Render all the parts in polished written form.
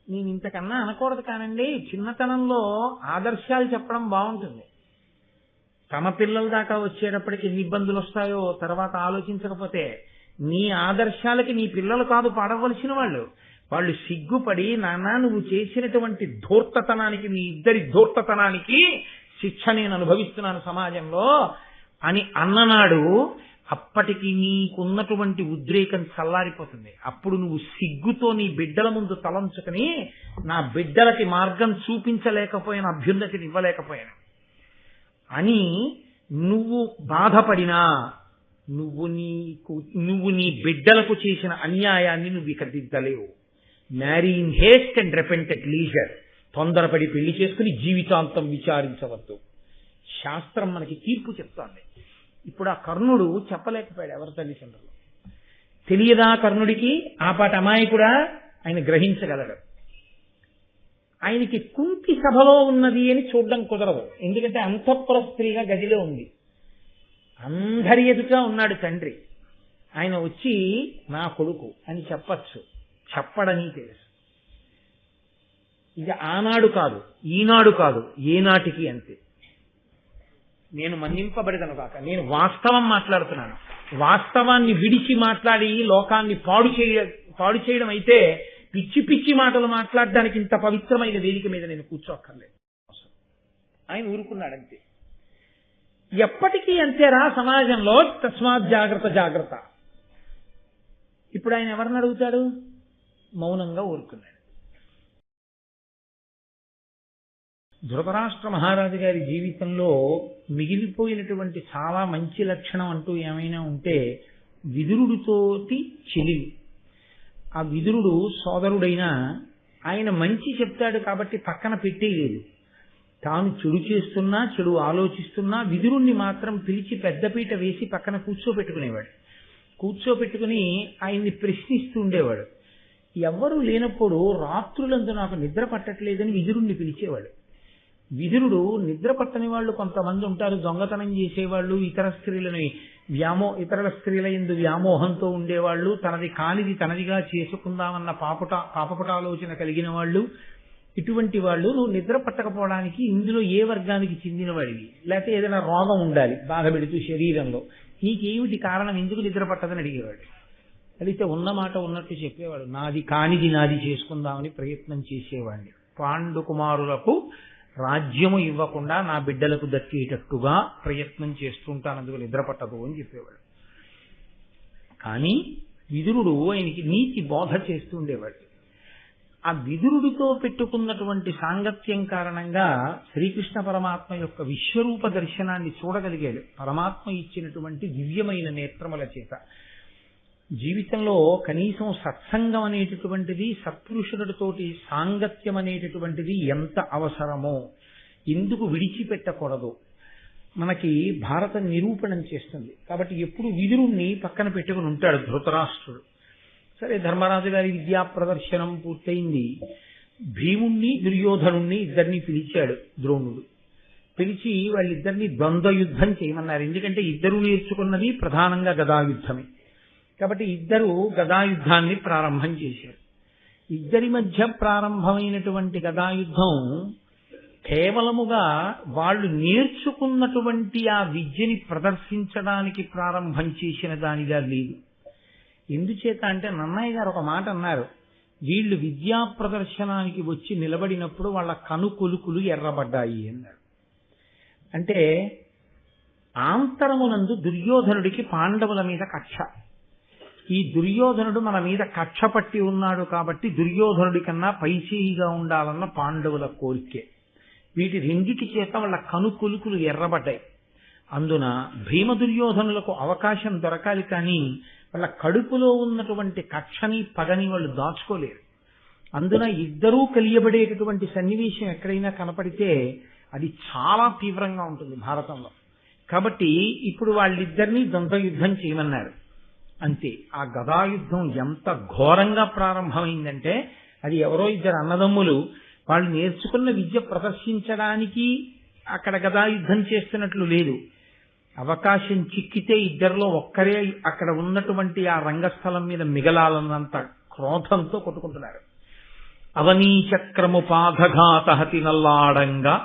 నేను ఇంతకన్నా అనకూడదు కానండి, చిన్నతనంలో ఆదర్శాలు చెప్పడం బాగుంటుంది. తమ పిల్లల దాకా వచ్చేటప్పటికి ఎన్ని ఇబ్బందులు వస్తాయో తర్వాత ఆలోచించకపోతే, నీ ఆదర్శాలకి నీ పిల్లలు కాదు పాడవలసిన వాళ్ళు. వాళ్ళు సిగ్గుపడి, నాన్న నువ్వు చేసినటువంటి ధూర్తతనానికి, మీ ఇద్దరి ధూర్తతనానికి శిక్ష నేను అనుభవిస్తున్నాను సమాజంలో అని అన్ననాడు అప్పటికి నీకున్నటువంటి ఉద్రేకం చల్లారిపోతుంది. అప్పుడు నువ్వు సిగ్గుతో నీ బిడ్డల ముందు తలంచుకుని, నా బిడ్డలకి మార్గం చూపించలేకపోయిన, అభ్యున్నతిని ఇవ్వలేకపోయాను అని నువ్వు బాధపడినా, నువ్వు నీ బిడ్డలకు చేసిన అన్యాయాన్ని నువ్వు ఇక దిద్దలేవు. Marry in haste and repent at leisure. తొందరపడి పెళ్లి చేసుకుని జీవితాంతం విచారించవద్దు. శాస్త్రం మనకి తీర్పు చెప్తోంది. ఇప్పుడు ఆ కర్ణుడు చెప్పలేకపోయాడు ఎవరి తల్లిదండ్రులు. తెలియదా కర్ణుడికి ఆ పాట అమాయకుడా? ఆయన గ్రహించగలడు. ఆయనకి కుంతి సభలో ఉన్నది అని చూడడం కుదరదు. ఎందుకంటే అంతఃపుర స్త్రీగా గదిలో ఉంది, అందరి ఎదుట ఉన్నాడు తండ్రి. ఆయన వచ్చి నా కొడుకు అని చెప్పచ్చు, చెప్పడని తెలుసు. ఇది ఆనాడు కాదు, ఈనాడు కాదు, ఏనాటికి అంతే. నేను మన్నింపబడదను కాక, నేను వాస్తవం మాట్లాడుతున్నాను. వాస్తవాన్ని విడిచి మాట్లాడి లోకాన్ని పాడు చేయడం అయితే పిచ్చి పిచ్చి మాటలు మాట్లాడడానికి ఇంత పవిత్రమైన వేదిక మీద నేను కూర్చోక్కర్లేదు. ఆయన ఊరుకున్నాడంతే. ఎప్పటికీ అంతేరా సమాజంలో, తస్మాత్ జాగ్రత్త జాగ్రత్త. ఇప్పుడు ఆయన ఎవరిని అడుగుతాడు? మౌనంగా ఊరుకున్నాడు. ధృతరాష్ట్ర మహారాజు గారి జీవితంలో మిగిలిపోయినటువంటి చాలా మంచి లక్షణం అంటూ ఏమైనా ఉంటే విదురుడితోటి చెలిమి. ఆ విదురుడు సోదరుడైనా ఆయన మంచి చెప్తాడు కాబట్టి పక్కన పెట్టేయలేదు. తాను చెడు చేస్తున్నా, చెడు ఆలోచిస్తున్నా విదురుణ్ణి మాత్రం పిలిచి పెద్దపీట వేసి పక్కన కూర్చోపెట్టుకునేవాడు. కూర్చోపెట్టుకుని ఆయన్ని ప్రశ్నిస్తూ ఉండేవాడు. ఎవ్వరూ లేనప్పుడు రాత్రులందు నాకు నిద్ర పట్టట్లేదని విదురుణ్ణి పిలిచేవాడు. విదురుడు నిద్ర పట్టని వాళ్ళు కొంతమంది ఉంటారు, దొంగతనం చేసేవాళ్ళు, ఇతరుల స్త్రీల యందు వ్యామోహంతో ఉండేవాళ్ళు, తనది కానిది తనదిగా చేసుకుందామన్న పాపపుటాలోచన కలిగిన వాళ్ళు. ఇటువంటి వాళ్ళు నువ్వు నిద్ర పట్టకపోవడానికి ఇందులో ఏ వర్గానికి చెందిన వాడివి, లేకపోతే ఏదైనా రోగం ఉండాలి బాధ పెడుతూ శరీరంలో, నీకేమిటి కారణం, ఎందుకు నిద్ర పట్టదని అడిగేవాడు. అడిగితే ఉన్నమాట ఉన్నట్టు చెప్పేవాడు. నాది కానిది నాది చేసుకుందామని ప్రయత్నం చేసేవాడిని. పాండు కుమారులకు రాజ్యము ఇవ్వకుండా నా బిడ్డలకు దక్కేటట్టుగా ప్రయత్నం చేస్తుంటాను, అందుకు నిద్ర పట్టదు అని చెప్పేవాడు. కానీ విదురుడు ఆయనకి నీతి బోధ చేస్తూ ఉండేవాడు. ఆ విదురుడితో పెట్టుకున్నటువంటి సాంగత్యం కారణంగా శ్రీకృష్ణ పరమాత్మ యొక్క విశ్వరూప దర్శనాన్ని చూడగలిగాడు. పరమాత్మ ఇచ్చినటువంటి దివ్యమైన నేత్రముల చేత. జీవితంలో కనీసం సత్సంగం అనేటటువంటిది, సత్పురుషులతోటి సాంగత్యం అనేటటువంటిది ఎంత అవసరమో, ఎందుకు విడిచిపెట్టకూడదు మనకి భారతం నిరూపణం చేస్తుంది. కాబట్టి ఎప్పుడు విదురుణ్ణి పక్కన పెట్టుకుని ఉంటాడు ధృతరాష్ట్రుడు. సరే, ధర్మరాజు గారి విద్యా ప్రదర్శనం పూర్తయింది. భీముణ్ణి దుర్యోధనుణ్ణి ఇద్దరిని పిలిచాడు ద్రోణుడు. పిలిచి వాళ్ళిద్దరినీ ద్వంద్వ యుద్ధం చేయమన్నారు. ఎందుకంటే ఇద్దరు నేర్చుకున్నది ప్రధానంగా గదాయుద్ధమే కాబట్టి ఇద్దరు గదాయుద్ధాన్ని ప్రారంభం చేశారు. ఇద్దరి మధ్య ప్రారంభమైనటువంటి గదాయుద్ధం కేవలముగా వాళ్ళు నేర్చుకున్నటువంటి ఆ విద్యని ప్రదర్శించడానికి ప్రారంభం చేసిన దానిగా లేదు. ఎందుచేత అంటే నన్నయ్య గారు ఒక మాట అన్నారు, వీళ్ళు విద్యా ప్రదర్శనానికి వచ్చి నిలబడినప్పుడు వాళ్ళ కనుకొలుకులు ఎర్రబడ్డాయి అన్నారు. అంటే ఆంతరమునందు దుర్యోధనుడికి పాండవుల మీద కక్ష. ఈ దుర్యోధనుడు మన మీద కక్ష పట్టి ఉన్నాడు కాబట్టి దుర్యోధనుడి కన్నా పైచేయిగా ఉండాలన్న పాండవుల కోరికే. వీటి రెండిటి చేత వాళ్ళ కనుకొలుకులు ఎర్రబడ్డాయి. అందున భీమ దుర్యోధనులకు అవకాశం దొరకాలి, కానీ వాళ్ళ కడుపులో ఉన్నటువంటి కక్షని పగని వాళ్ళు దాచుకోలేరు. అందున ఇద్దరూ కలియబడేటటువంటి సన్నివేశం ఎక్కడైనా కనపడితే అది చాలా తీవ్రంగా ఉంటుంది భారతంలో. కాబట్టి ఇప్పుడు వాళ్ళిద్దరినీ ద్వంద్వ యుద్ధం చేయమన్నారు. అంతే. ఆ గదాయుద్ధం ఎంత ఘోరంగా ప్రారంభమైందంటే, అది ఎవరో ఇద్దరు అన్నదమ్ములు వాళ్ళు నేర్చుకున్న విద్య ప్రదర్శించడానికి అక్కడ గదాయుద్ధం చేస్తున్నట్లు లేదు. అవకాశం చిక్కితే ఇద్దరిలో ఒక్కరే అక్కడ ఉన్నటువంటి ఆ రంగస్థలం మీద మిగలాలన్నంత క్రోధంతో కొట్టుకుంటున్నారు. అవనీచక్రముపాఘాతహతి నల్లాడంగా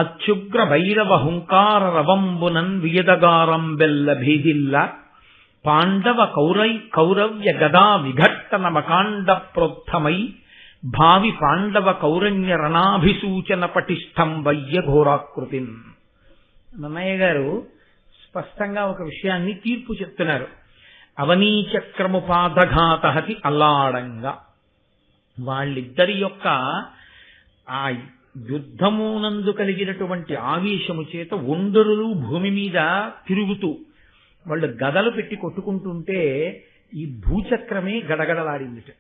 అత్యుగ్ర భైరవ హుంకార రవంబునన్ వియదగారం బెల్ల భేదిల్ల పాండవ కౌరవ్య గదా విఘట్టన మకాండ ప్రోత్తమై భావి పాండవ కౌరణ్య రణాభిసూచన పటిష్టం వయ్య ఘోరాకృతిన్. నన్నయ్య గారు స్పష్టంగా ఒక విషయాన్ని తీర్పు చెప్తున్నారు. అవనీచక్రముపాదఘాతహతి అల్లాడంగా, వాళ్ళిద్దరి యొక్క ఆ యుద్ధమునందు కలిగినటువంటి ఆవేశము చేత ఒండరులు భూమి మీద తిరుగుతూ వాళ్ళు గదలు పెట్టి కొట్టుకుంటుంటే ఈ భూచక్రమే గడగడలాడిందిట.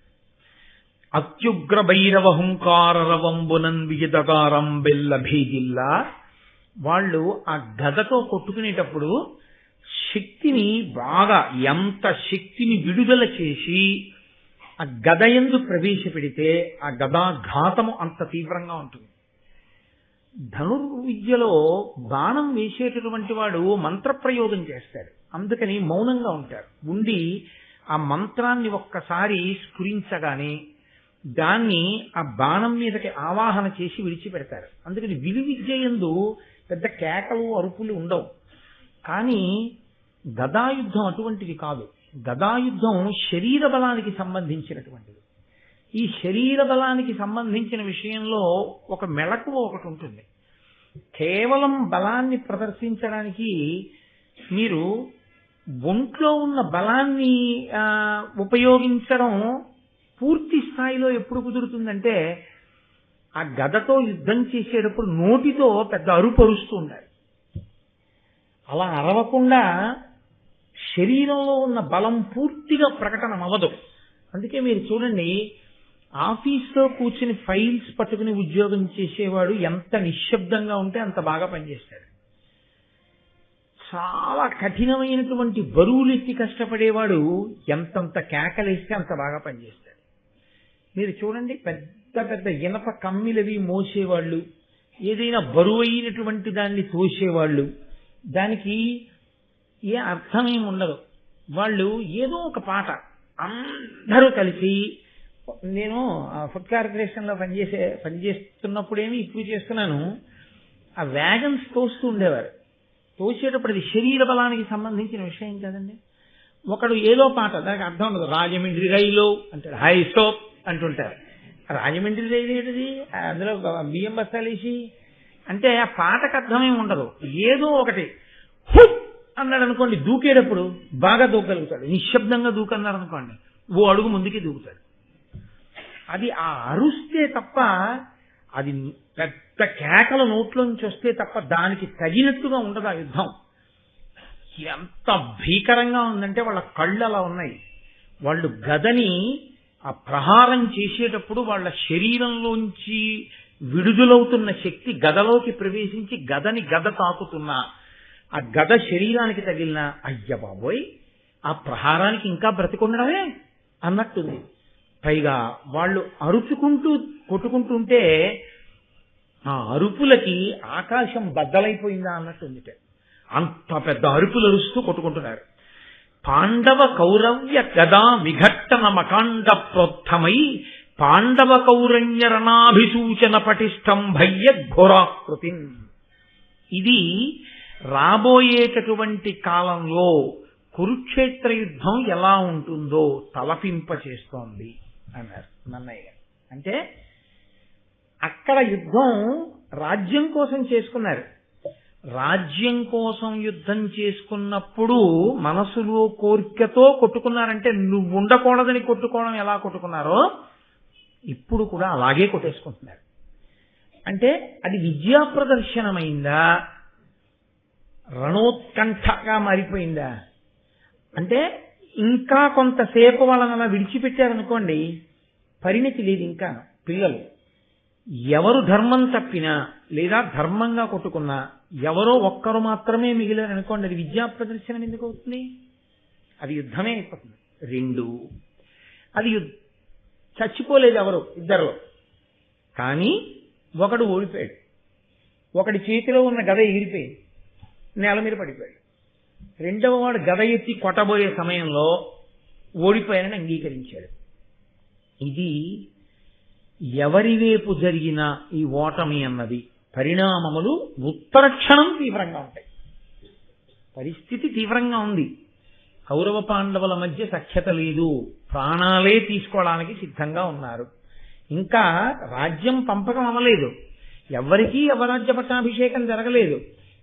అత్యుగ్ర భైరవ హుంకార రవంబునన్ వియదగారం బెల్ల భేదిల్లా, వాళ్ళు ఆ గదతో కొట్టుకునేటప్పుడు శక్తిని బాగా ఎంత శక్తిని విడుదల చేసి ఆ గదయందు ప్రవేశపెడితే ఆ గదాఘాతము అంత తీవ్రంగా ఉంటుంది. ధనుర్విద్యలో బాణం వేసేటటువంటి వాడు మంత్రప్రయోగం చేస్తాడు, అందుకని మౌనంగా ఉంటారు. ఉండి ఆ మంత్రాన్ని ఒక్కసారి స్ఫురించగానే దాన్ని ఆ బాణం మీదకి ఆవాహన చేసి విడిచిపెడతారు. అందుకని విలువిద్య యందు పెద్ద కేకలు అరుపులు ఉండవు. కానీ గదాయుద్ధం అటువంటిది కాదు. గదాయుద్ధం శరీర బలానికి సంబంధించినటువంటిది. ఈ శరీర బలానికి సంబంధించిన విషయంలో ఒక మెళకువ ఒకటి ఉంటుంది. కేవలం బలాన్ని ప్రదర్శించడానికి మీరు ఒంట్లో ఉన్న బలాన్ని ఉపయోగించడం పూర్తి స్థాయిలో ఎప్పుడు కుదురుతుందంటే ఆ గదతో యుద్ధం చేసేటప్పుడు నోటితో పెద్ద అరుపు అరుస్తూ ఉండాలి. అలా అరవకుండా శరీరంలో ఉన్న బలం పూర్తిగా ప్రకటన అవ్వదు. అందుకే మీరు చూడండి, ఆఫీస్లో కూర్చుని ఫైల్స్ పట్టుకుని ఉద్యోగం చేసేవాడు ఎంత నిశ్శబ్దంగా ఉంటే అంత బాగా పనిచేస్తాడు. చాలా కఠినమైనటువంటి బరువులెత్తి కష్టపడేవాడు ఎంతంత కేకలేస్తే అంత బాగా పనిచేస్తాడు. మీరు చూడండి, పెద్ద పెద్ద ఇనప కమ్మిలవి మోసేవాళ్ళు, ఏదైనా బరువైనటువంటి దాన్ని తోసేవాళ్ళు, దానికి ఏ అర్థమేమి ఉండదు. వాళ్ళు ఏదో ఒక పాట అందరూ కలిసి, నేను ఫుడ్ కార్పొరేషన్లో పనిచేస్తున్నప్పుడేమి ఇప్పుడు చేస్తున్నాను, ఆ వ్యాగన్స్ తోస్తూ ఉండేవారు. తోసేటప్పుడు అది శరీర బలానికి సంబంధించిన విషయం కదండి. ఒకడు ఏదో పాట, దానికి అర్థం ఉండదు. రాజమండ్రి రైలు అంటాడు, హై స్టోప్ అంటుంటారు. రాజమండ్రి రైలు ఏంటిది, అందులో బియ్యం బస్తాలు వేసి అంటే ఆ పాటకు అర్థమేమి ఉండదు. ఏదో ఒకటి హుప్ అన్నాడు అనుకోండి, దూకేటప్పుడు బాగా దూకగలుగుతాడు. నిశ్శబ్దంగా దూకన్నాడు అనుకోండి, ఓ అడుగు ముందుకి దూకుతాడు. అది ఆ అరుస్తే తప్ప, అది పెద్ద కేకల నోట్లో నుంచి వస్తే తప్ప దానికి తగినట్టుగా ఉండదు ఆ యుద్ధం. ఎంత భీకరంగా ఉందంటే వాళ్ళ కళ్ళు అలా ఉన్నాయి. వాళ్ళు గదని ఆ ప్రహారం చేసేటప్పుడు వాళ్ళ శరీరంలోంచి విడుదలవుతున్న శక్తి గదలోకి ప్రవేశించి గదని గద తాకుతున్నా, ఆ గద శరీరానికి తగిలినా అయ్య బాబోయ్ ఆ ప్రహారానికి ఇంకా బ్రతికొండడమే అన్నట్టుంది. పైగా వాళ్ళు అరుచుకుంటూ కొట్టుకుంటుంటే ఆ అరుపులకి ఆకాశం బద్దలైపోయిందా అన్నట్టుంది. అంత పెద్ద అరుపులు అరుస్తూ కొట్టుకుంటున్నారు. పాండవ కౌరవ్య గదా విఘట్టన మకాండ ప్రోత్తమై పాండవ కౌరణ్య రణాభిసూచన పటిష్టం భయ్య ఘోరాకృతిన్. ఇది రాబోయేటటువంటి కాలంలో కురుక్షేత్ర యుద్ధం ఎలా ఉంటుందో తలపింప చేస్తోంది అన్నారు నన్నయ్య. అంటే అక్కడ యుద్ధం రాజ్యం కోసం చేసుకున్నారు. రాజ్యం కోసం యుద్ధం చేసుకున్నప్పుడు మనసులో కోరికతో కొట్టుకున్నారంటే నువ్వు ఉండకూడదని కొట్టుకోవడం ఎలా కొట్టుకున్నారో ఇప్పుడు కూడా అలాగే కొట్టేసుకుంటున్నారు. అంటే అది విద్యా ప్రదర్శనమైందా, రణోత్కంఠగా మారిపోయిందా? అంటే ఇంకా కొంతసేపు వాళ్ళని అలా విడిచిపెట్టారనుకోండి, పరిణతి లేదు. ఇంకా పిల్లలు ఎవరు ధర్మం తప్పినా లేదా ధర్మంగా కొట్టుకున్నా ఎవరో ఒక్కరు మాత్రమే మిగిలారనుకోండి, అది విద్యా ప్రదర్శనం ఎందుకు అవుతుంది? అది యుద్ధమే అయిపోతుంది. రెండు, అది చచ్చిపోలేదు ఎవరు, ఇద్దరు. కానీ ఒకడు ఓడిపోయాడు, ఒకడి చేతిలో ఉన్న గద ఎగిరిపోయింది, నేల మీద పడిపోయాడు. రెండవ వాడు గద ఎత్తి కొట్టబోయే సమయంలో ఓడిపోయానని అంగీకరించాడు. ఇది ఎవరి వైపు జరిగిన ఈ ఓటమి అన్నది పరిణామములు ఉత్తరక్షణం తీవ్రంగా ఉంటాయి. పరిస్థితి తీవ్రంగా ఉంది. కౌరవ పాండవుల మధ్య సఖ్యత లేదు, ప్రాణాలే తీసుకోవడానికి సిద్ధంగా ఉన్నారు. ఇంకా రాజ్యం పంపకం అవ్వలేదు, ఎవరికీ అవరాజ్య పట్టాభిషేకం జరగలేదు,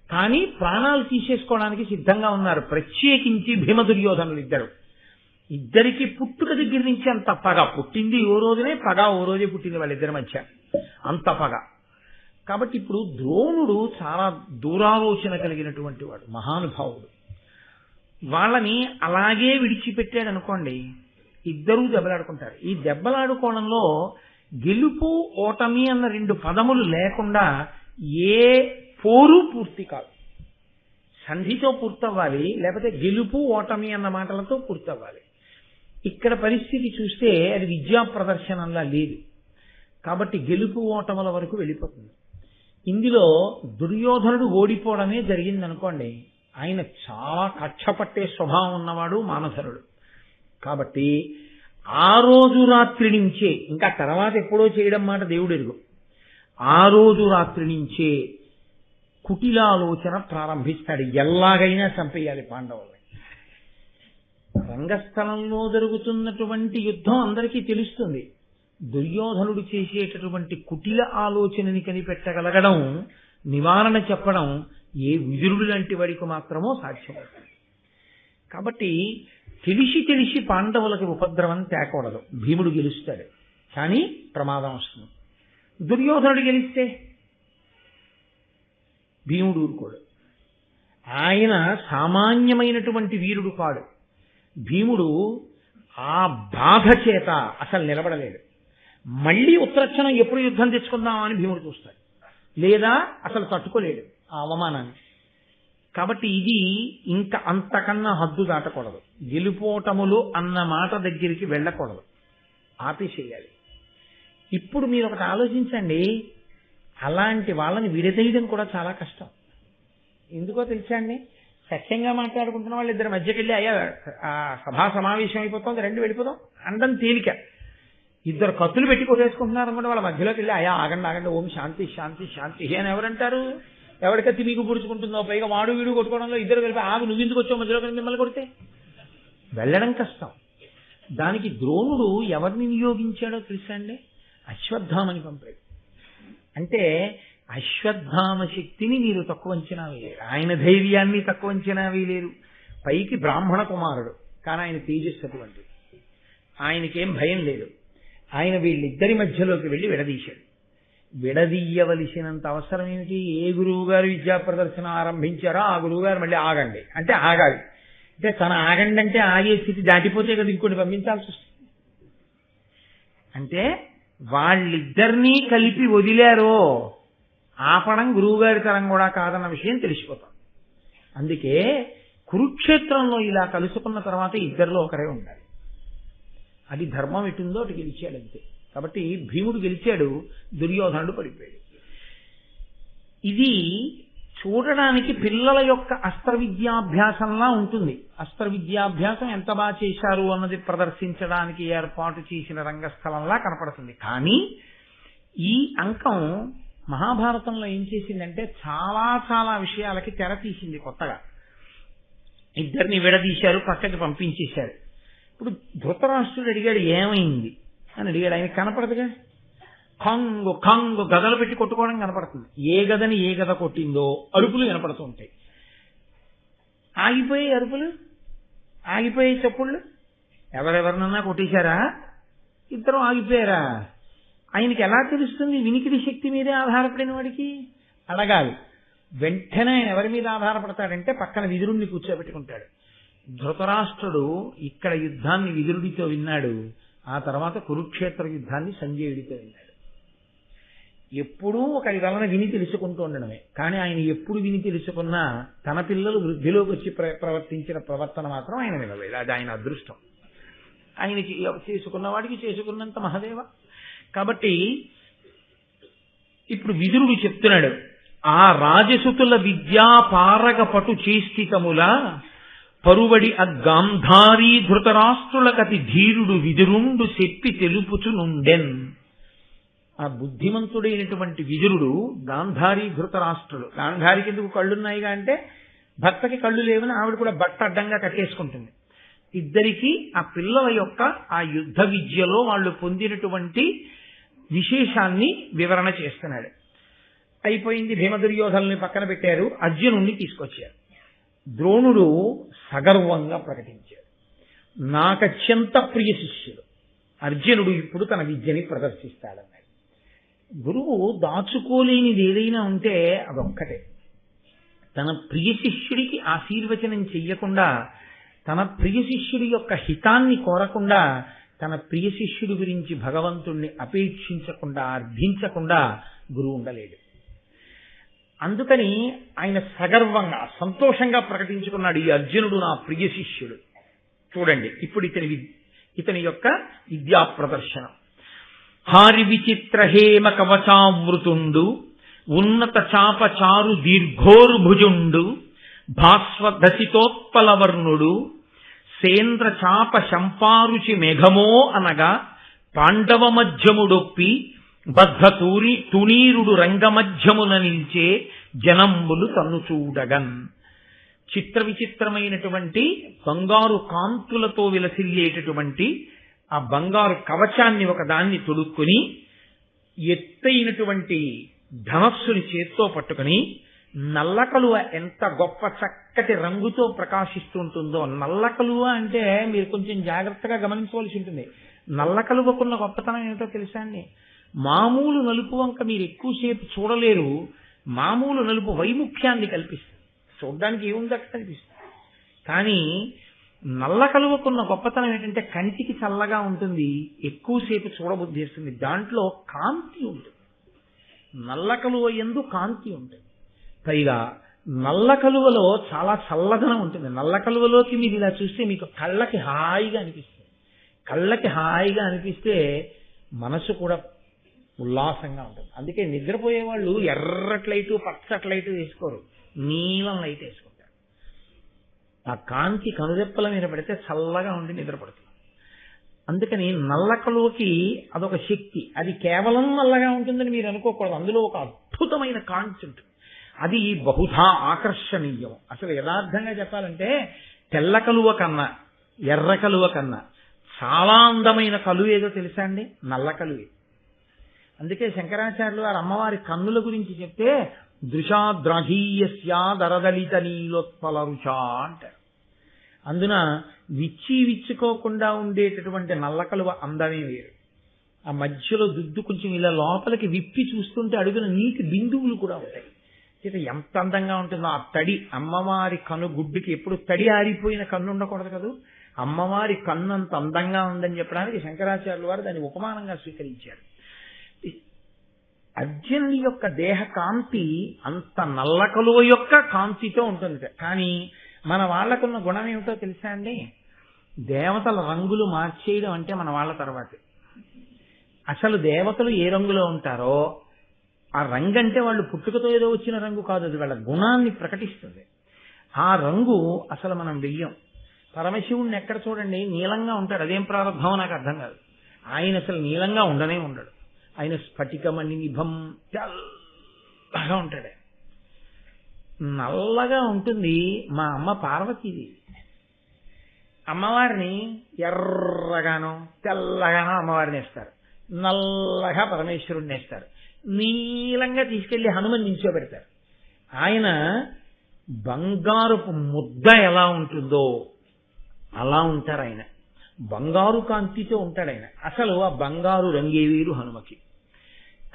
కానీ ప్రాణాలు తీసేసుకోవడానికి సిద్ధంగా ఉన్నారు. ప్రత్యేకించి భీమ దుర్యోధనులు ఇద్దరికి పుట్టుక దగ్గర నుంచి అంత పగ. పుట్టింది ఓ రోజునే, పగ ఓ రోజే పుట్టింది వాళ్ళిద్దరి మధ్య, అంత పగ. కాబట్టి ఇప్పుడు ద్రోణుడు చాలా దూరాలోచన కలిగినటువంటి వాడు, మహానుభావుడు. వాళ్ళని అలాగే విడిచిపెట్టాడు అనుకోండి, ఇద్దరూ దెబ్బలాడుకుంటారు. ఈ దెబ్బలాడుకోవడంలో గెలుపు ఓటమి అన్న రెండు పదములు లేకుండా ఏ పోరు పూర్తి కాదు. సంధితో పూర్తవ్వాలి, లేకపోతే గెలుపు ఓటమి అన్న మాటలతో పూర్తవ్వాలి. ఇక్కడ పరిస్థితి చూస్తే అది విద్యా ప్రదర్శనంలా లేదు. కాబట్టి గెలుపు ఓటముల వరకు వెళ్ళిపోతుంది. ఇందులో దుర్యోధనుడు ఓడిపోవడమే జరిగిందనుకోండి, ఆయన చాలా కక్ష పట్టే స్వభావం ఉన్నవాడు మానధరుడు. కాబట్టి ఆ రోజు రాత్రి నుంచే, ఇంకా తర్వాత ఎప్పుడో చేయడం మాట దేవుడు ఎరుగు, ఆ రోజు రాత్రి నుంచే కుటిలాలోచన ప్రారంభిస్తాడు. ఎలాగైనా చంపేయాలి పాండవుల్ని. రంగస్థలంలో జరుగుతున్నటువంటి యుద్ధం అందరికీ తెలుస్తుంది. దుర్యోధనుడు చేసేటటువంటి కుటిల ఆలోచనని కనిపెట్టగలగడం, నివారణ చెప్పడం ఏ విదురుడు లాంటి వాడికి మాత్రమో సాధ్యమవుతుంది. కాబట్టి తెలిసి పాండవులకి ఉపద్రవం తేకూడదు. భీముడు గెలుస్తాడు, కానీ ప్రమాదం వస్తుంది. దుర్యోధనుడు గెలిస్తే భీముడు ఊరుకోడు. ఆయన సామాన్యమైనటువంటి వీరుడు కాడు. భీముడు ఆ బాధ చేత అసలు నిలబడలేడు. మళ్ళీ ఉత్తరక్షణం ఎప్పుడు యుద్ధం తెచ్చుకుందామని భీముడు చూస్తాడు, లేదా అసలు తట్టుకోలేడు ఆ అవమానాన్ని. కాబట్టి ఇది ఇంకా అంతకన్నా హద్దు దాటకూడదు. గెలుపోటములు అన్న మాట దగ్గరికి వెళ్ళకూడదు, ఆపేసేయాలి. ఇప్పుడు మీరు ఒకటి ఆలోచించండి, అలాంటి వాళ్ళని విడదీయడం కూడా చాలా కష్టం. ఎందుకో తెలుసా అండి? సత్యంగా మాట్లాడుకుంటున్న వాళ్ళు ఇద్దరి మధ్యకి వెళ్ళి అయ్యా సభా సమావేశం అయిపోతుంది, రెండు వెళ్ళిపోతాం అనడం తేలిక. ఇద్దరు కత్తులు పెట్టి కొట్టేసుకుంటున్నారు అనుకుంటే వాళ్ళ మధ్యలోకి వెళ్ళి అయ్యా ఆగండి ఓం శాంతి శాంతి శాంతి అని ఎవరంటారు? ఎవరికత్తి మీకు పుడుచుకుంటుందో, పైగా వాడు వీడు కొట్టుకోవడంలో ఇద్దరు కలిపి ఆగు నువ్వు ఎందుకు వచ్చావు మధ్యలో మిమ్మల్ని కొడితే వెళ్ళడం కష్టం. దానికి ద్రోణుడు ఎవరిని నియోగించాడో తెలుసా అండి? అశ్వత్థామని పంపాడు. అంటే అశ్వత్థామ శక్తిని మీరు తక్కువ అంచనా వేయలేరు, ఆయన ధైర్యాన్ని తక్కువ అంచనా వేయలేరు. పైకి బ్రాహ్మణ కుమారుడు, కానీ ఆయన తేజస్సు అటువంటిది, ఆయనకేం భయం లేదు. ఆయన వీళ్ళిద్దరి మధ్యలోకి వెళ్ళి విడదీశాడు. విడదీయవలసినంత అవసరం ఏమిటి? ఏ గురువు గారు విద్యా ప్రదర్శన ఆరంభించారో ఆ గురువు గారు మళ్ళీ ఆగండి అంటే ఆగాలి. అంటే తన ఆగండి అంటే ఆగే స్థితి దాటిపోతే కదా ఇంకోటి పంపించాల్సి వస్తుంది. అంటే వాళ్ళిద్దరినీ కలిపి వదిలారో ఆపడం గురువుగారి తరం కూడా కాదన్న విషయం తెలిసిపోతాం. అందుకే కురుక్షేత్రంలో ఇలా కలుసుకున్న తర్వాత ఇద్దరిలో ఒకరే ఉండాలి. అది ధర్మం ఎటుందో అటు గెలిచాడు అంతే. కాబట్టి భీముడు గెలిచాడు, దుర్యోధనుడు పడిపోయాడు. ఇది చూడడానికి పిల్లల యొక్క అస్త్ర విద్యాభ్యాసంలా ఉంటుంది. అస్త్ర విద్యాభ్యాసం ఎంత బాగా చేశారు అన్నది ప్రదర్శించడానికి ఏర్పాటు చేసిన రంగస్థలంలా కనపడుతుంది. కానీ ఈ అంకం మహాభారతంలో ఏం చేసిందంటే చాలా చాలా విషయాలకి తెర తీసింది కొత్తగా. ఇద్దరిని విడదీశారు, పక్కకి పంపించేశారు. ఇప్పుడు ధృతరాష్ట్రుడు అడిగాడు ఏమైంది అని అడిగాడు. ఆయన కనపడదుగా, కంగు కంగు గదలు పెట్టి కొట్టుకోవడం కనపడుతుంది. ఏ గదని ఏ గద కొట్టిందో అరుపులు కనపడుతూ ఉంటాయి. ఆగిపోయి అరుపులు, ఆగిపోయి చెప్పుళ్ళు. ఎవరెవరినన్నా కొట్టేశారా? ఇద్దరు ఆగిపోయారా? ఆయనకి ఎలా తెలుస్తుంది? వినికిడి శక్తి మీదే ఆధారపడిన వాడికి అడగాలి. వెంటనే ఆయన ఎవరి మీద ఆధారపడతాడంటే పక్కన విదురుణ్ణి కూర్చోబెట్టుకుంటాడు. ధృతరాష్ట్రుడు ఇక్కడ యుద్ధాన్ని విదురుడితో విన్నాడు, ఆ తర్వాత కురుక్షేత్ర యుద్ధాన్ని సంజయుడితో విన్నాడు. ఎప్పుడూ ఒకరి వలన విని తెలుసుకుంటూ ఉండడమే. కానీ ఆయన ఎప్పుడు విని తెలుసుకున్నా తన పిల్లలు వృద్ధిలోకి వచ్చి ప్రవర్తించిన ప్రవర్తన మాత్రం ఆయన వినలేదు. అది ఆయన అదృష్టం. ఆయనకి చేసుకున్న వాడికి చేసుకున్నంత మహదేవ. కాబట్టి ఇప్పుడు విదురుడు చెప్తున్నాడు, ఆ రాజసుతుల విద్యా పారగ పటు చేష్టితముల పరువడి అగ్గాంధారీ ధృతరాష్ట్రులకతి ధీరుడు విదురుండు చెప్పి తెలుపుచునుండెన్. ఆ బుద్ధిమంతుడైనటువంటి విదురుడు గాంధారీ ధృతరాష్ట్రుడు. గాంధారికి ఎందుకు కళ్ళున్నాయిగా అంటే భర్తకి కళ్ళు లేవని ఆవిడ కూడా బట్ట అడ్డంగా కట్టేసుకుంటుంది. ఇద్దరికీ ఆ పిల్లల యొక్క ఆ యుద్ధ విద్యలో వాళ్ళు పొందినటువంటి విశేషాన్ని వివరణ చేస్తున్నాడు. అయిపోయింది. భీమదుర్యోధనల్ని పక్కన పెట్టారు. అర్జునుణ్ణి తీసుకొచ్చారు. ద్రోణుడు సగర్వంగా ప్రకటించాడు, నాకత్యంత ప్రియ శిష్యుడు అర్జునుడు ఇప్పుడు తన విద్యని ప్రదర్శిస్తాడన్నాడు. గురువు దాచుకోలేనిది ఏదైనా ఉంటే అదొక్కటే. తన ప్రియ శిష్యుడికి ఆశీర్వచనం చెయ్యకుండా, తన ప్రియ శిష్యుడి యొక్క హితాన్ని కోరకుండా, తన ప్రియ శిష్యుడి గురించి భగవంతుణ్ణి అపేక్షించకుండా, అర్థించకుండా గురువు ఉండలేడు. అందుకని ఆయన సగర్వంగా సంతోషంగా ప్రకటించుకున్నాడు, ఈ అర్జునుడు నా ప్రియ శిష్యుడు. చూడండి ఇప్పుడు ఇతని యొక్క విద్యా ప్రదర్శనం. హారి విచిత్ర హేమ కవచావృతుండు, ఉన్నత చాపచారు దీర్ఘోరు భుజుండు, భాస్వదసితోత్పలవర్ణుడు, సేంద్ర చాప శంపారుచి మేఘమో అనగా, పాండవ మధ్యముడొప్పి బద్ధ తునీరుడు రంగమధ్యమున నిల్చే జనంబులు తన్ను చూడగన్. చిత్ర విచిత్రమైనటువంటి బంగారు కాంతులతో విలసిల్లేటటువంటి ఆ బంగారు కవచాన్ని ఒకదాన్ని తొడుక్కుని, ఎత్తైనటువంటి ధనస్సుని చేత్తో పట్టుకుని, నల్లకలువ ఎంత గొప్ప చక్కటి రంగుతో ప్రకాశిస్తుంటుందో. నల్లకలువ అంటే మీరు కొంచెం జాగ్రత్తగా గమనించవలసి ఉంటుంది. నల్లకలువకున్న గొప్పతనం ఏమిటో తెలుసా అండి? మామూలు నలుపు వంక మీరు ఎక్కువసేపు చూడలేరు. మామూలు నలుపు వైముఖ్యాన్ని కల్పిస్తుంది, చూడడానికి ఏముంది అక్కడ కనిపిస్తుంది. కానీ నల్ల కలువకున్న గొప్పతనం ఏంటంటే కంటికి చల్లగా ఉంటుంది, ఎక్కువసేపు చూడబుద్ధిస్తుంది. దాంట్లో కాంతి ఉంటుంది. నల్ల కలువ యందు కాంతి ఉంటుంది. పైగా నల్ల కలువలో చాలా చల్లదనం ఉంటుంది. నల్ల కలువలోకి మీరు ఇలా చూస్తే మీకు కళ్ళకి హాయిగా అనిపిస్తుంది. కళ్ళకి హాయిగా అనిపిస్తే మనసు కూడా ఉల్లాసంగా ఉంటుంది. అందుకే నిద్రపోయే వాళ్ళు ఎర్రట్లైటు పచ్చట్లైటు వేసుకోరు, నీలం లైట్ వేసుకుంటారు. ఆ కాంతి కనురెప్పల మీద పడితే చల్లగా ఉండి నిద్రపడుతుంది. అందుకని నల్ల కలువకి అదొక శక్తి. అది కేవలం నల్లగా ఉంటుందని మీరు అనుకోకూడదు. అందులో ఒక అద్భుతమైన కాంతి ఉంటుంది. అది బహుధా ఆకర్షణీయం. అసలు యథార్థంగా చెప్పాలంటే తెల్ల కలువ కన్నా ఎర్ర కలువ కన్నా చాలా అందమైన కలువ ఏదో తెలుసా అండి? నల్ల కలువే. అందుకే శంకరాచార్యులు వారు అమ్మవారి కన్నుల గురించి చెప్తే దృశాద్రాఘీయస్యా దరదలిత నీలోత్పల రుచా అంటారు. అందున విచ్చుకోకుండా ఉండేటటువంటి నల్ల కలువ అందమే వేరు. ఆ మధ్యలో దుద్దు కొంచెం ఇలా లోపలికి విప్పి చూస్తుంటే అడుగున నీటి బిందువులు కూడా ఉంటాయి. ఎంత అందంగా ఉంటుందో ఆ తడి. అమ్మవారి కన్ను గుడ్డుకి ఎప్పుడు తడి ఆరిపోయిన కన్ను ఉండకూడదు కదా. అమ్మవారి కన్ను అంత అందంగా ఉందని చెప్పడానికి శంకరాచార్యులు వారు దాన్ని ఉపమానంగా స్వీకరించారు. అర్జునుడి యొక్క దేహ కాంతి అంత నల్ల కలువ యొక్క కాంతితో ఉంటుంది. కానీ మన వాళ్లకున్న గుణం ఏమిటో తెలుసా అండి? దేవతల రంగులు మార్చేయడం అంటే మన వాళ్ళ తర్వాతే. అసలు దేవతలు ఏ రంగులో ఉంటారో ఆ రంగు అంటే వాళ్ళు పుట్టుకతో ఏదో వచ్చిన రంగు కాదు, అది వాళ్ళ గుణాన్ని ప్రకటిస్తుంది. ఆ రంగు అసలు మనం వెయ్యం. పరమశివుణ్ణి ఎక్కడ చూడండి నీలంగా ఉంటాడు. అదేం ప్రారంభమో నాకు అర్థం కాదు. ఆయన అసలు నీలంగా ఉండనే ఉండడు. ఆయన స్ఫటికమణి నిభం తెల్లగా ఉంటాడు. నల్లగా ఉంటుంది మా అమ్మ పార్వతీదేవి. అమ్మవారిని ఎర్రగానో తెల్లగానో అమ్మవారిని వేస్తారు, నల్లగా పరమేశ్వరుణ్ణి వేస్తారు, నీలంగా తీసుకెళ్లి హనుమని నిల్చోబెడతారు. ఆయన బంగారుపు ముద్ద ఎలా ఉంటుందో అలా ఉంటారు. ఆయన బంగారు కాంతితో ఉంటాడు. ఆయన అసలు ఆ బంగారు రంగే వీరు హనుమకి.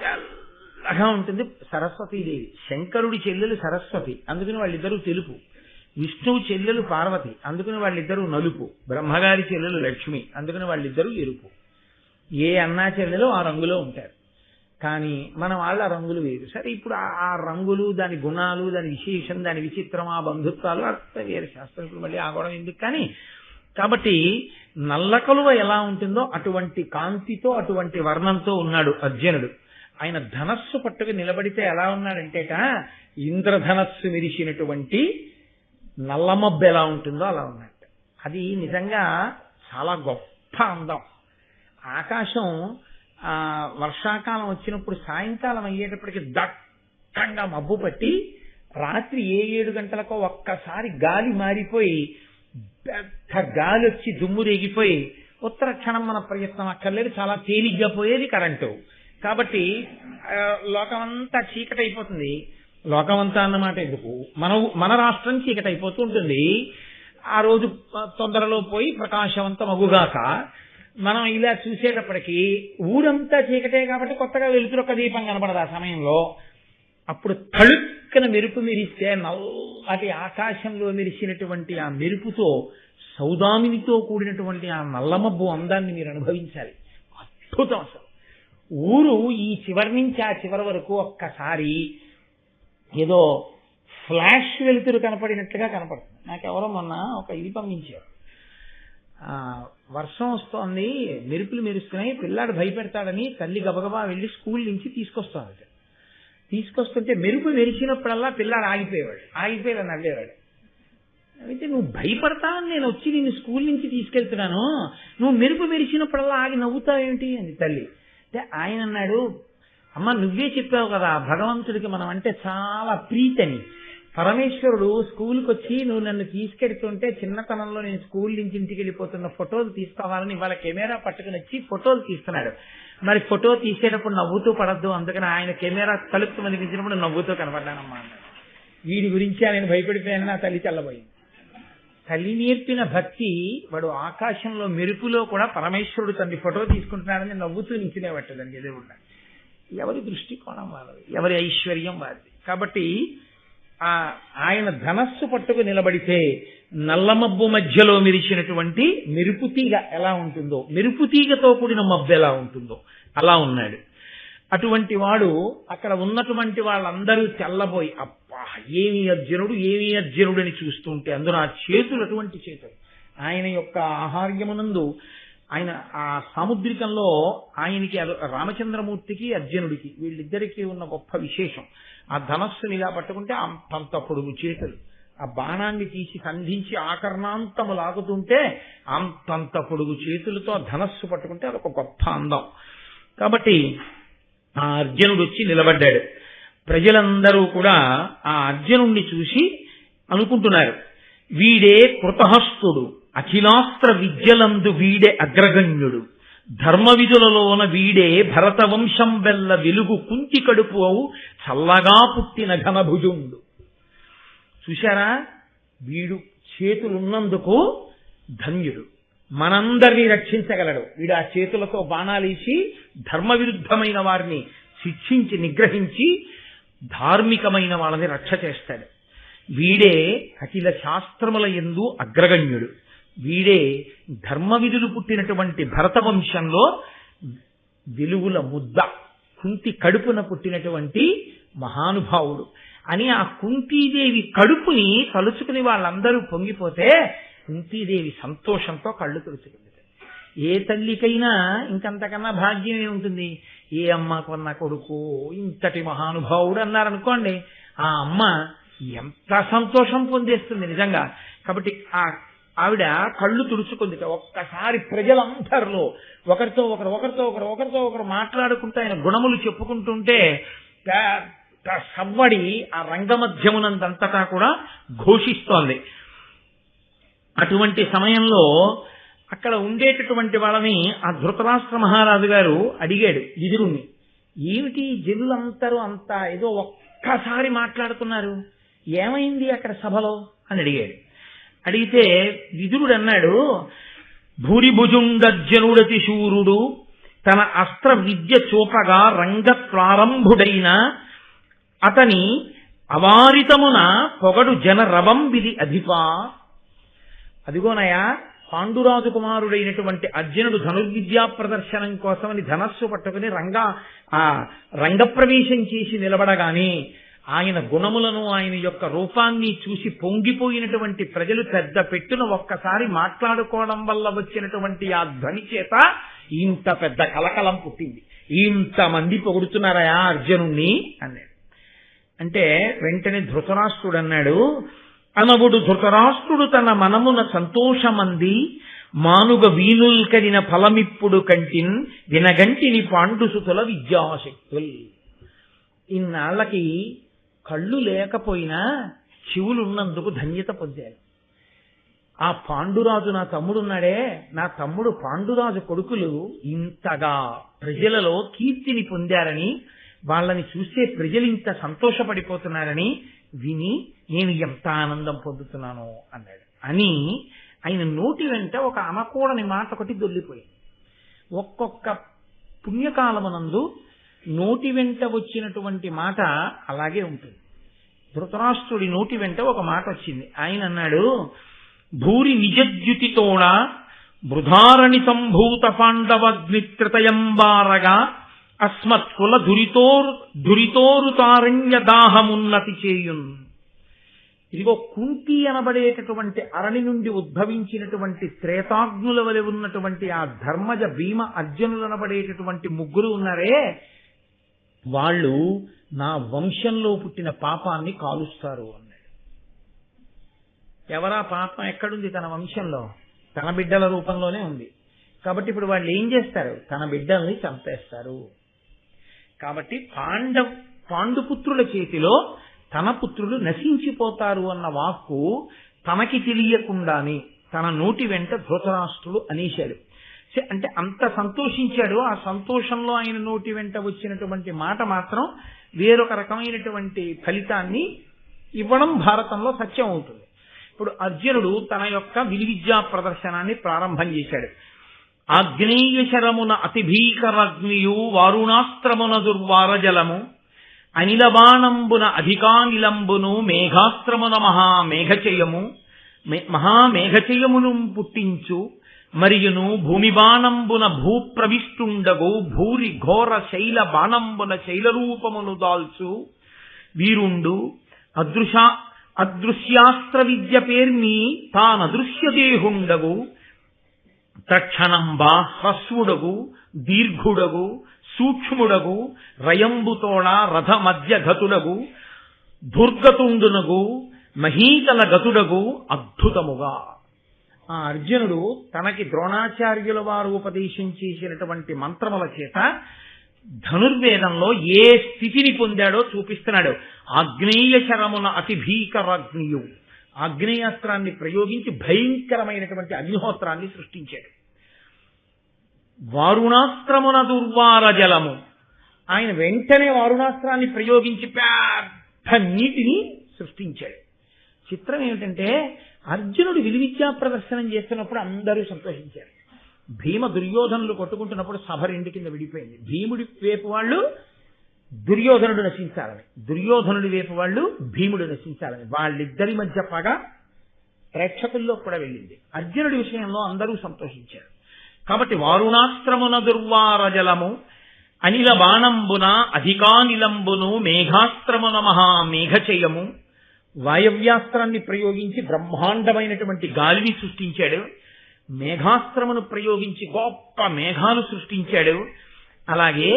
తెల్లగా ఉంటుంది. సరస్వతీదేవి, శంకరుడి చెల్లెలు సరస్వతి, అందుకని వాళ్ళిద్దరూ తెలుపు. విష్ణువు చెల్లెలు పార్వతి, అందుకని వాళ్ళిద్దరూ నలుపు. బ్రహ్మగారి చెల్లెలు లక్ష్మి, అందుకని వాళ్ళిద్దరూ ఎరుపు. ఏ అన్నా చెల్లెలు ఆ రంగులో ఉంటారు. కానీ మన వాళ్ళ రంగులు వేరు. సరే, ఇప్పుడు ఆ రంగులు, దాని గుణాలు, దాని విశేషం, దాని విచిత్రం, ఆ బంధుత్వాలు అంత వేరే శాస్త్రం. ఇప్పుడు మళ్ళీ ఆగడం ఎందుకు. కానీ కాబట్టి నల్ల కలువ ఎలా ఉంటుందో అటువంటి కాంతితో, అటువంటి వర్ణంతో ఉన్నాడు అర్జునుడు. ఆయన ధనస్సు పట్టుకు నిలబడితే ఎలా ఉన్నాడంటేట ఇంద్రధనస్సు మెరిసినటువంటి నల్లమబ్బు ఎలా ఉంటుందో అలా ఉన్నట్టు. అది నిజంగా చాలా గొప్ప అందం. ఆకాశం వర్షాకాలం వచ్చినప్పుడు సాయంకాలం అయ్యేటప్పటికి దట్టంగా మబ్బు పట్టి రాత్రి 7 గంటలకో ఒక్కసారి గాలి మారిపోయి పెద్ద గాలి వచ్చి దుమ్ము రేగిపోయి ఉత్తర క్షణం మన ప్రయత్నం అక్కర్లేదు, చాలా తేలిగ్గా పోయేది కరెంటు. కాబట్టి లోకమంతా చీకటి అయిపోతుంది. లోకమంతా అన్నమాట ఎందుకు, మన రాష్ట్రం చీకటి అయిపోతూ ఉంటుంది. ఆ రోజు తొందరలో పోయి ప్రకాశవంతం అగుగాక మనం ఇలా చూసేటప్పటికీ ఊరంతా చీకటే కాబట్టి కొత్తగా వెలుతురు ఒక దీపం కనపడదు ఆ సమయంలో. అప్పుడు తళుక్కన మెరుపు మెరిస్తే నల్లటి ఆకాశంలో మెరిసినటువంటి ఆ మెరుపుతో సౌదామినితో కూడినటువంటి ఆ నల్లమబ్బు అందాన్ని మీరు అనుభవించాలి. అద్భుతం అసలు. ఊరు ఈ చివరి నుంచి ఆ చివరి వరకు ఒక్కసారి ఏదో ఫ్లాష్ వెలుతురు కనపడినట్లుగా కనపడుతుంది. నాకెవరో మొన్న ఒక ఇది పంపించారు, వర్షం వస్తోంది, మెరుపులు మెరుస్తున్నాయి, పిల్లాడు భయపెడతాడని తల్లి గబగబా వెళ్ళి స్కూల్ నుంచి తీసుకొస్తుంటే మెరుపు మెరిచినప్పుడల్లా పిల్లాడు ఆగిపోయేలా నవ్వేవాడు. అయితే నువ్వు భయపడతావని నేను వచ్చి నిన్ను స్కూల్ నుంచి తీసుకెళ్తున్నాను, నువ్వు మెరుపు మెరిచినప్పుడల్లా ఆగి నవ్వుతావేంటి అని తల్లి. అంటే ఆయన అన్నాడు, అమ్మ నువ్వే చెప్పావు కదా భగవంతుడికి మనం అంటే చాలా ప్రీతని. పరమేశ్వరుడు స్కూల్కి వచ్చి నువ్వు నన్ను తీసుకెడుతుంటే చిన్నతనంలో నేను స్కూల్ నుంచి ఇంటికి వెళ్ళిపోతున్న ఫోటోలు తీసుకోవాలని ఇవాళ కెమెరా పట్టుకుని వచ్చి ఫోటోలు తీస్తున్నాడు. మరి ఫోటో తీసేటప్పుడు నవ్వుతూ పడద్దు, అందుకని ఆయన కెమెరా తలుపు కనిపించినప్పుడు నవ్వుతూ కనపడ్డానమ్మా అన్నాడు. వీడి గురించి నేను భయపడిపోయాను, నా తల్లి చల్లబోయింది. తల్లి నేర్పిన భక్తి వాడు ఆకాశంలో మెరుపులో కూడా పరమేశ్వరుడు తండ్రి ఫోటో తీసుకుంటున్నాడని నవ్వుతూ నించునేవట్టదండి దేవుడు. ఎవరి దృష్టికోణం వారిది, ఎవరి ఐశ్వర్యం వారిది. కాబట్టి ఆయన ధనస్సు పట్టుకు నిలబడితే నల్లమబ్బు మధ్యలో మెరిచినటువంటి మెరుపుతీగ ఎలా ఉంటుందో, మెరుపుతీగతో కూడిన మబ్బు ఎలా ఉంటుందో అలా ఉన్నాడు. అటువంటి వాడు అక్కడ ఉన్నటువంటి వాళ్ళందరూ తెల్లబోయి అబ్బా ఏమి అర్జునుడు అని చూస్తుంటే అందులో ఆ చేతులు అటువంటి చేతులు. ఆయన యొక్క ఆహార్యమునందు ఆయన ఆ సాముద్రికంలో ఆయనకి రామచంద్రమూర్తికి అర్జునుడికి వీళ్ళిద్దరికీ ఉన్న గొప్ప విశేషం, ఆ ధనస్సుని ఇలా పట్టుకుంటే అంత పొడుగు చేతులు, ఆ బాణాన్ని తీసి సంధించి ఆకర్ణాంతము లాగుతుంటే అంతంత పొడుగు చేతులతో ధనస్సు పట్టుకుంటే అదొక గొప్ప అందం. కాబట్టి ఆ అర్జునుడు వచ్చి నిలబడ్డాడు. ప్రజలందరూ కూడా ఆ అర్జునుణ్ణి చూసి అనుకుంటున్నారు, వీడే కృతహస్తుడు, అఖిలాస్త్ర విద్యలందు వీడే అగ్రగణ్యుడు, ధర్మ విధులలోన వీడే భరతవంశం వెల్ల వెలుగు కుంతి కడుపు అవు చల్లగా పుట్టిన ఘనభుజుండు. చూశారా, వీడు చేతులున్నందుకు ధన్యుడు, మనందరినీ రక్షించగలడు. వీడు ఆ చేతులతో బాణాలేసి ధర్మ విరుద్ధమైన వారిని శిక్షించి నిగ్రహించి ధార్మికమైన వాళ్ళని రక్ష చేస్తాడు. వీడే అఖిల శాస్త్రముల యందు అగ్రగణ్యుడు, వీడే ధర్మ విధులు పుట్టినటువంటి భరతవంశంలో వెలుగుల ముద్ద, కుంతి కడుపున పుట్టినటువంటి మహానుభావుడు అని ఆ కుంతీదేవి కడుపుని తలుచుకుని వాళ్ళందరూ పొంగిపోతే కుంతీదేవి సంతోషంతో కళ్ళు తుడుచుకుంది. ఏ తల్లికైనా ఇంకంతకన్నా భాగ్యం ఏముంటుంది, ఏ అమ్మ కొన్న కొడుకు ఇంతటి మహానుభావుడు అన్నారనుకోండి, ఆ అమ్మ ఎంత సంతోషం పొందేస్తుంది నిజంగా. కాబట్టి ఆవిడ కళ్ళు తుడుచుకుంది. ఒక్కసారి ప్రజలందరిలో ఒకరితో ఒకరు మాట్లాడుకుంటూ ఆయన గుణములు చెప్పుకుంటుంటే సవ్వడి ఆ రంగమధ్యమునందంతటా కూడా ఘోషిస్తోంది. అటువంటి సమయంలో అక్కడ ఉండేటటువంటి వాళ్ళని ఆ ధృతరాష్ట్ర మహారాజు గారు అడిగాడు విదురుణ్ణి, ఏమిటి జనులందరూ అంతా ఏదో ఒక్కసారి మాట్లాడుతున్నారు, ఏమైంది అక్కడ సభలో అని అడిగాడు. అడిగితే విదురుడు అన్నాడు, భూరిభుజుండర్జనుడతి శూరుడు తన అస్త్ర విద్య చూపగా రంగ ప్రారంభుడైన అతని అవారితమున పొగడు జన రవంబిది అధిపా. అదిగోనయా పాండురాజు కుమారుడైనటువంటి అర్జునుడు ధనుర్విద్యా ప్రదర్శనం కోసమని ధనస్సు పట్టుకుని రంగప్రవేశం చేసి నిలబడగానే ఆయన గుణములను ఆయన యొక్క రూపాన్ని చూసి పొంగిపోయినటువంటి ప్రజలు పెద్ద పెట్టున ఒక్కసారి మాట్లాడుకోవడం వల్ల వచ్చినటువంటి ఆ ధ్వని చేత ఇంత పెద్ద కలకలం పుట్టింది. ఇంతమంది పొగుడుతున్నారయా అర్జునుణ్ణి అన్నాడు. అంటే వెంటనే ధృతరాష్ట్రుడు అన్నాడు, అనవుడు ధృతరాష్ట్రుడు తన మనమున సంతోషమంది మానుగ వీనుల్ కడిన ఫలమిప్పుడు కంటిన్ వినగంటిని పాండుసుతుల విద్యాశక్తుల్. ఇన్నాళ్ళకి కళ్ళు లేకపోయినా చెవులున్నందుకు ధన్యత పొందారు. ఆ పాండురాజు నా తమ్ముడున్నాడే, నా తమ్ముడు పాండురాజు కొడుకులు ఇంతగా ప్రజలలో కీర్తిని పొందారని, వాళ్ళని చూస్తే ప్రజలు ఇంత సంతోషపడిపోతున్నారని విని నేను ఎంత ఆనందం పొందుతున్నాను అన్నాడు. అని ఆయన నోటి వెంట ఒక అనకూడని మాట ఒకటి దొల్లిపోయింది. ఒక్కొక్క పుణ్యకాలమునందు నోటి వెంట వచ్చినటువంటి మాట అలాగే ఉంటుంది. ధృతరాష్ట్రుడి నోటి వెంట ఒక మాట వచ్చింది. ఆయన అన్నాడు, భూరి నిజద్యుతితోడ బృధారణి సంభూత పాండవగ్నిత్రతయంబారగా అస్మత్ కుల దురితోరుతారణ్య దాహమున్నతి చేయున్. ఇదిగో కుంతి అనబడేటటువంటి అరణి నుండి ఉద్భవించినటువంటి త్రేతాగ్నుల వలె ఉన్నటువంటి ఆ ధర్మజ భీమ అర్జునులు అనబడేటటువంటి ముగ్గురు ఉన్నారే, వాళ్ళు నా వంశంలో పుట్టిన పాపాన్ని కాలుస్తారు అన్నాడు. ఎవరా పాపం ఎక్కడుంది? తన వంశంలో, తన బిడ్డల రూపంలోనే ఉంది. కాబట్టి ఇప్పుడు వాళ్ళు ఏం చేస్తారు? తన బిడ్డల్ని చంపేస్తారు. కాబట్టి పాండుపుత్రుల చేతిలో తన పుత్రులు నశించిపోతారు అన్న వాక్కు తనకి తెలియకుండానే తన నోటి వెంట ధృతరాష్ట్రుడు అనేశాడు. అంటే అంత సంతోషించాడు. ఆ సంతోషంలో ఆయన నోటి వెంట వచ్చినటువంటి మాట మాత్రం వేరొక రకమైనటువంటి ఫలితాన్ని ఇవ్వడం భారతంలో సత్యం అవుతుంది. ఇప్పుడు అర్జునుడు తన యొక్క విలువిద్యా ప్రదర్శనాన్ని ప్రారంభం చేశాడు. ఆగ్నేయ శరమున అతి భీకరగ్నియు వారుణాస్త్రమున దుర్వారజలము అనిలబాణంబున అధికానిలంబును మేఘాస్త్రమున మహామేఘచయమును పుట్టించు మరియును భూమి బాణంబున భూప్రవిష్టుండగు భూరి ఘోర శైల బాణంబున శైలరూపమును దాల్చు వీరుండు అదృశ్యాస్త్ర విద్య పేర్మి తానదృశ్యదేహుండగు తక్షణంబా హ్రస్వుడగు దీర్ఘుడగు సూక్ష్ముడగు రయంబుతోడ రథ మధ్య గతుడగు దుర్గతుండునగు మహీతల గతుడగు అద్భుతముగా. ఆ అర్జునుడు తనకి ద్రోణాచార్యుల వారు ఉపదేశం చేసినటువంటి మంత్రముల చేత ధనుర్వేదంలో ఏ స్థితిని పొందాడో చూపిస్తున్నాడు. ఆగ్నేయ శరమున అతి భీకరాగ్నియు, ఆగ్నేయాస్త్రాన్ని ప్రయోగించి భయంకరమైనటువంటి అగ్నిహోత్రాన్ని సృష్టించాడు. వారుణాస్త్రమున దుర్వార జలము, ఆయన వెంటనే వారుణాస్త్రాన్ని ప్రయోగించి పెద్ద నీటిని సృష్టించాడు. చిత్రం ఏమిటంటే అర్జునుడు విలువిద్యా ప్రదర్శనం చేస్తున్నప్పుడు అందరూ సంతోషించారు. భీమ దుర్యోధనులు కొట్టుకుంటున్నప్పుడు సభ రెండు కింద విడిపోయింది. భీముడి వైపు వాళ్ళు దుర్యోధనుడు నశించాలని, దుర్యోధనుడి వైపు వాళ్ళు భీముడు నశించాలని, వాళ్ళిద్దరి మధ్య పగ ప్రేక్షకుల్లో కూడా వెళ్ళింది. అర్జునుడి విషయంలో అందరూ సంతోషించారు. కాబట్టి వారుణాస్త్రమున దుర్వార జలము అనిల బాణంబున అధికానిలంబును మేఘాస్త్రమున మహామేఘచయము, వాయవ్యాస్త్రాన్ని ప్రయోగించి బ్రహ్మాండమైనటువంటి గాలిని సృష్టించాడు. మేఘాస్త్రమును ప్రయోగించి గొప్ప మేఘాలు సృష్టించాడు. అలాగే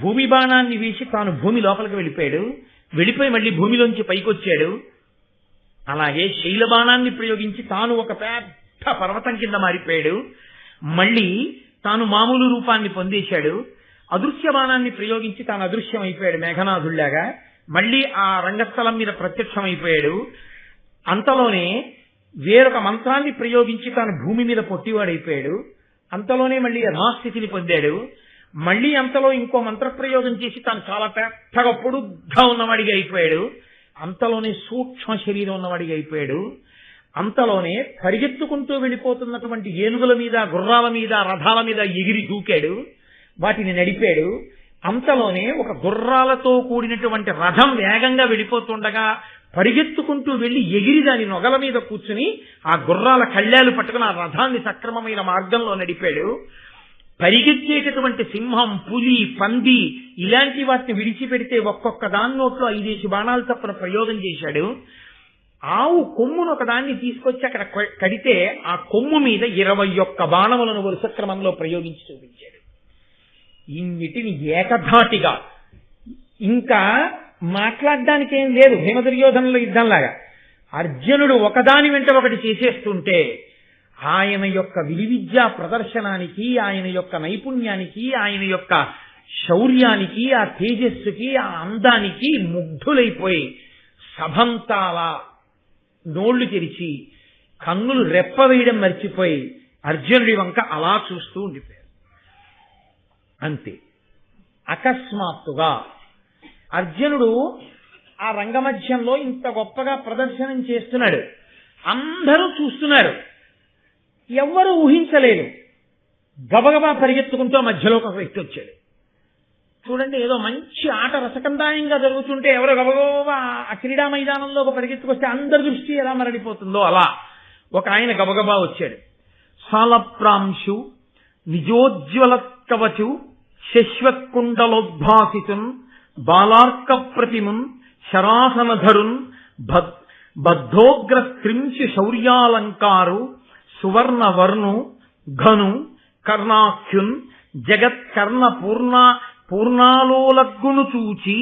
భూమి బాణాన్ని వీసి తాను భూమి లోపలికి వెళ్ళిపోయి మళ్ళీ భూమిలోంచి పైకొచ్చాడు. అలాగే శైలబాణాన్ని ప్రయోగించి తాను ఒక పెద్ద పర్వతం కింద మారిపోయాడు. మళ్ళీ తాను మామూలు రూపాన్ని పొందేశాడు. అదృశ్య బాణాన్ని ప్రయోగించి తాను అదృశ్యం అయిపోయాడు మేఘనాథుళ్లాగా. మళ్ళీ ఆ రంగస్థలం మీద ప్రత్యక్షమైపోయాడు. అంతలోనే వేరొక మంత్రాన్ని ప్రయోగించి తాను భూమి మీద పొట్టివాడైపోయాడు. అంతలోనే మళ్ళీ యథాస్థితిని పొందాడు. మళ్ళీ అంతలో ఇంకో మంత్రప్రయోగం చేసి తాను చాలా పెద్దగా పొడుగ్గా ఉన్నవాడిగా అయిపోయాడు. అంతలోనే సూక్ష్మ శరీరం ఉన్నవాడిగా అయిపోయాడు. అంతలోనే పరిగెత్తుకుంటూ వెళ్ళిపోతున్నటువంటి ఏనుగుల మీద, గుర్రాల మీద, రథాల మీద ఎగిరి దూకాడు, వాటిని నడిపాడు. అంతలోనే ఒక గుర్రాలతో కూడినటువంటి రథం వేగంగా వెళ్ళిపోతుండగా పరిగెత్తుకుంటూ వెళ్లి ఎగిరి దాని నొగల మీద కూర్చుని ఆ గుర్రాల కళ్యాలు పట్టుకుని ఆ రథాన్ని సక్రమమైన మార్గంలో నడిపాడు. పరిగెత్తేటటువంటి సింహం, పులి, పంది ఇలాంటి వాటిని విడిచిపెడితే ఒక్కొక్క దాని నోట్లో 5 బాణాలు తప్పన ప్రయోగం చేశాడు. ఆవు కొమ్మును ఒకదాన్ని తీసుకొచ్చి అక్కడ కడితే ఆ కొమ్ము మీద 21 బాణములను వరుస క్రమంలో ప్రయోగించి చూపించాడు. ఇన్నిటిని ఏకధాటిగా, ఇంకా మాట్లాడడానికి ఏం లేదు భీమ దుర్యోధనుల యుద్ధంలాగా. అర్జునుడు ఒకదాని వెంట ఒకటి చేసేస్తుంటే ఆయన యొక్క విలువిద్యా ప్రదర్శనానికి, ఆయన యొక్క నైపుణ్యానికి, ఆయన యొక్క శౌర్యానికి, ఆ తేజస్సుకి, ఆ అందానికి ముగ్ధులైపోయి సభంతా అలా నోళ్లు తెరిచి కన్నులు రెప్పవేయడం మర్చిపోయి అర్జునుడి వంక అలా చూస్తూ ఉండిపోయారు. అంతే. అకస్మాత్తుగా అర్జునుడు ఆ రంగమధ్యంలో ఇంత గొప్పగా ప్రదర్శనం చేస్తున్నాడు. అందరూ చూస్తున్నారు. ఎవ్వరూ ఊహించలేదు. గబగబా పరిగెత్తుకుంటూ మధ్యలో ఒక వ్యక్తి వచ్చాడు. చూడండి, ఏదో మంచి ఆట రసకందాయంగా జరుగుతుంటే ఎవరో గబగబా ఆ క్రీడా మైదానంలో ఒక పరిగెత్తుకొస్తే అందరి దృష్టి ఎలా మరడిపోతుందో అలా ఒక ఆయన గబగబా వచ్చాడు. సాలప్రాంశు నిజోజ్వల కవచు శశ్వత్కుండలోద్భాసితున్ బాలార్క ప్రతిమున్ శరాసనధరున్ బద్ధోగ్రస్త్రింశు శౌర్యాలంకారు సువర్ణవర్ణు ఘను కర్ణాఖ్యున్ జగత్కర్ణ పూర్ణాలోలగ్గును చూచి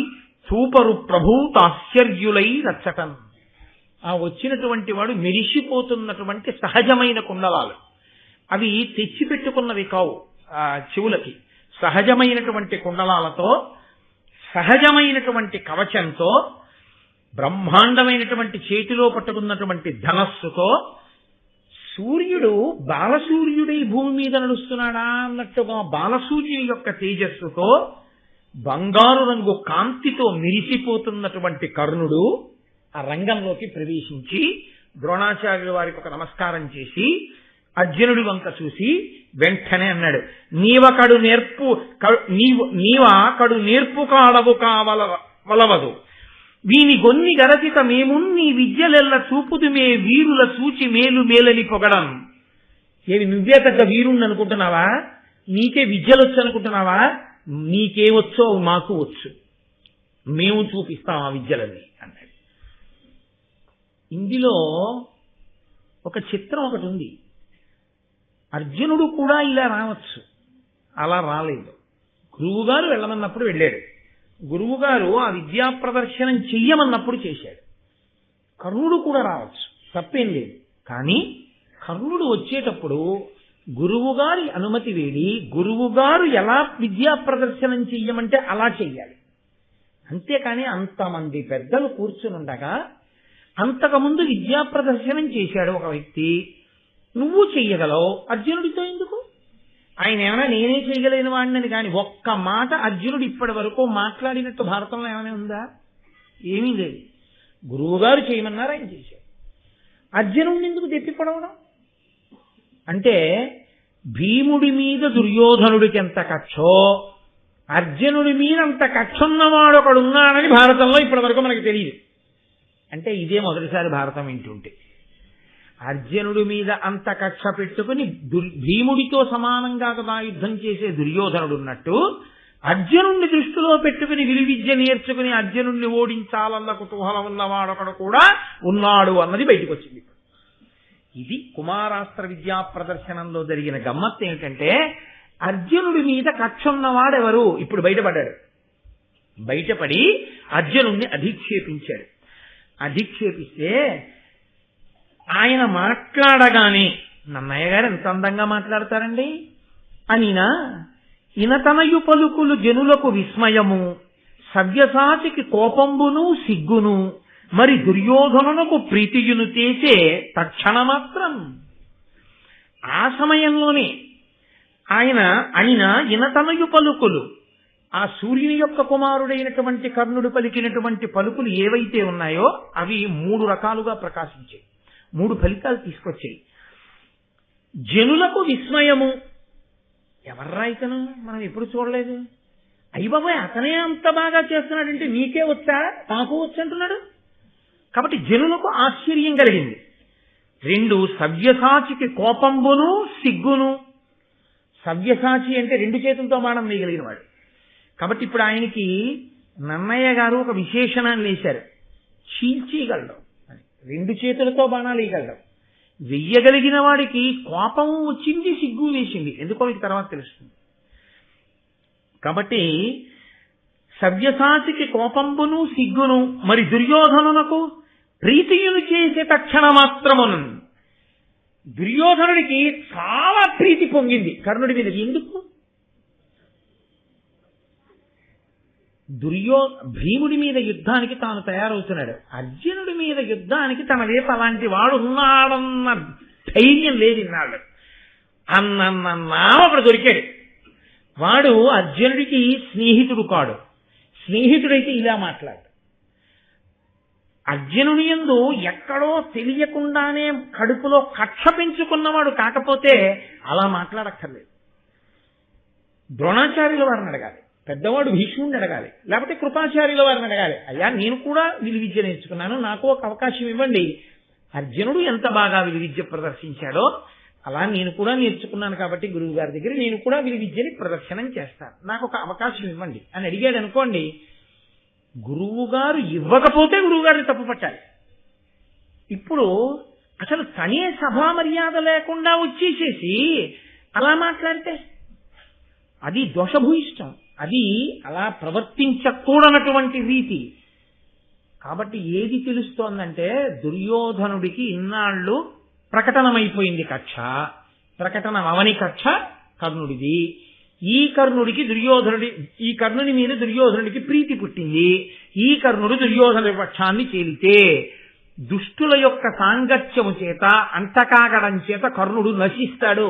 చూపరు ప్రభూతాశ్చర్యులై రచ్చటన్. ఆ వచ్చినటువంటి వాడు మెరిసిపోతున్నటువంటి సహజమైన కుండలాలు. అవి తెచ్చిపెట్టుకున్నవి కావు. ఆ చెవులకి సహజమైనటువంటి కుండలాలతో, సహజమైనటువంటి కవచంతో, బ్రహ్మాండమైనటువంటి చేతిలో పట్టుకున్నటువంటి ధనస్సుతో, సూర్యుడు బాలసూర్యుడై భూమి మీద నడుస్తున్నాడా అన్నట్టుగా బాలసూర్యుని యొక్క తేజస్సుతో, బంగారు రంగు కాంతితో మెరిసిపోతున్నటువంటి కర్ణుడు ఆ రంగంలోకి ప్రవేశించి ద్రోణాచార్యుల వారికి ఒక నమస్కారం చేసి అర్జునుడి వంక చూసి వెంటనే అన్నాడు, నీవా కడు నేర్పు కాడవు కావలవదు వీని గొన్ని గరచిత మేమున్ నీ విద్యలెల్ల చూపుదు మే వీరుల సూచి మేలు మేలని పొగడం. ఏవి నువ్వే పెద్ద వీరుణ్ణి అనుకుంటున్నావా? నీకే విద్యలొచ్చు అనుకుంటున్నావా? నీకేవచ్చో మాకు వచ్చు, మేము చూపిస్తాం ఆ విద్యలని అన్నాడు. ఇందులో ఒక చిత్రం ఒకటి ఉంది. అర్జునుడు కూడా ఇలా రావచ్చు, అలా రాలేదు. గురువుగారు వెళ్ళమన్నప్పుడు వెళ్ళాడు. గురువుగారు ఆ విద్యా ప్రదర్శనం చెయ్యమన్నప్పుడు చేశాడు. కర్ణుడు కూడా రావచ్చు, తప్పేం లేదు. కానీ కర్ణుడు వచ్చేటప్పుడు గురువుగారి అనుమతి వేడి, గురువుగారు ఎలా విద్యా ప్రదర్శనం చెయ్యమంటే అలా చెయ్యాలి. అంతేకాని అంతమంది పెద్దలు కూర్చునుండగా అంతకుముందు విద్యా ప్రదర్శనం చేశాడు ఒక వ్యక్తి, నువ్వు చెయ్యగలవు, అర్జునుడితో ఎందుకు? ఆయన ఏమైనా నేనే చేయగలేని వాడినని కానీ ఒక్క మాట అర్జునుడు ఇప్పటి వరకు మాట్లాడినట్టు భారతంలో ఏమైనా ఉందా? ఏమీ లేదు. గురువుగారు చేయమన్నారు, ఆయన చేశారు. అర్జునుడిని ఎందుకు తెప్పిపడవడం? అంటే భీముడి మీద దుర్యోధనుడికి ఎంత కక్షో అర్జునుడి మీద అంత కక్ష ఉన్నవాడు ఒకడున్నాడని భారతంలో ఇప్పటి వరకు మనకి తెలియదు. అంటే ఇదే మొదటిసారి భారతం వింటుంటే. అర్జునుడి మీద అంత కక్ష పెట్టుకుని భీముడితో సమానంగా కదా యుద్ధం చేసే దుర్యోధనుడు ఉన్నట్టు అర్జునుడిని దృష్టిలో పెట్టుకుని విలువిద్య నేర్చుకుని అర్జునుడిని ఓడించాలన్న కుతూహలం ఉన్నవాడొకడు కూడా ఉన్నాడు అన్నది బయటకు వచ్చింది. ఇది కుమారాస్త్ర విద్యా ప్రదర్శనంలో జరిగిన గమ్మత్తు ఏమిటంటే అర్జునుడి మీద కక్ష ఉన్నవాడెవరు ఇప్పుడు బయటపడ్డాడు. బయటపడి అర్జునుడిని అధిక్షేపించాడు. అధిక్షేపిస్తే ఆయన మాట్లాడగానే, నన్నయ్య గారు ఎంత అందంగా మాట్లాడతారండి అనినా, ఇనతనయు పలుకులు జనులకు విస్మయము, సవ్యసాచికి కోపంబును సిగ్గును, మరి దుర్యోధనునకు ప్రీతియును చేసే తక్షణ మాత్రం. ఆ సమయంలోనే ఆయన ఇనతనయు పలుకులు, ఆ సూర్యుని యొక్క కుమారుడైనటువంటి కర్ణుడు పలికినటువంటి పలుకులు ఏవైతే ఉన్నాయో అవి 3 రకాలుగా ప్రకాశించాయి, 3 ఫలితాలు తీసుకొచ్చాయి. జనులకు విస్మయము, ఎవర్రా ఇతను, మనం ఎప్పుడు చూడలేదు, అయ్య బాబాయ్ అతనే అంత బాగా చేస్తున్నాడంటే నీకే వచ్చా, నాకు వచ్చు అంటున్నాడు. కాబట్టి జనులకు ఆశ్చర్యం కలిగింది. 2 సవ్యసాచికి కోపంబును సిగ్గును. సవ్యసాచి అంటే 2 చేతులతో బాణం వేయగలిగిన వాడు. కాబట్టి ఇప్పుడు ఆయనకి నన్నయ్య గారు ఒక విశేషణాన్ని వేశారు, చీల్చీయగలడం అని. 2 చేతులతో బాణాలు వేయగలడం. వెయ్యగలిగిన వాడికి కోపం వచ్చింది, సిగ్గు వేసింది, ఎందుకో మీకు తర్వాత తెలుస్తుంది. కాబట్టి సవ్యసాచికి కోపంబును సిగ్గును, మరి దుర్యోధనునకు ప్రీతియును చేసే తక్షణ మాత్రమును. దుర్యోధనుడికి చాలా ప్రీతి పొంగింది కర్ణుడి మీద. ఎందుకు? భీముడి మీద యుద్ధానికి తాను తయారవుతున్నాడు, అర్జునుడి మీద యుద్ధానికి తన వైపు అలాంటి వాడు ఉన్నాడన్న ధైర్యం లేదు ఇన్నాళ్ళు. అన్న ఒకడు దొరికాడు. వాడు అర్జునుడికి స్నేహితుడు కాడు. స్నేహితుడైతే ఇలా మాట్లాడు. అర్జునుని యందు ఎక్కడో తెలియకుండానే కడుపులో కక్ష పెంచుకున్నవాడు కాకపోతే అలా మాట్లాడక్కర్లేదు. ద్రోణాచార్యుల వారిని అడగాలి, పెద్దవాడు భీష్ముడిని అడగాలి, లేకపోతే కృపాచార్యుల వారిని అడగాలి. అయ్యా నేను కూడా విలువిద్య నేర్చుకున్నాను, నాకు ఒక అవకాశం ఇవ్వండి. అర్జునుడు ఎంత బాగా విలువిద్య ప్రదర్శించాడో అలా నేను కూడా నేర్చుకున్నాను కాబట్టి గురువు గారి దగ్గర నేను కూడా విలువిద్యని ప్రదర్శనం చేస్తాను, నాకు ఒక అవకాశం ఇవ్వండి అని అడిగాడు అనుకోండి. గురువు గారు ఇవ్వకపోతే గురువు గారిని తప్పు పట్టాలి. ఇప్పుడు అసలు తనే సభా మర్యాద లేకుండా వచ్చేసేసి అలా మాట్లాడితే అది దోషభూయిష్టం, అది అలా ప్రవర్తించకూడనటువంటి రీతి. కాబట్టి ఏది తెలుస్తోందంటే దుర్యోధనుడికి ఇన్నాళ్ళు ప్రకటనమైపోయింది కక్ష, ప్రకటన అవని కక్ష కర్ణుడిది. ఈ కర్ణుని మీద దుర్యోధనుడికి ప్రీతి పుట్టింది. ఈ కర్ణుడు దుర్యోధనుడి పక్షాన్ని చేలితే దుష్టుల యొక్క సాంగత్యము చేత అంతకాగడం చేత కర్ణుడు నశిస్తాడు.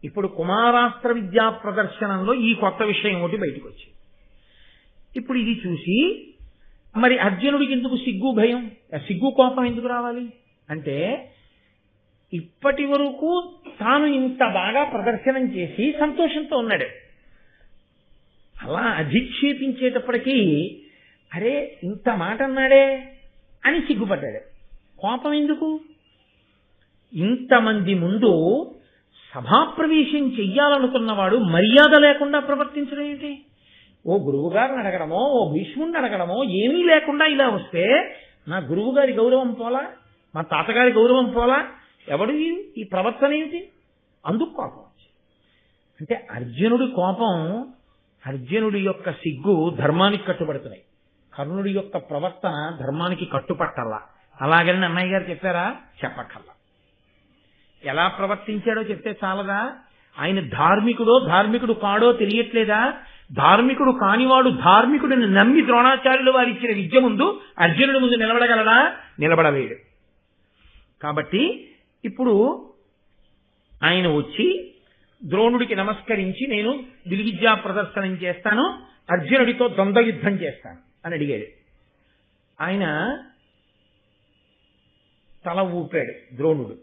ఇప్పుడు కుమారాస్త్ర విద్యా ప్రదర్శనంలో ఈ కొత్త విషయం ఒకటి బయటకు వచ్చింది. ఇప్పుడు ఇది చూసి మరి అర్జునుడికి ఎందుకు సిగ్గు భయం, సిగ్గు కోపం ఎందుకు రావాలి అంటే, ఇప్పటి వరకు తాను ఇంత బాగా ప్రదర్శనం చేసి సంతోషంతో ఉన్నాడు. అలా అధిక్షేపించేటప్పటికీ అరే ఇంత మాట అన్నాడే అని సిగ్గుపడ్డాడు. కోపం ఎందుకు? ఇంతమంది ముందు సభాప్రవేశం చెయ్యాలనుకున్నవాడు మర్యాద లేకుండా ప్రవర్తించడం ఏంటి? ఓ గురువు గారిని అడగడమో, ఓ భీష్ముడిని అడగడమో ఏమీ లేకుండా ఇలా వస్తే నా గురువు గారి గౌరవం పోలా, మా తాతగారి గౌరవం పోలా, ఎవడు ఈ ప్రవర్తన ఏమిటి? అందుకు కోపం. అంటే అర్జునుడి కోపం, అర్జునుడి యొక్క సిగ్గు ధర్మానికి కట్టుబడుతున్నాయి, కర్ణుడి యొక్క ప్రవర్తన ధర్మానికి కట్టుపట్టల్లా. అలాగని అన్నయ్య గారు చెప్పారా? చెప్పక్కర్లా. ఎలా ప్రవర్తించాడో చెప్తే చాలదా? ఆయన ధార్మికుడు కాడో తెలియట్లేదా? ధార్మికుడు కానివాడు ధార్మికుడిని నమ్మి ద్రోణాచార్యులు వారు ఇచ్చిన విద్య ముందు అర్జునుడి ముందు నిలబడగలడా? నిలబడలేడు. కాబట్టి ఇప్పుడు ఆయన వచ్చి ద్రోణుడికి నమస్కరించి నేను విలువిద్యా ప్రదర్శనం చేస్తాను, అర్జునుడితో ద్వంద్వ యుద్ధం చేస్తాను అని అడిగాడు. ఆయన తల ఊపాడు ద్రోణుడు.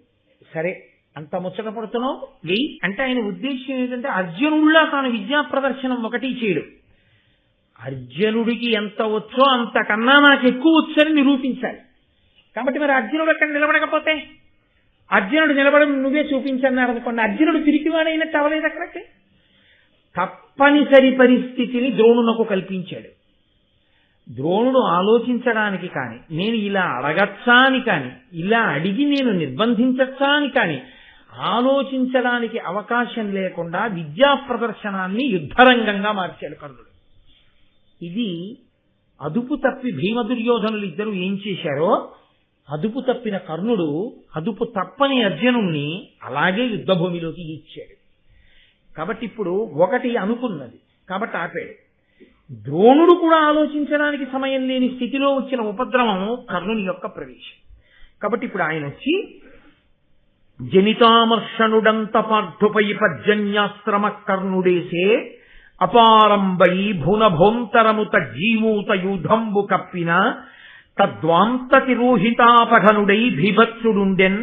సరే అంత ముచ్చట పడుతున్నావు వెయ్యి అంటే ఆయన ఉద్దేశం ఏంటంటే అర్జునుడిలా తాను విద్యా ప్రదర్శనం ఒకటి చేయడు, అర్జునుడికి ఎంత వచ్చో అంతకన్నా నాకు ఎక్కువ వచ్చని నిరూపించాలి. కాబట్టి మరి అర్జునుడు అక్కడ నిలబడకపోతే, అర్జునుడు నిలబడి నువ్వే చూపించన్నారు అనుకోండి, అర్జునుడు తిరిగివాడైనట్టు అవలేదు. అక్కడికి తప్పనిసరి పరిస్థితిని ద్రోణునకు కల్పించాడు. ద్రోణుడు ఆలోచించడానికి కానీ, నేను ఇలా అడగచ్చా అని కానీ, ఇలా అడిగి నేను నిర్బంధించచ్చా అని కానీ ఆలోచించడానికి అవకాశం లేకుండా విద్యా ప్రదర్శనాన్ని యుద్ధరంగంగా మార్చాడు కర్ణుడు. ఇది అదుపు తప్పి భీమ దుర్యోధనులు ఇద్దరు ఏం చేశారో, అదుపు తప్పిన కర్ణుడు అదుపు తప్పని అర్జునుణ్ణి అలాగే యుద్ధభూమిలోకి ఇచ్చాడు. కాబట్టి ఇప్పుడు ఒకటి అనుకున్నది కాబట్టి ఆపాడు. ద్రోణుడు కూడా ఆలోచించడానికి సమయం లేని స్థితిలో వచ్చిన ఉపద్రవం కర్ణుని యొక్క ప్రవేశం. కాబట్టి ఇప్పుడు ఆయన వచ్చి జనితామర్షణుడంత పార్థుపై పర్జన్యాశ్రమ కర్ణుడేసే అపారంబై భునభోంతరముత జీమూత యూధంబు కప్పిన తద్వాంతతిరోహితాపఘనుడై భీభత్సుడుండెన్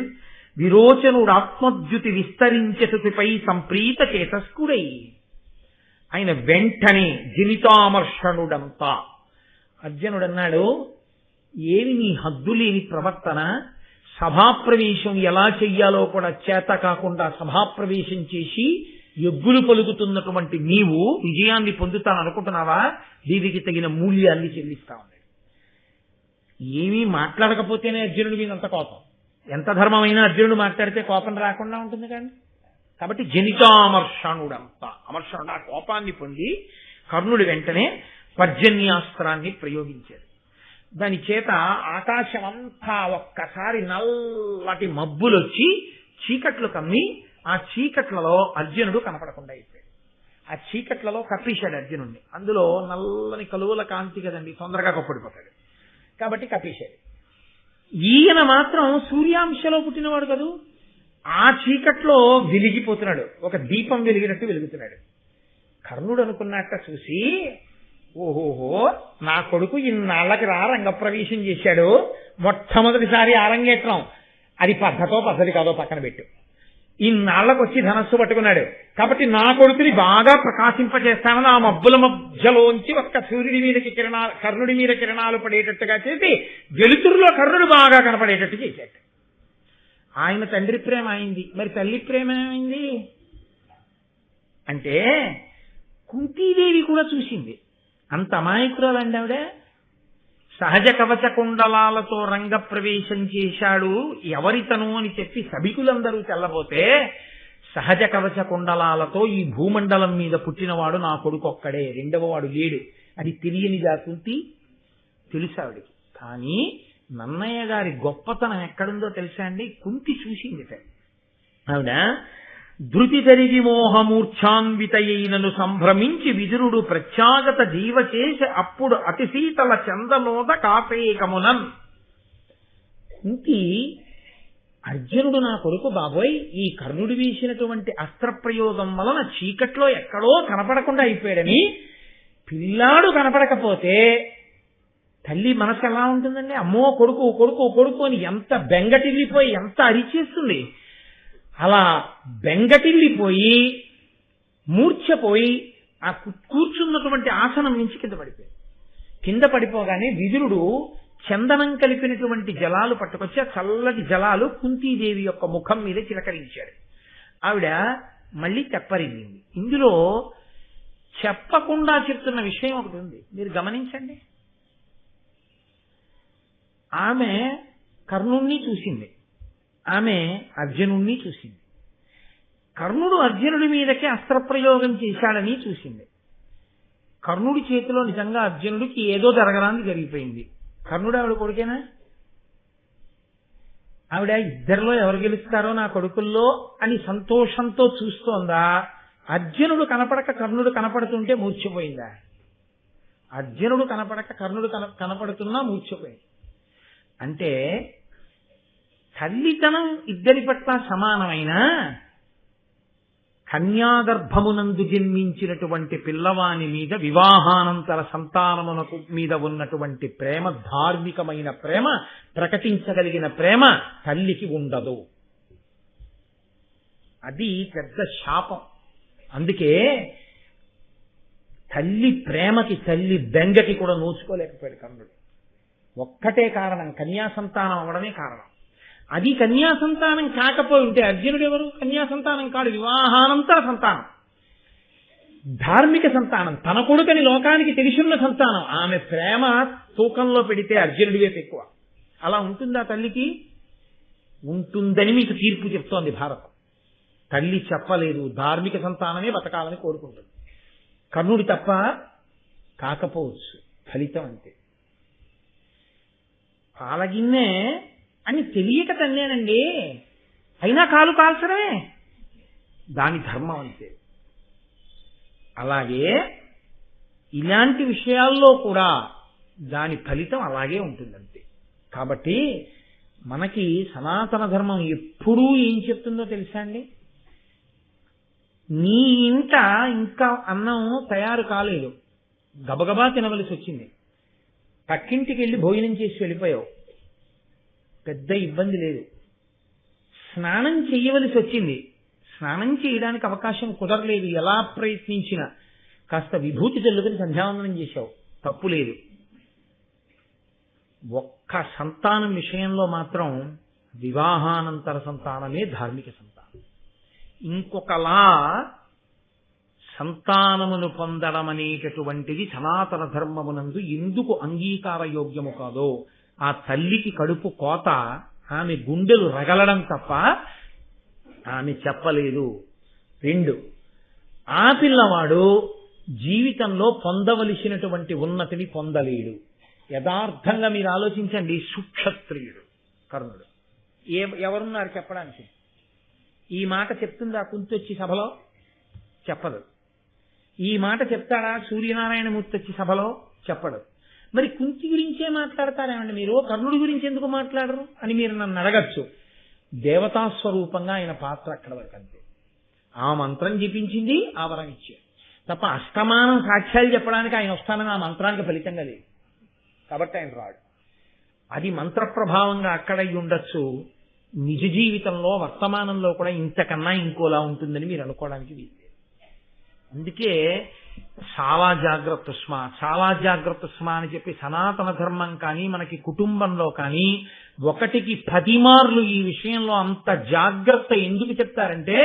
విరోచనుడాత్మద్యుతి విస్తరించతుపై సంప్రీత చేతస్కుడై. ఆయన వెంటనే జనితామర్షణుడంతా అర్జునుడన్నాడు, ఏమి నీ హద్దులేని ప్రవర్తన, సభాప్రవేశం ఎలా చెయ్యాలో కూడా చేత కాకుండా సభాప్రవేశం చేసి ఎగ్గులు పలుకుతున్నటువంటి నీవు విజయాన్ని పొందుతాననుకుంటున్నావా? దీనికి తగిన మూల్యాన్ని చెల్లిస్తా ఉన్నాడు. ఏమీ మాట్లాడకపోతేనే అర్జునుడి మీద అంత కోపం. ఎంత ధర్మమైనా అర్జునుడు మాట్లాడితే కోపం రాకుండా ఉంటుంది కానీ. కాబట్టి జనితామర్షణుడంతా, అమర్షణుడు ఆ కోపాన్ని పొంది కర్ణుడు వెంటనే పర్జన్యాస్త్రాన్ని ప్రయోగించాడు. దాని చేత ఆకాశం అంతా ఒక్కసారి నల్లటి మబ్బులొచ్చి చీకట్లు కమ్మి ఆ చీకట్లలో అర్జునుడు కనపడకుండా అయిపోయాడు. ఆ చీకట్లలో కప్పేశాడు అర్జునుడిని. అందులో నల్లని కలువల కాంతి కదండి, తొందరగా కప్పడిపోతాడు కాబట్టి కప్పేశాడు. ఈయన మాత్రం సూర్యాంశలో పుట్టినవాడు కదూ, ఆ చీకట్లో వెలిగిపోతున్నాడు, ఒక దీపం వెలిగినట్టు వెలుగుతున్నాడు. కర్ణుడు అనుకున్నట్ట చూసి, ఓహోహో నా కొడుకు ఇన్నాళ్ళకి రంగప్రవేశం చేశాడు, మొట్టమొదటిసారి అరంగేట్రం, అది పద్ధతి కాదో పక్కన పెట్టు, ఇన్నాళ్ళకు వచ్చి ధనస్సు పట్టుకున్నాడు కాబట్టి నా కొడుకుని బాగా ప్రకాశింపజేస్తానని ఆ మబ్బుల మధ్యలోంచి ఒక్క సూర్యుడి మీదకి కర్ణుడి మీద కిరణాలు పడేటట్టుగా చేసి వెలుతురులో కర్ణుడు బాగా కనపడేటట్టు చేశాడు. ఆయన తండ్రి ప్రేమ అయింది, మరి తల్లి ప్రేమ ఏమైంది అంటే కుంతీదేవి కూడా చూసింది. అంత అమాయకురాలండి ఆవిడ. సహజ కవచ కుండలాలతో రంగప్రవేశం చేశాడు ఎవరితను అని చెప్పి సభికులందరూ తెల్లబోతే, సహజ కవచ కుండలాలతో ఈ భూమండలం మీద పుట్టినవాడు నా కొడుకు ఒక్కడే, రెండవ వాడు లేడు అది తెలియనిదా కుంతి? తెలుసావిడికి. కానీ నన్నయ్య గారి గొప్పతనం ఎక్కడుందో తెలుసా అండి? కుంతి చూసింది. ఆవిడ ధృతి తరిగి మోహమూర్ఛాన్వితయైనను సంభ్రమించి విదురుడు ప్రత్యాగత జీవ చేసి అప్పుడు అతిశీతల చందనోద కాపేకమునన్. కుంతి, అర్జునుడు నా కొడుకు బాబోయ్, ఈ కర్ణుడు వీసినటువంటి అస్త్రప్రయోగం వలన చీకట్లో ఎక్కడో కనపడకుండా అయిపోయాడని, పిల్లాడు కనపడకపోతే తల్లి మనసు ఎలా ఉంటుందండి? అమ్మో కొడుకు కొడుకు కొడుకు అని ఎంత బెంగటిల్లిపోయి ఎంత అరిచేస్తుంది. అలా బెంగటిల్లిపోయి మూర్ఛపోయి ఆ కూర్చున్నటువంటి ఆసనం నుంచి కింద పడిపోగానే విదురుడు చందనం కలిపినటువంటి జలాలు పట్టుకొచ్చి ఆ చల్లటి జలాలు కుంతీదేవి యొక్క ముఖం మీద చిలకరించాడు. ఆవిడ మళ్ళీ తెప్పరింది. ఇందులో చెప్పకుండా చెప్తున్న విషయం ఒకటి ఉంది, మీరు గమనించండి. ఆమె కర్ణుణ్ణి చూసింది, ఆమె అర్జునుణ్ణి చూసింది. కర్ణుడు అర్జునుడి మీదకి అస్త్రప్రయోగం చేశాడని చూసింది. కర్ణుడి చేతిలో నిజంగా అర్జునుడికి ఏదో జరగరాంది జరిగిపోయింది. కర్ణుడు ఆవిడ కొడుకేనా? ఆవిడ ఇద్దరిలో ఎవరు గెలుస్తారో నా కొడుకుల్లో అని సంతోషంతో చూస్తోందా? అర్జునుడు కనపడక కర్ణుడు కనపడుతుంటే మూర్ఛపోయిందా? అర్జునుడు కనపడక కర్ణుడు కనపడుతున్నా మూర్ఛపోయింది. అంటే తల్లితనం ఇద్దరి పట్ల సమానమైన కన్యాగర్భమునందు జన్మించినటువంటి పిల్లవాని మీద వివాహానంతర సంతానమునకు మీద ఉన్నటువంటి ప్రేమ, ధార్మికమైన ప్రేమ, ప్రకటించగలిగిన ప్రేమ తల్లికి ఉండదు. అది పెద్ద శాపం. అందుకే తల్లి ప్రేమకి, తల్లి బెంగకి కూడా నోచుకోలేకపోయాడు కర్ణుడు. ఒక్కటే కారణం, కన్యా సంతానం అవడమే కారణం. అది కన్యా సంతానం కాకపోయి ఉంటే అర్జునుడు ఎవరు? కన్యా సంతానం కాడు, వివాహానంతర సంతానం, ధార్మిక సంతానం, తన కొడుకని లోకానికి తెలిసిన సంతానం. ఆమె ప్రేమ తూకంలో పెడితే అర్జునుడి వైపు ఎక్కువ. అలా ఉంటుందా తల్లికి? ఉంటుందని మీకు తీర్పు చెప్తోంది భారతం. తల్లి చెప్పలేదు, ధార్మిక సంతానమే బతకాలని కోరుకుంటుంది. కర్ణుడి తప్ప కాకపోవచ్చు, ఫలితం అంతే. పాలగిన్నే అని తెలియక తన్నేనండి, అయినా కాలు కాల్చడమే దాని ధర్మం అంతే. అలాగే ఇలాంటి విషయాల్లో కూడా దాని ఫలితం అలాగే ఉంటుందంతే. కాబట్టి మనకి సనాతన ధర్మం ఎప్పుడూ ఏం చెప్తుందో తెలుసా అండి? నీ ఇంట ఇంకా అన్నం తయారు కాలేదు, గబగబా తినవలసి వచ్చింది, పక్కింటికి వెళ్ళి భోజనం చేసి వెళ్ళిపోయావు, పెద్ద ఇబ్బంది లేదు. స్నానం చేయవలసి వచ్చింది, స్నానం చేయడానికి అవకాశం కుదరలేదు, ఎలా ప్రయత్నించినా కాస్త విభూతి చల్లుకుని సంధ్యావందనం చేశావు, తప్పు లేదు. ఒక్క సంతానం విషయంలో మాత్రం వివాహానంతర సంతానమే ధార్మిక సంతానం. ఇంకొకలా సంతానమును పొందడం అనేటటువంటిది సనాతన ధర్మమునందు ఎందుకు అంగీకార యోగ్యము కాదో, ఆ తల్లికి కడుపు కోత, ఆమె గుండెలు రగలడం తప్ప ఆమె చెప్పలేదు. 2, ఆ పిల్లవాడు జీవితంలో పొందవలసినటువంటి ఉన్నతిని పొందలేడు. యథార్థంగా మీరు ఆలోచించండి, సుక్షత్రియుడు కర్ణుడు. ఎవరున్నారు చెప్పడానికి? ఈ మాట చెప్తుందా కుంతి వచ్చి సభలో? చెప్పదు. ఈ మాట చెప్తాడా సూర్యనారాయణమూర్తి వచ్చి సభలో? చెప్పడు. మరి కుంతి గురించే మాట్లాడతారేమండి మీరు, కర్ణుడి గురించి ఎందుకు మాట్లాడరు అని మీరు నన్ను అడగచ్చు. దేవతాస్వరూపంగా ఆయన పాత్ర అక్కడ వరకు అంతే. ఆ మంత్రం జపించింది, ఆ వరం ఇచ్చారు తప్ప అస్తమానం సాక్ష్యాలు చెప్పడానికి ఆయన వస్తానని ఆ మంత్రానికి ఫలితంగా లేదు. కాబట్టి ఆయన రాడు. అది మంత్ర ప్రభావంగా అక్కడ ఉండొచ్చు. నిజ జీవితంలో వర్తమానంలో కూడా ఇంతకన్నా ఇంకోలా ఉంటుందని మీరు అనుకోవడానికి వీలు. అందుకే చాలా జాగ్రత్త స్మా అని చెప్పి సనాతన ధర్మం కానీ మనకి కుటుంబంలో కానీ 1కి 10 మార్లు ఈ విషయంలో అంత జాగ్రత్త ఎందుకు చెప్తారంటే,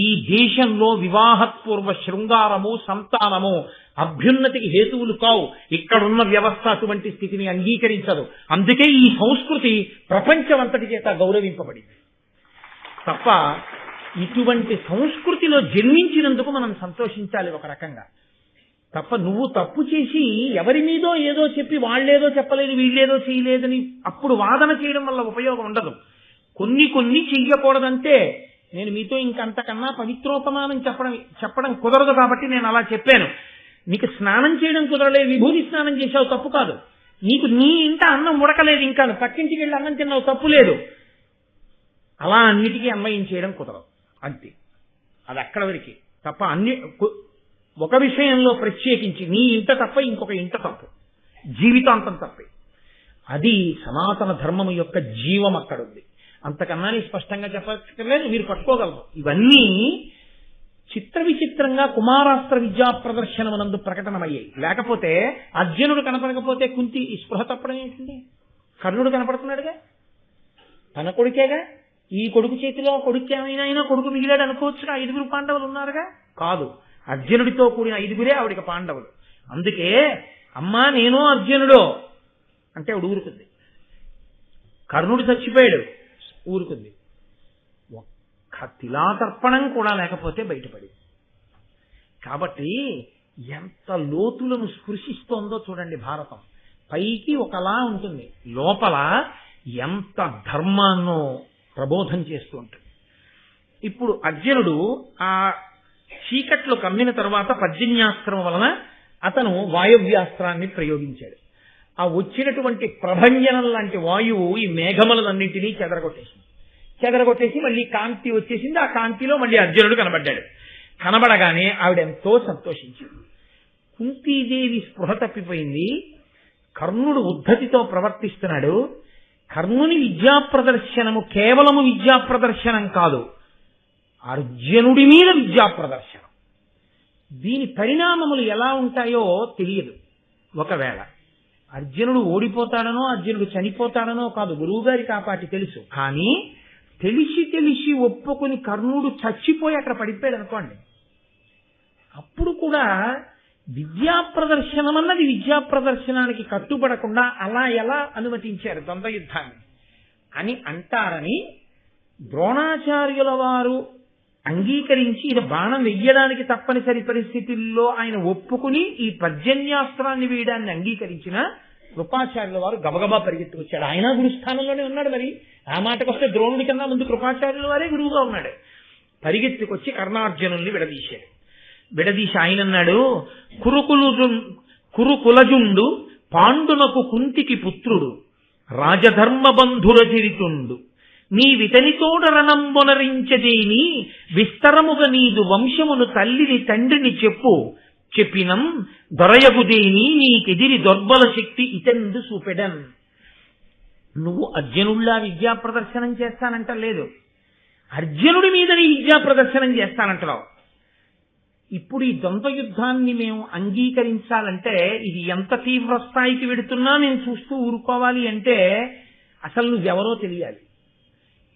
ఈ దేశంలో వివాహపూర్వ శృంగారము సంతానము అభ్యున్నతికి హేతువులు కావు. ఇక్కడున్న వ్యవస్థ అటువంటి స్థితిని అంగీకరించదు. అందుకే ఈ సంస్కృతి ప్రపంచమంతటి చేత గౌరవింపబడింది తప్ప ఇటువంటి సంస్కృతిలో జన్మించినందుకు మనం సంతోషించాలి ఒక రకంగా. తప్ప నువ్వు తప్పు చేసి ఎవరి మీదో ఏదో చెప్పి వాళ్ళేదో చెప్పలేదు వీళ్ళేదో చేయలేదని అప్పుడు వాదన చేయడం వల్ల ఉపయోగం ఉండదు. కొన్ని చెయ్యకూడదంటే నేను మీతో ఇంకంతకన్నా పవిత్రోపమానం చెప్పడం కుదరదు కాబట్టి నేను అలా చెప్పాను. నీకు స్నానం చేయడం కుదరలేదు, విభూతి స్నానం చేసావు, తప్పు కాదు. నీకు నీ ఇంట అన్నం ఉడకలేదు, ఇంకా పక్కింటికి వెళ్ళి అన్నం తిన్నావు, తప్పు లేదు. అలా అన్నిటికీ అన్వయం చేయడం కుదరదు అంతే. అది అక్కడ వరకు తప్ప ఒక విషయంలో ప్రత్యేకించి నీ ఇంట తప్ప ఇంకొక ఇంట తప్పు, జీవితాంతం తప్పే. అది సనాతన ధర్మం యొక్క జీవం అక్కడ ఉంది. అంతకన్నా స్పష్టంగా చెప్పలేదు, మీరు పట్టుకోగలరు. ఇవన్నీ చిత్ర విచిత్రంగా కుమారాస్త్ర విద్యా ప్రదర్శనమునందు ప్రకటనమయ్యాయి. లేకపోతే అర్జునుడు కనపడకపోతే కుంతి ఈ స్పృహ తప్పడం ఏంటండి? కర్ణుడు కనపడుతున్నాడుగా, తన కొడుకేగా. ఈ కొడుకు చేతిలో కొడుకు ఏమైనా కొడుకు మిగిలాడు అనుకోవచ్చుగా. 5 పాండవులు ఉన్నారుగా. కాదు, అర్జునుడితో కూడిన 5 ఆవిడికి పాండవులు. అందుకే అమ్మా నేను అర్జునుడు అంటే ఆవిడ ఊరుకుంది. కర్ణుడు చచ్చిపోయాడు, ఊరుకుంది. ఒక్క తిలాతర్పణం కూడా లేకపోతే బయటపడి. కాబట్టి ఎంత లోతులను స్పృశిస్తోందో చూడండి భారతం. పైకి ఒకలా ఉంటుంది, లోపల ఎంత ధర్మాన్నో ప్రబోధం చేస్తూ ఉంటుంది. ఇప్పుడు అర్జునుడు ఆ చీకట్లో కమ్మిన తర్వాత పర్జన్యాస్త్రం వలన అతను వాయవ్యాస్త్రాన్ని ప్రయోగించాడు. ఆ వచ్చినటువంటి ప్రభంజనం లాంటి వాయువు ఈ మేఘములన్నింటినీ చెదరగొట్టేసి మళ్ళీ కాంతి వచ్చేసింది. ఆ కాంతిలో మళ్ళీ అర్జునుడు కనబడ్డాడు. కనబడగానే ఆవిడెంతో సంతోషించింది. కుంతీదేవి స్పృహ తప్పిపోయింది. కర్ణుడు ఉద్ధతితో ప్రవర్తిస్తున్నాడు. కర్ణుని విద్యా ప్రదర్శనము కేవలము విద్యా ప్రదర్శనం కాదు, అర్జునుడి మీద విద్యా ప్రదర్శనం. దీని పరిణామములు ఎలా ఉంటాయో తెలియదు. ఒకవేళ అర్జునుడు ఓడిపోతాడనో అర్జునుడు చనిపోతాడనో కాదు, గురువుగారి కాపాటి తెలుసు. కానీ తెలిసి ఒప్పుకుని కర్ణుడు చచ్చిపోయి అక్కడ పడిపోయాడు అనుకోండి, అప్పుడు కూడా విద్యా ప్రదర్శనం అన్నది విద్యా ప్రదర్శనానికి కట్టుబడకుండా అలా ఎలా అనుమతించారు ద్వంద్వ యుద్ధాన్ని అని అంటారని ద్రోణాచార్యుల వారు అంగీకరించి ఇది బాణం వెయ్యడానికి తప్పనిసరి పరిస్థితుల్లో ఆయన ఒప్పుకుని ఈ పర్జన్యాస్త్రాన్ని వేయడాన్ని అంగీకరించిన కృపాచార్యుల వారు గబగబా పరిగెత్తుకొచ్చాడు. ఆయన గురుస్థానంలోనే ఉన్నాడు. మరి ఆ మాటకొస్తే ద్రోణుడి కన్నా ముందు కృపాచార్యుల వారే గురువుగా ఉన్నాడు. పరిగెత్తుకొచ్చి కర్ణార్జునుల్ని విడదీసి ఆయన అన్నాడు, కురుకులజుండు పాండునకు కుంతికి పుత్రుడు రాజధర్మ బంధుర చరితుండు నీ వితనితోడ రణంబొనరించదేని విస్తరముగా నీదు వంశమును తల్లిని తండ్రిని చెప్పినం దొరయగుదేని నీకెదిరి దొర్బల శక్తి ఇతందు చూపెడన్. నువ్వు అర్జునుల్లా విద్యా ప్రదర్శనం చేస్తానంట లేదు, అర్జునుడి మీద నీ విద్యా ప్రదర్శనం చేస్తానంటావు. ఇప్పుడు ఈ ద్వంద్వ యుద్ధాన్ని మేము అంగీకరించాలంటే ఇది ఎంత తీవ్ర స్థాయికి వెడుతున్నా నేను చూస్తూ ఊరుకోవాలి అంటే అసలు నువ్వెవరో తెలియాలి.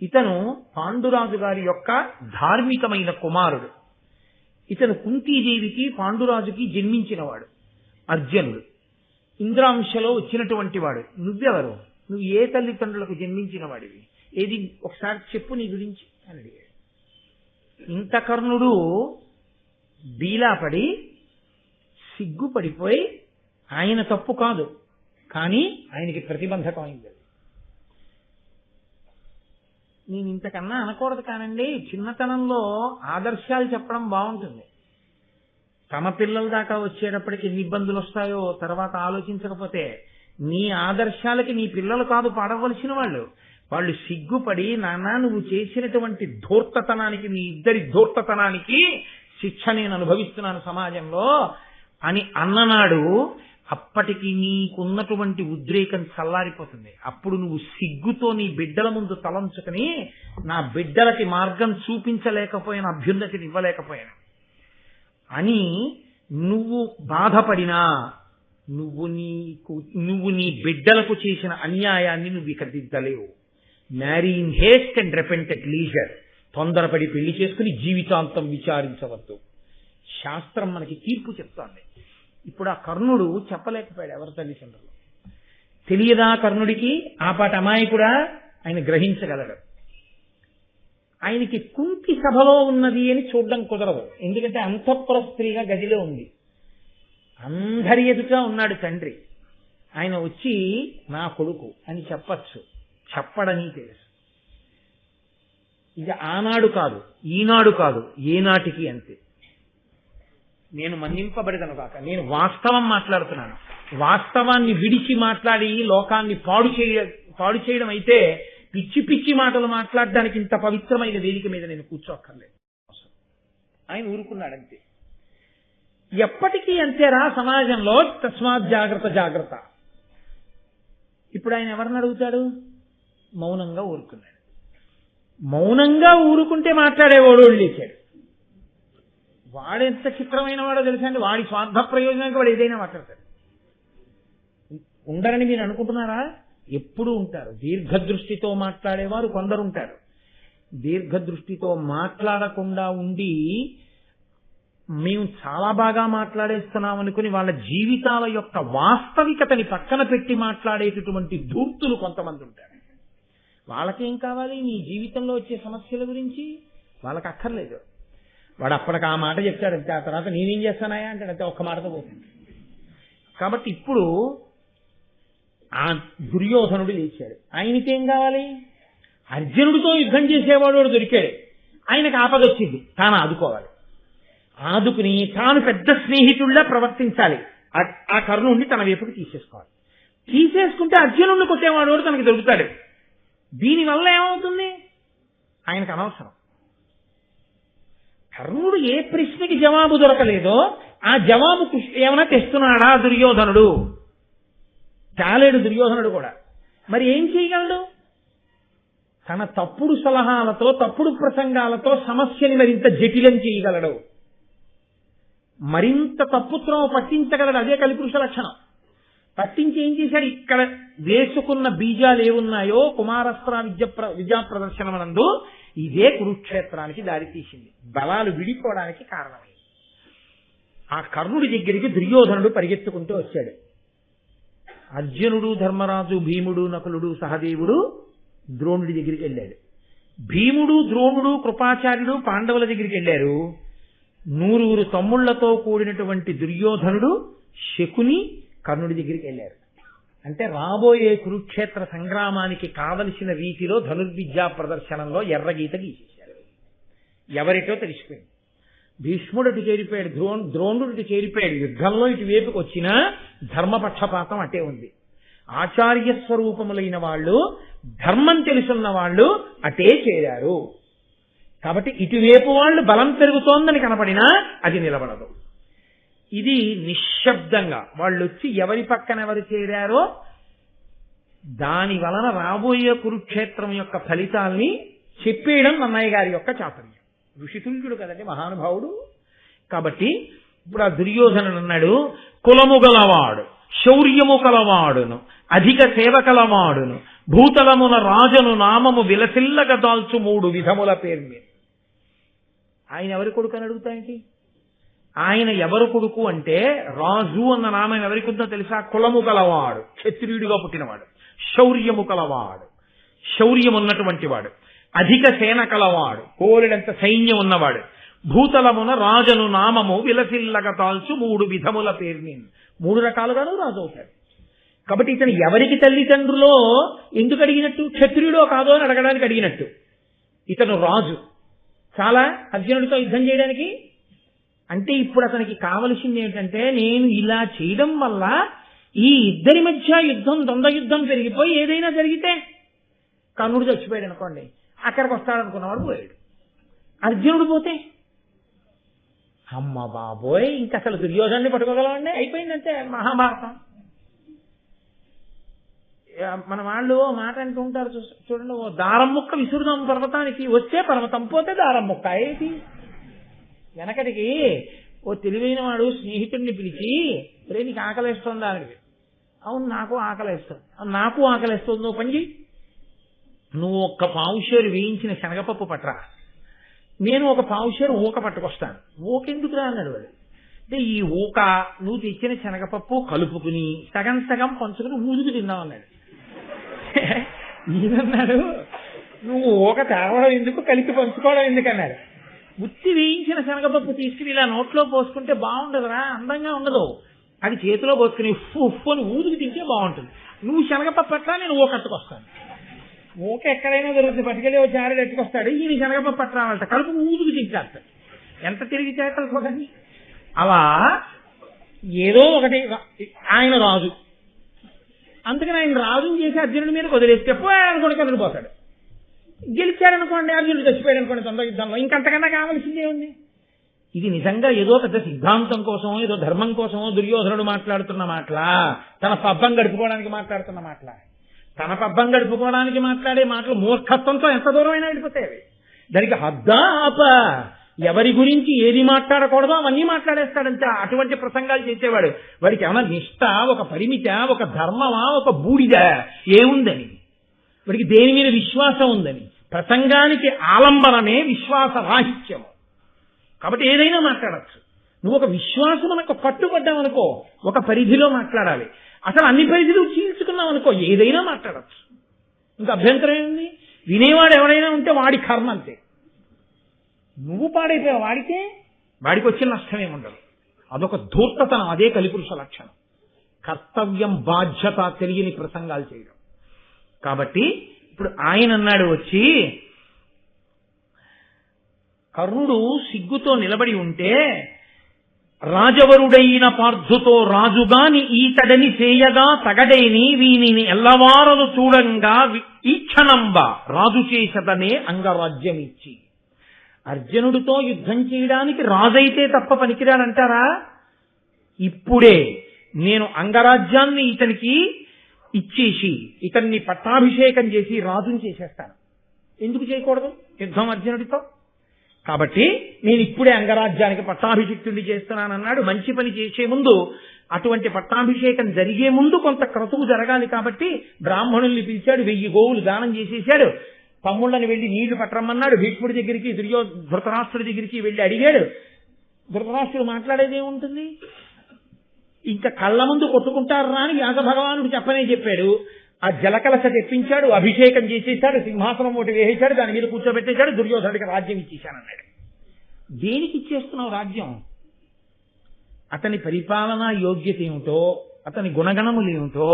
ఇతను పాండురాజు గారి యొక్క ధార్మికమైన కుమారుడు. ఇతను కుంతీదేవికి పాండురాజుకి జన్మించినవాడు. అర్జునుడు ఇంద్రాంశలో వచ్చినటువంటి వాడు. నువ్వెవరు? నువ్వు ఏ తల్లిదండ్రులకు జన్మించిన వాడివి? ఏది ఒకసారి చెప్పు నీ గురించి అని అడిగాడు. ఇంత కర్ణుడు బీలాపడి సిగ్గుపడిపోయి ఆయన తప్పు కాదు కానీ ఆయనకి ప్రతిబంధకం అయింది. నేను ఇంతకన్నా అనకూడదు కానండి, చిన్నతనంలో ఆదర్శాలు చెప్పడం బాగుంటుంది. తమ పిల్లల దాకా వచ్చేటప్పటికి ఎన్ని ఇబ్బందులు వస్తాయో తర్వాత ఆలోచించకపోతే, నీ ఆదర్శాలకి నీ పిల్లలు కాదు పాడవలసిన వాళ్ళు. వాళ్ళు సిగ్గుపడి, నాన్న నువ్వు చేసినటువంటి ధూర్తతనానికి, మీ ఇద్దరి ధూర్తతనానికి శిక్ష నేను అనుభవిస్తున్నాను సమాజంలో అని అన్ననాడు అప్పటికి నీకున్నటువంటి ఉద్రేకం చల్లారిపోతుంది. అప్పుడు నువ్వు సిగ్గుతో నీ బిడ్డల ముందు తలంచుకుని, నా బిడ్డలకి మార్గం చూపించలేకపోయిన, అభ్యున్నతిని ఇవ్వలేకపోయాను అని నువ్వు బాధపడినా, నువ్వు నీ బిడ్డలకు చేసిన అన్యాయాన్ని నువ్వు ఇక దిద్దలేవు. Marry in haste and repent at leisure. తొందరపడి పెళ్లి చేసుకుని జీవితాంతం విచారించవద్దు. శాస్త్రం మనకి తీర్పు చెప్తోంది. ఇప్పుడు ఆ కర్ణుడు చెప్పలేకపోయాడు ఎవరి తల్లిదండ్రులు. తెలియదా కర్ణుడికి ఆ పాట అమాయకుడా? ఆయన గ్రహించగలడు. ఆయనకి కుంతి సభలో ఉన్నది అని చూడడం కుదరదు. ఎందుకంటే అంతఃపుర స్త్రీగా గదిలో ఉంది, అందరి ఎదుట ఉన్నాడు తండ్రి. ఆయన వచ్చి నా కొడుకు అని చెప్పచ్చు, చెప్పడని తెలుసు. ఇది ఆనాడు కాదు, ఈనాడు కాదు, ఏనాటికి అంతే. నేను మన్నింపబడదను కాక, నేను వాస్తవం మాట్లాడుతున్నాను. వాస్తవాన్ని విడిచి మాట్లాడి లోకాన్ని పాడు చేయడం అయితే పిచ్చి పిచ్చి మాటలు మాట్లాడడానికి ఇంత పవిత్రమైన వేదిక మీద నేను కూర్చోక్కర్లేదు. ఆయన ఊరుకున్నాడంతే. ఎప్పటికీ అంతేరా సమాజంలో, తస్మాత్ జాగ్రత్త జాగ్రత్త. ఇప్పుడు ఆయన ఎవరిని అడుగుతాడు? మౌనంగా ఊరుకున్నాడు. మౌనంగా ఊరుకుంటే మాట్లాడేవాడు లేచాడు. వాడెంత చిత్రమైన వాడో తెలుసా అండి. వాడి స్వార్థ ప్రయోజనానికి వాడు ఏదైనా మాట్లాడతాడు. ఉండరని మీరు అనుకుంటున్నారా? ఎప్పుడూ ఉంటారు. దీర్ఘదృష్టితో మాట్లాడేవారు కొందరు ఉంటారు. దీర్ఘదృష్టితో మాట్లాడకుండా ఉండి మేము చాలా బాగా మాట్లాడేస్తున్నాం అనుకుని వాళ్ళ జీవితాల యొక్క వాస్తవికతని పక్కన పెట్టి మాట్లాడేటటువంటి ధూర్తులు కొంతమంది ఉంటారు. వాళ్ళకేం కావాలి? నీ జీవితంలో వచ్చే సమస్యల గురించి వాళ్ళకి అక్కర్లేదు. వాడు అప్పటికి ఆ మాట చెప్తాడంటే, ఆ తర్వాత నేనేం చేస్తానాయా అంటాడంటే ఒక్క మాటతో పోతుంది. కాబట్టి ఇప్పుడు ఆ దుర్యోధనుడు లేచాడు. ఆయనకేం కావాలి? అర్జునుడితో యుద్ధం చేసేవాడు దొరికాడు. ఆయనకు ఆపదొచ్చింది, తాను ఆదుకోవాలి. ఆదుకుని తాను పెద్ద స్నేహితుడిలా ప్రవర్తించాలి. ఆ కర్ణుడిని తన వైపుకి తీసేసుకోవాలి. తీసేసుకుంటే అర్జునుడిని కొట్టేవాడు తనకి దొరుకుతాడు. దీనివల్ల ఏమవుతుంది? ఆయనకు అనవసరం. కర్ణుడు ఏ ప్రశ్నకి జవాబు దొరకలేదో ఆ జవాబు ఏమైనా తెస్తున్నాడా దుర్యోధనుడు? చాలేడు దుర్యోధనుడు కూడా. మరి ఏం చేయగలడు? తన తప్పుడు సలహాలతో, తప్పుడు ప్రసంగాలతో సమస్యని మరింత జటిలం చేయగలడు, మరింత తప్పుత్రమ పట్టించగలడు. అదే కలిపురుష లక్షణం. పట్టించి ఏం చేశాడు? ఇక్కడ వేసుకున్న బీజాలు ఏమున్నాయో కుమారస్త్ర విద్యా ప్రదర్శనమనందు ఇదే కురుక్షేత్రానికి దారితీసింది, బలాలు విడిపోవడానికి కారణమైంది. ఆ కర్ణుడి దగ్గరికి దుర్యోధనుడు పరిగెత్తుకుంటూ వచ్చాడు. అర్జునుడు, ధర్మరాజు, భీముడు, నకులుడు, సహదేవుడు ద్రోణుడి దగ్గరికి వెళ్ళాడు. భీముడు, ద్రోణుడు, కృపాచార్యుడు పాండవుల దగ్గరికి వెళ్ళారు. 100 తమ్ముళ్లతో కూడినటువంటి దుర్యోధనుడు, శకుని కర్ణుడి దగ్గరికి వెళ్ళారు. అంటే రాబోయే కురుక్షేత్ర సంగ్రామానికి కావలసిన రీతిలో ధనుర్విద్యా ప్రదర్శనంలో ఎర్రగీత గీసేశారు. ఎవరిటో తెలిసిపోయింది. భీష్ముడు ఇటు చేరిపోయాడు, ద్రోణుడు ఇటు చేరిపోయాడు. యుద్ధంలో ఇటువైపుకి వచ్చినా ధర్మపక్షపాతం అటే ఉంది. ఆచార్య స్వరూపములైన వాళ్ళు, ధర్మం తెలుసున్న వాళ్ళు అటే చేరారు. కాబట్టి ఇటువైపు వాళ్ళు బలం పెరుగుతోందని కనపడినా అది నిలబడదు. ఇది నిశ్శబ్దంగా వాళ్ళు వచ్చి ఎవరి పక్కన ఎవరు చేరారో దాని వలన రాబోయే కురుక్షేత్రం యొక్క ఫలితాల్ని చెప్పేయడం అన్నయ్య గారి యొక్క చాతుర్యం. ఋషితుల్యుడు కదండి మహానుభావుడు. కాబట్టి ఇప్పుడు ఆ దుర్యోధనుడు అన్నాడు, కులము గలవాడు, శౌర్యము కలవాడును, అధిక సేవ కలవాడును, భూతలమున రాజను నామము విలసిల్లగా దాల్చు 3 విధముల పేరు మీద. ఆయన ఎవరి కొడుకు అని అడుగుతాయండి? ఆయన ఎవరు కొడుకు అంటే రాజు అన్న నామం ఎవరికి ఉందో తెలుసా? కులము కలవాడు, క్షత్రియుడిగా పుట్టినవాడు, శౌర్యము కలవాడు, శౌర్యం ఉన్నటువంటి వాడు, అధిక సేన కలవాడు, కోరినంత సైన్యం ఉన్నవాడు, భూతలమున రాజను నామము విలసిల్లగా తాల్చు 3 విధముల పేరు మీద. 3 రకాలుగాను రాజు అవుతాడు. కాబట్టి ఇతను ఎవరికి తల్లిదండ్రులో ఎందుకు అడిగినట్టు, క్షత్రియుడో కాదో అని అడగడానికి అడిగినట్టు. ఇతను రాజు చాలా అర్జునుడితో యుద్ధం చేయడానికి. అంటే ఇప్పుడు అతనికి కావలసింది ఏమిటంటే, నేను ఇలా చేయడం వల్ల ఈ ఇద్దరి మధ్య యుద్ధం, ద్వంద్వ యుద్ధం పెరిగిపోయి ఏదైనా జరిగితే, కర్ణుడు చచ్చిపోయాడు అనుకోండి, అక్కడికి వస్తాడనుకున్నవాడు పోయాడు. అర్జునుడు పోతే అమ్మ బాబోయ్, ఇంక అసలు దుర్యోధనాన్ని పట్టుకోగలమండి, అయిపోయిందంటే మహాభారతం. మన వాళ్ళు మాట అంటూ ఉంటారు చూడండి, ఓ దారం ముక్క విసురుదాం పర్వతానికి, వస్తే పర్వతం, పోతే దారం ముక్క. ఏంటి వెనకటికి ఓ తెలివైన వాడు స్నేహితుడిని పిలిచి, రే నీకు ఆకలేస్తుందా అని. అవును నాకు ఆకలేస్తుంది. నాకు ఆకలేస్తుంది, నువ్వు పని చెయ్యి, నువ్వు ఒక్క పావుషేరు వేయించిన శనగపప్పు పట్టరా, నేను ఒక పావుషేరు ఊక పట్టుకొస్తాను. ఊకెందుకురా అన్నాడు వాడు. అంటే ఈ ఊక నువ్వు తెచ్చిన శనగపప్పు కలుపుకుని సగం సగం పంచుకుని ఊదుకు తిన్నావు అన్నాడు. ఈయనన్నాడు, నువ్వు ఊక తేవడం ఎందుకు, కలిపి పంచుకోవడం ఎందుకన్నాడు. ఉత్తి వేయించిన శనగపప్పు తీసుకుని ఇలా నోట్లో పోసుకుంటే బాగుండదురా, అందంగా ఉండదు. అది చేతిలో పోసుకుని ఉప్పు అని ఊదుకు తింటే బాగుంటుంది. నువ్వు శనగపప్పు అట్లా, నేను ఊక అట్టుకొస్తాను. ఊక ఎక్కడైనా దొరుకుతుంది, పట్టుకెళ్ళి వచ్చి ఆరేడు ఎట్టుకొస్తాడు. ఈయన శనగపప్పు అట్లా రావాలట, కలుపు ఊదుకు తింటాడు. ఎంత తిరిగి చేతలు చూడండి. అలా ఏదో ఒకటి, ఆయన రాజు, అందుకని ఆయన రాజుని చేసి అర్జునుడి మీద వదిలేస్తే అనుకోండి కర్ణుడు పోతాడు. గెలిచారనుకోండి, అర్జునుడు చచ్చిపోయాడు అనుకోండి ద్వంద్వ యుద్ధంలో, ఇంకంతకన్నా కావాల్సిందే ఉంది. ఇది నిజంగా ఏదో పెద్ద సిద్ధాంతం కోసమో ఏదో ధర్మం కోసమో దుర్యోధనుడు మాట్లాడుతున్న మాటలా, తన పబ్బం గడుపుకోవడానికి మాట్లాడుతున్న మాటలా? తన పబ్బం గడుపుకోవడానికి మాట్లాడే మాటలు మూర్ఖత్వంతో ఎంత దూరమైనా వెళ్ళిపోతాయి. దానికి హద్దాప, ఎవరి గురించి ఏది మాట్లాడకూడదో అవన్నీ మాట్లాడేస్తాడంతే. అటువంటి ప్రసంగాలు చేసేవాడు. వాడికి ఏమన్నా నిష్ట, ఒక పరిమిత, ఒక ధర్మమా, ఒక బూడిద ఏముందని, వాడికి దేని మీద విశ్వాసం ఉందని. ప్రసంగానికి ఆలంబనమే విశ్వాస రాహిత్యము. కాబట్టి ఏదైనా మాట్లాడచ్చు. నువ్వు ఒక విశ్వాసం మనకు కట్టుబడ్డావనుకో, ఒక పరిధిలో మాట్లాడాలి. అసలు అన్ని పరిధిలో చీల్చుకున్నావు అనుకో, ఏదైనా మాట్లాడచ్చు. ఇంకా అభ్యంతరం ఏంది? వినేవాడు ఎవడైనా ఉంటే వాడి కర్మ అంతే. నువ్వు పాడైపోయావు, వాడికి వచ్చిన నష్టమేముండదు. అదొక ధూర్తతనం, అదే కలిపురుష లక్షణం. కర్తవ్యం, బాధ్యత తెలియని ప్రసంగాలు చేయడం. కాబట్టి ఇప్పుడు ఆయన అన్నాడు వచ్చి, కర్ణుడు సిగ్గుతో నిలబడి ఉంటే, రాజవరుడైన పార్థుతో రాజుగాని ఈతడని చేయగా తగడేని వీనిని ఎల్లవారలు చూడంగా ఈక్షణంబ రాజు చేసదనే అంగరాజ్యమిచ్చి. అర్జునుడితో యుద్ధం చేయడానికి రాజైతే తప్ప పనికిరాడంటారా? ఇప్పుడే నేను అంగరాజ్యాన్ని ఇతనికి ఇచ్చేసి ఇతన్ని పట్టాభిషేకం చేసి రాజుని చేసేస్తాను. ఎందుకు చేయకూడదు యుద్ధం అర్జునుడితో? కాబట్టి నేను ఇప్పుడే అంగరాజ్యానికి పట్టాభిషిక్తుడిని చేస్తున్నానన్నాడు. మంచి పని చేసే ముందు, అటువంటి పట్టాభిషేకం జరిగే ముందు కొంత క్రతువు జరగాలి. కాబట్టి బ్రాహ్మణుల్ని పిలిచాడు, 1000 గోవులు దానం చేసేశాడు. తమ్ముళ్ళని వెళ్లి నీళ్లు పట్టరమ్మన్నాడు. భీష్ముడి దగ్గరికి, ధృతరాష్ట్రుడి దగ్గరికి వెళ్లి అడిగాడు. ధృతరాష్ట్రుడు మాట్లాడేది ఏముంటుంది? ఇంకా కళ్ళ ముందు కొట్టుకుంటారా అని వ్యాస భగవానుడు చెప్పనే చెప్పాడు. ఆ జలకలశ తెప్పించాడు, అభిషేకం చేసేశాడు, సింహాసనం ఒకటి వేసేశాడు, దాని మీద కూర్చోబెట్టేశాడు, దుర్యోధనుడికి రాజ్యం ఇచ్చేశానన్నాడు. దేనికి ఇచ్చేస్తున్నావు రాజ్యం? అతని పరిపాలనా యోగ్యత ఏమిటో, అతని గుణగణములు ఏమిటో,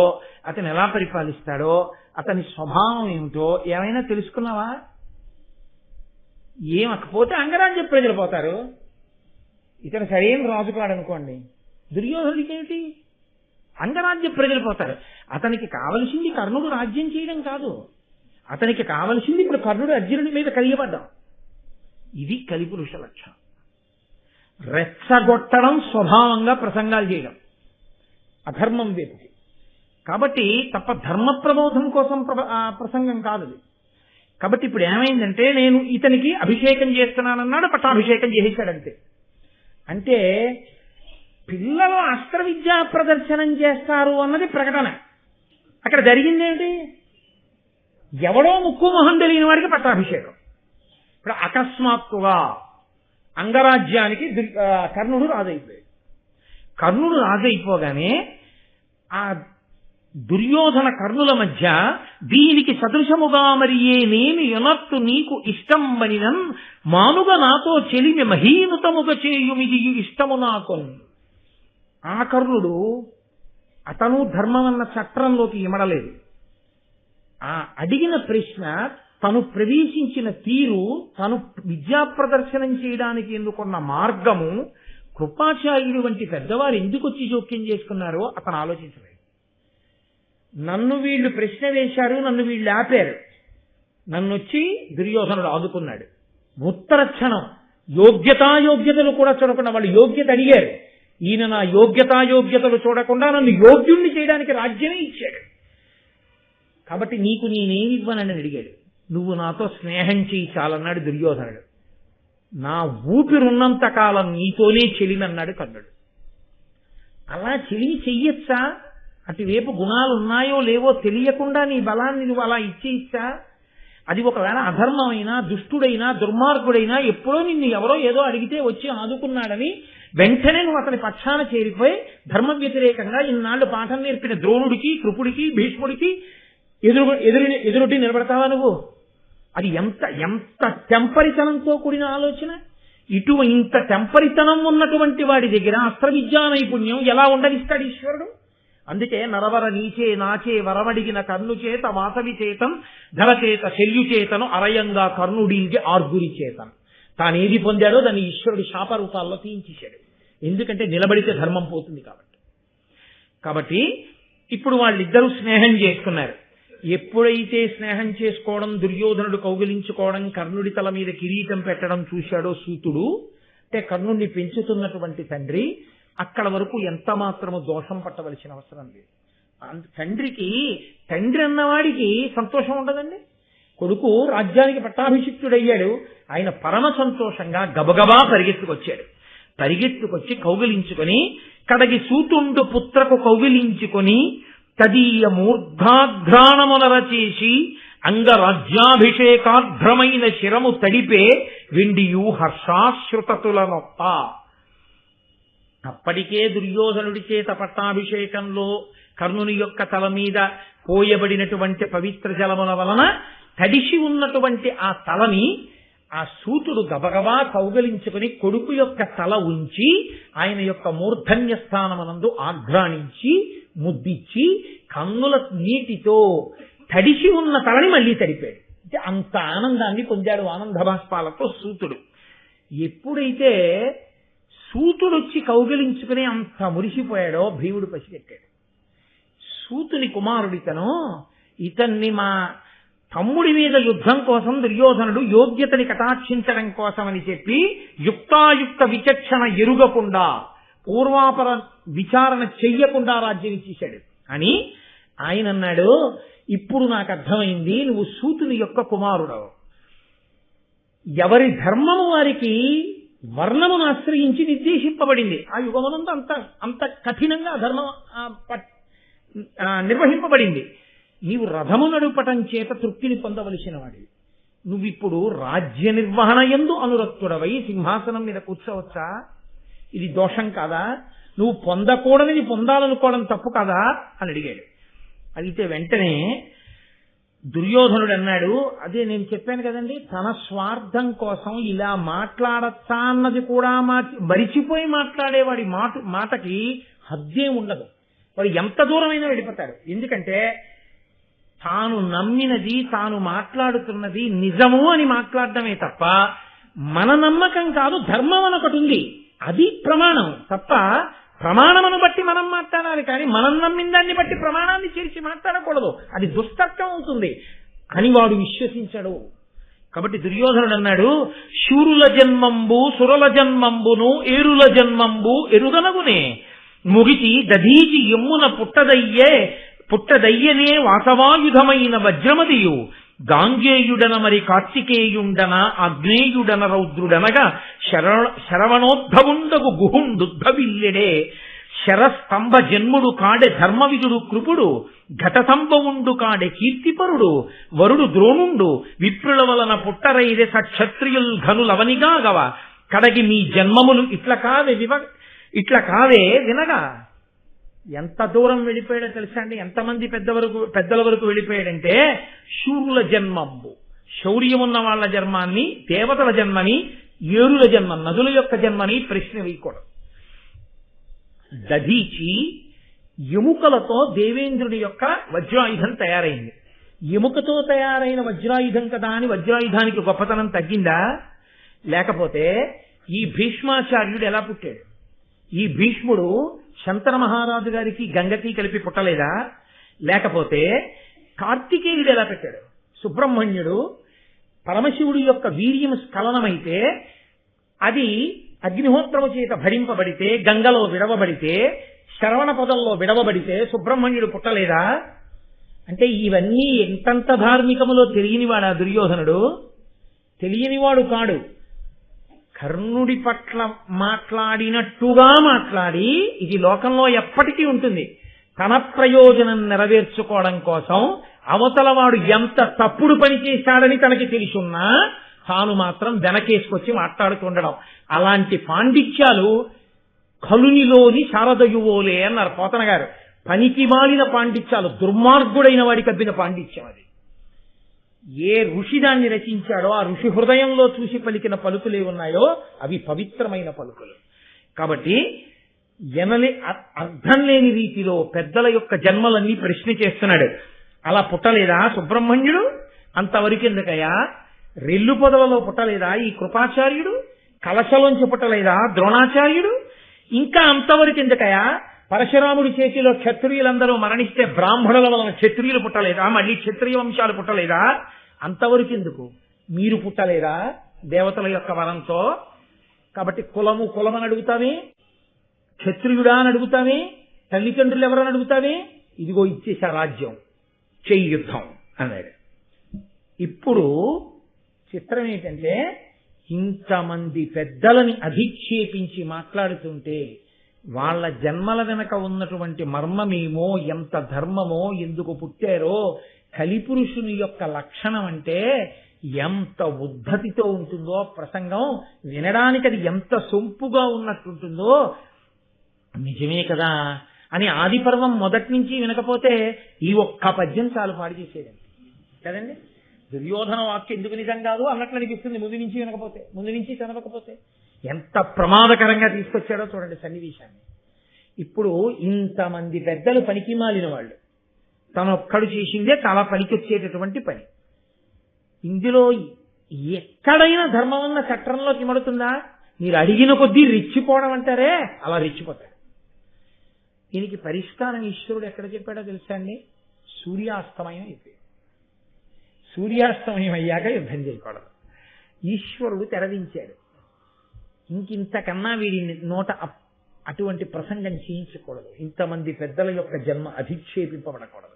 అతను ఎలా పరిపాలిస్తాడో, అతని స్వభావం ఏమిటో ఏమైనా తెలుసుకున్నావా? ఏమకపోతే అంగరాజ్య ప్రజలు పోతారు. ఇతను సరైన రాజు కాడనుకోండి, దుర్యోధనుడికి ఏమిటి? అంగరాజ్య ప్రజలు పోతారు. అతనికి కావలసింది కర్ణుడు రాజ్యం చేయడం కాదు, అతనికి కావలసింది ఇప్పుడు కర్ణుడు అర్జునుడి మీద కలియబడ్డం. ఇది కలిపురుష లక్షణం. రెచ్చగొట్టడం, స్వభావంగా ప్రసంగాలు చేయడం, అధర్మం వైపుకి. కాబట్టి తప్ప ధర్మ ప్రబోధం కోసం ప్రసంగం కాదు. కాబట్టి ఇప్పుడు ఏమైందంటే, నేను ఇతనికి అభిషేకం చేస్తున్నానన్నాడు, పట్టాభిషేకం చేసేశాడంతే. అంటే పిల్లలు అస్త్ర విద్యా ప్రదర్శనం చేస్తారు అన్నది ప్రకటన. అక్కడ జరిగిందేంటి? ఎవడో ముక్కు మొహం తెలియని వాడికి పట్టాభిషేకం. ఇప్పుడు అకస్మాత్తుగా అంగరాజ్యానికి కర్ణుడు రాజైపోయాడు. కర్ణుడు రాజైపోగానే ఆ దుర్యోధన కర్ణుల మధ్య దీనికి సదృశముగా మరి నేమి యొనత్తు నీకు ఇష్టం బనినన్ మానుగా నాతో చెలిమి మహీనుతముగా చేయుమిది ఇష్టము నాకు. ఆ కర్ణుడు అతను ధర్మం అన్న చట్రంలోకి ఇమడలేదు. ఆ అడిగిన ప్రశ్న, తను ప్రవేశించిన తీరు, తను విద్యా ప్రదర్శనం చేయడానికి ఎందుకున్న మార్గము, కృపాచార్యుడు వంటి పెద్దవారు ఎందుకు వచ్చి జోక్యం చేసుకున్నారో అతను ఆలోచించలేదు. నన్ను వీళ్ళు ప్రశ్న వేశారు, నన్ను వీళ్ళు ఆపారు, నన్ను వచ్చి దుర్యోధనుడు ఆదుకున్నాడు. ఉత్తర క్షణం యోగ్యతాయోగ్యతలు కూడా చూడకుండా వాళ్ళు యోగ్యత అడిగారు, ఈయన నా యోగ్యతాయోగ్యతలు చూడకుండా నన్ను యోగ్యుణ్ణి చేయడానికి రాజ్యమే ఇచ్చాడు. కాబట్టి నీకు నేనేమి ఇవ్వనని అడిగాడు. నువ్వు నాతో స్నేహం చేయి చాలన్నాడు దుర్యోధనుడు. నా ఊపిరున్నంత కాలం నీతోనే చెలినన్నాడు కర్ణుడు. అలా చెలిమి చెయ్యొచ్చా? అటువైపు గుణాలు ఉన్నాయో లేవో తెలియకుండా నీ బలాన్ని నువ్వు అలా ఇచ్చేయచ్చా? అది ఒకవేళ అధర్మమైనా, దుష్టుడైనా, దుర్మార్గుడైనా ఎప్పుడో నిన్ను ఎవరో ఏదో అడిగితే వచ్చి ఆదుకున్నాడని వెంటనే నువ్వు అతని పక్షాన చేరిపోయి ధర్మ వ్యతిరేకంగా ఇన్నాళ్లు పాఠం నేర్పిన ద్రోణుడికి, కృపుడికి, భీష్ముడికి ఎదురొట్టి నిలబడతావా నువ్వు? అది ఎంత ఎంత టెంపరితనంతో కూడిన ఆలోచన! ఇంత టెంపరితనం ఉన్నటువంటి వాడి దగ్గర అస్త్ర విద్యా నైపుణ్యం ఎలా ఉండనిస్తాడు ఈశ్వరుడు? అందుకే నరవర నీచే నాచే వరమడిగిన కర్ణు చేత వాసవి చేతం ధర చేత శల్యు చేతను అరయంగా కర్ణుడికి ఆర్గురి చేతను. తానేది పొందాడో దాన్ని ఈశ్వరుడు శాపరూపాల్లో తీయించేశాడు. ఎందుకంటే నిలబడితే ధర్మం పోతుంది కాబట్టి ఇప్పుడు వాళ్ళిద్దరూ స్నేహం చేసుకున్నారు. ఎప్పుడైతే స్నేహం చేసుకోవడం, దుర్యోధనుడు కౌగిలించుకోవడం, కర్ణుడి తల మీద కిరీటం పెట్టడం చూశాడో సూతుడు, అంటే కర్ణుడిని పెంచుతున్నటువంటి తండ్రి, అక్కడ వరకు ఎంత మాత్రము దోషం పట్టవలసిన అవసరం లేదు. తండ్రి అన్నవాడికి సంతోషం ఉండదండి. కొడుకు రాజ్యానికి పట్టాభిషిక్తుడయ్యాడు, ఆయన పరమ సంతోషంగా గబగబా పరిగెత్తుకొచ్చి కౌగిలించుకొని, కడగి సూతుండు పుత్రకు కౌగిలించుకొని తదీయ మూర్ధాఘ్రాణమునర చేసి అంగరాజ్యాభిషేకార్ధ్రమైన శిరము తడిపే వెండియు హర్షాశ్రుతతులనొప్ప. అప్పటికే దుర్యోధనుడి చేత పట్టాభిషేకంలో కర్ణుని యొక్క తల మీద పోయబడినటువంటి పవిత్ర జలముల వలన తడిసి ఉన్నటువంటి ఆ తలని ఆ సూతుడు గబగబా కౌగలించుకుని కొడుకు యొక్క తల ఉంచి ఆయన యొక్క మూర్ధన్య స్థానమునందు ఆఘ్రాణించి ముద్దిచ్చి కన్నుల నీటితో తడిసి ఉన్న తలని మళ్లీ తడిపాడు. అంటే అంత ఆనందాన్ని పొందాడు ఆనంద బాష్పాలతో సూతుడు. ఎప్పుడైతే సూతుడొచ్చి కౌగిలించుకుని అంత మురిసిపోయాడో భీముడు పసిగట్టాడు. సూతుని కుమారుడితను, ఇతన్ని మా తమ్ముడి మీద యుద్ధం కోసం దుర్యోధనుడు యోగ్యతని కటాక్షించడం కోసమని చెప్పి యుక్తాయుక్త విచక్షణ ఎరుగకుండా, పూర్వాపర విచారణ చెయ్యకుండా రాజ్యం ఇచ్చేశాడు అని ఆయన అన్నాడు. ఇప్పుడు నాకు అర్థమైంది, నువ్వు సూతుని యొక్క కుమారుడవు. ఎవరి ధర్మము వారికి వర్ణమును ఆశ్రయించి నిర్దేశింపబడింది. ఆ యుగమనంతా అంత కఠినంగా ధర్మం నిర్వహింపబడింది. నీవు రథము నడుపటం చేత తృప్తిని పొందవలసిన వాడివి. నువ్విప్పుడు రాజ్య నిర్వహణ యందు అనురక్తుడవై సింహాసనం మీద కూర్చోవచ్చా? ఇది దోషం కాదా? నువ్వు పొందకూడనిది పొందాలనుకోవడం తప్పు కాదా అని అడిగాడు. అడిగితే వెంటనే దుర్యోధనుడు అన్నాడు, అదే నేను చెప్పాను కదండి, తన స్వార్థం కోసం ఇలా మాట్లాడచ్చా అన్నది కూడా మరిచిపోయి మాట్లాడేవాడి మాటకి హద్దే ఉండదు. వాడు ఎంత దూరమైనా వెళ్ళిపోతాడు. ఎందుకంటే తాను నమ్మినది, తాను మాట్లాడుతున్నది నిజము అని మాట్లాడటమే తప్ప మన నమ్మకం కాదు, ధర్మం అనొకటి ఉంది, అది ప్రమాణం తప్ప ప్రమాణమును బట్టి మనం మాట్లాడాలి. కానీ మనం నమ్మిన దాన్ని బట్టి ప్రమాణాన్ని చేర్చి మాట్లాడకూడదు, అది దుస్తర్కం అవుతుంది అని వాడు విశ్వసించాడు. కాబట్టి దుర్యోధనుడు అన్నాడు, శూరుల జన్మంబు సురల జన్మంబును ఏరుల జన్మంబు ఎరుగనగునే ముగిచి దధీచి ఎమ్మున పుట్టదయ్యనే వాసవాయుధమైన వజ్రమదియు గాంగేయుడన మరి కార్తికేయుండన అగ్నేయుడన రౌద్రుడనగా శరవణోద్భవుండగు గుహుండుద్భవిల్లెడే శరస్తంభ జన్ముడు కాడె ధర్మవిదుడు కృపుడు ఘటసంభవుండు కాడె కీర్తిపరుడు వరుడు ద్రోణుండు విప్రుల వలన పుట్టరైదే సక్షత్రియుల్ ఘనులవనిగా గవ కడగి మీ జన్మములు ఇట్ల కావే వినగా. ఎంత దూరం వెళ్ళిపోయాడో తెలుసా అండి? ఎంతమంది పెద్దల వరకు వెళ్ళిపోయాడంటే, శూరుల జన్మంబు, శౌర్యమున్న వాళ్ళ జన్మాన్ని, దేవతల జన్మని, ఏరుల జన్మ, నదుల యొక్క జన్మని ప్రశ్న వేయకూడదు. దధీచి ఎముకలతో దేవేంద్రుడి యొక్క వజ్రాయుధం తయారైంది. ఎముకతో తయారైన వజ్రాయుధం కదా అని వజ్రాయుధానికి గొప్పతనం తగ్గిందా? లేకపోతే ఈ భీష్మాచార్యుడు ఎలా పుట్టాడు? ఈ భీష్ముడు శంతన మహారాజు గారికి గంగకి కలిపి పుట్టలేదా? లేకపోతే కార్తికేయుడు ఎలా పెట్టాడు? సుబ్రహ్మణ్యుడు పరమశివుడి యొక్క వీర్యం స్ఖలనమైతే అది అగ్నిహోత్రము చేత భరింపబడితే, గంగలో విడవబడితే, శ్రవణ పదంలో విడవబడితే సుబ్రహ్మణ్యుడు పుట్టలేదా? అంటే ఇవన్నీ ఎంతంత ధార్మికములో తెలియనివాడా దుర్యోధనుడు? తెలియనివాడు కాడు. కర్ణుడి పట్ల మాట్లాడినట్టుగా మాట్లాడి, ఇది లోకంలో ఎప్పటికీ ఉంటుంది, తన ప్రయోజనం నెరవేర్చుకోవడం కోసం అవతలవాడు ఎంత తప్పుడు పని చేశాడని తనకి తెలుసున్నా తాను మాత్రం వెనకేసుకొచ్చి మాట్లాడుతుండడం. అలాంటి పాండిత్యాలు కలునిలోని శారదయువోలే అన్నారు పోతన గారు. పనికి మాలిన పాండిత్యాలు, దుర్మార్గుడైన వాడికి అబ్బిన పాండిత్యం అది. ఏ ఋషి దాన్ని రచించాడో ఆ ఋషి హృదయంలో చూసి పలికిన పలుకులే ఉన్నాయో అవి పవిత్రమైన పలుకులు. కాబట్టి అర్థం లేని రీతిలో పెద్దల యొక్క జన్మలన్నీ ప్రశ్న చేస్తున్నాడు. అలా పుట్టలేదా సుబ్రహ్మణ్యుడు? అంతవరకు ఎందుకయ్యా? రెల్లు పొదలలో పుట్టలేదా ఈ కృపాచార్యుడు? కలశలోంచి పుట్టలేదా ద్రోణాచార్యుడు? ఇంకా అంతవరకు ఎందుకయ్యా? పరశురాముడి చేతిలో క్షత్రియులందరూ మరణిస్తే బ్రాహ్మణుల వలన క్షత్రియులు పుట్టలేదా? మళ్ళీ క్షత్రియ వంశాలు పుట్టలేదా? అంతవరకు ఎందుకు? మీరు పుట్టలేదా దేవతల యొక్క వరంతో? కాబట్టి కులమని అడుగుతావే, క్షత్రియుడా అని అడుగుతావే, తల్లిదండ్రులు ఎవరని అడుగుతావే? ఇదిగో ఇచ్చేసా రాజ్యం, చెయ్యి యుద్ధం అన్నాడు. ఇప్పుడు చిత్రం ఏంటంటే ఇంతమంది పెద్దలని అధిక్షేపించి మాట్లాడుతుంటే వాళ్ళ జన్మల వెనక ఉన్నటువంటి మర్మమేమో, ఎంత ధర్మమో, ఎందుకు పుట్టారో, కలిపురుషుని యొక్క లక్షణం అంటే ఎంత ఉద్ధతితో ఉంటుందో ప్రసంగం వినడానికి, అది ఎంత సొంపుగా ఉన్నట్టుంటుందో. నిజమే కదా అని ఆది పర్వం మొదటి నుంచి వినకపోతే ఈ ఒక్క పద్యం చాలు పాడు చేసేదండి కదండి. దుర్యోధన వాక్యం ఎందుకు నిజం కాదు అన్నట్లు అనిపిస్తుంది ముందు నుంచి వినకపోతే, ముందు నుంచి చదవకపోతే. ఎంత ప్రమాదకరంగా తీసుకొచ్చాడో చూడండి సన్నివేశాన్ని. ఇప్పుడు ఇంతమంది పెద్దలు పనికి మాలిన వాళ్ళు, తనొక్కడు చేసిందే చాలా పనికొచ్చేటటువంటి పని. ఇందులో ఎక్కడైనా ధర్మం చట్టంలోకి ఇమడుతుందా? మీరు అడిగిన కొద్దీ రెచ్చిపోవడం అంటారే, అలా రెచ్చిపోతాడు. దీనికి పరిష్కారం ఈశ్వరుడు ఎక్కడ చెప్పాడో తెలుసా అండి? సూర్యాస్తమయం అయిపోయింది. సూర్యాస్తమయం అయ్యాక యుద్ధం చేయకూడదు. ఈశ్వరుడు తెరదించాడు. ఇంకింతకన్నా వీడి నోట అటువంటి ప్రసంగం చేయించకూడదు. ఇంతమంది పెద్దల యొక్క జన్మ అధిక్షేపింపబడకూడదు.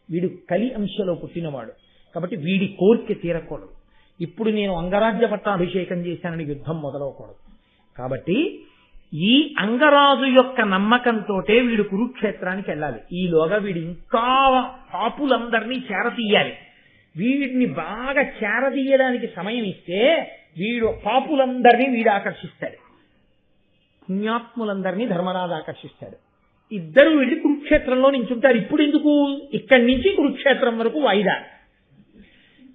వీడు కలి అంశలో పుట్టినవాడు కాబట్టి వీడి కోరిక తీరకూడదు. ఇప్పుడు నేను అంగరాజ్య పట్టాభిషేకం చేశానని యుద్ధం మొదలవకూడదు. కాబట్టి ఈ అంగరాజు యొక్క నమ్మకంతో వీడు కురుక్షేత్రానికి వెళ్ళాలి. ఈలోగా వీడు ఇంకా పాపులందరినీ చేరతీయాలి. వీడిని బాగా చేరదీయడానికి సమయం ఇస్తే వీడు పాపులందరినీ వీడు ఆకర్షిస్తాడు, పుణ్యాత్ములందరినీ ధర్మరాజు ఆకర్షిస్తాడు. ఇద్దరు వెళ్ళి కురుక్షేత్రంలో నించుంటారు. ఇప్పుడు ఎందుకు? ఇక్కడి నుంచి కురుక్షేత్రం వరకు వాయిదా.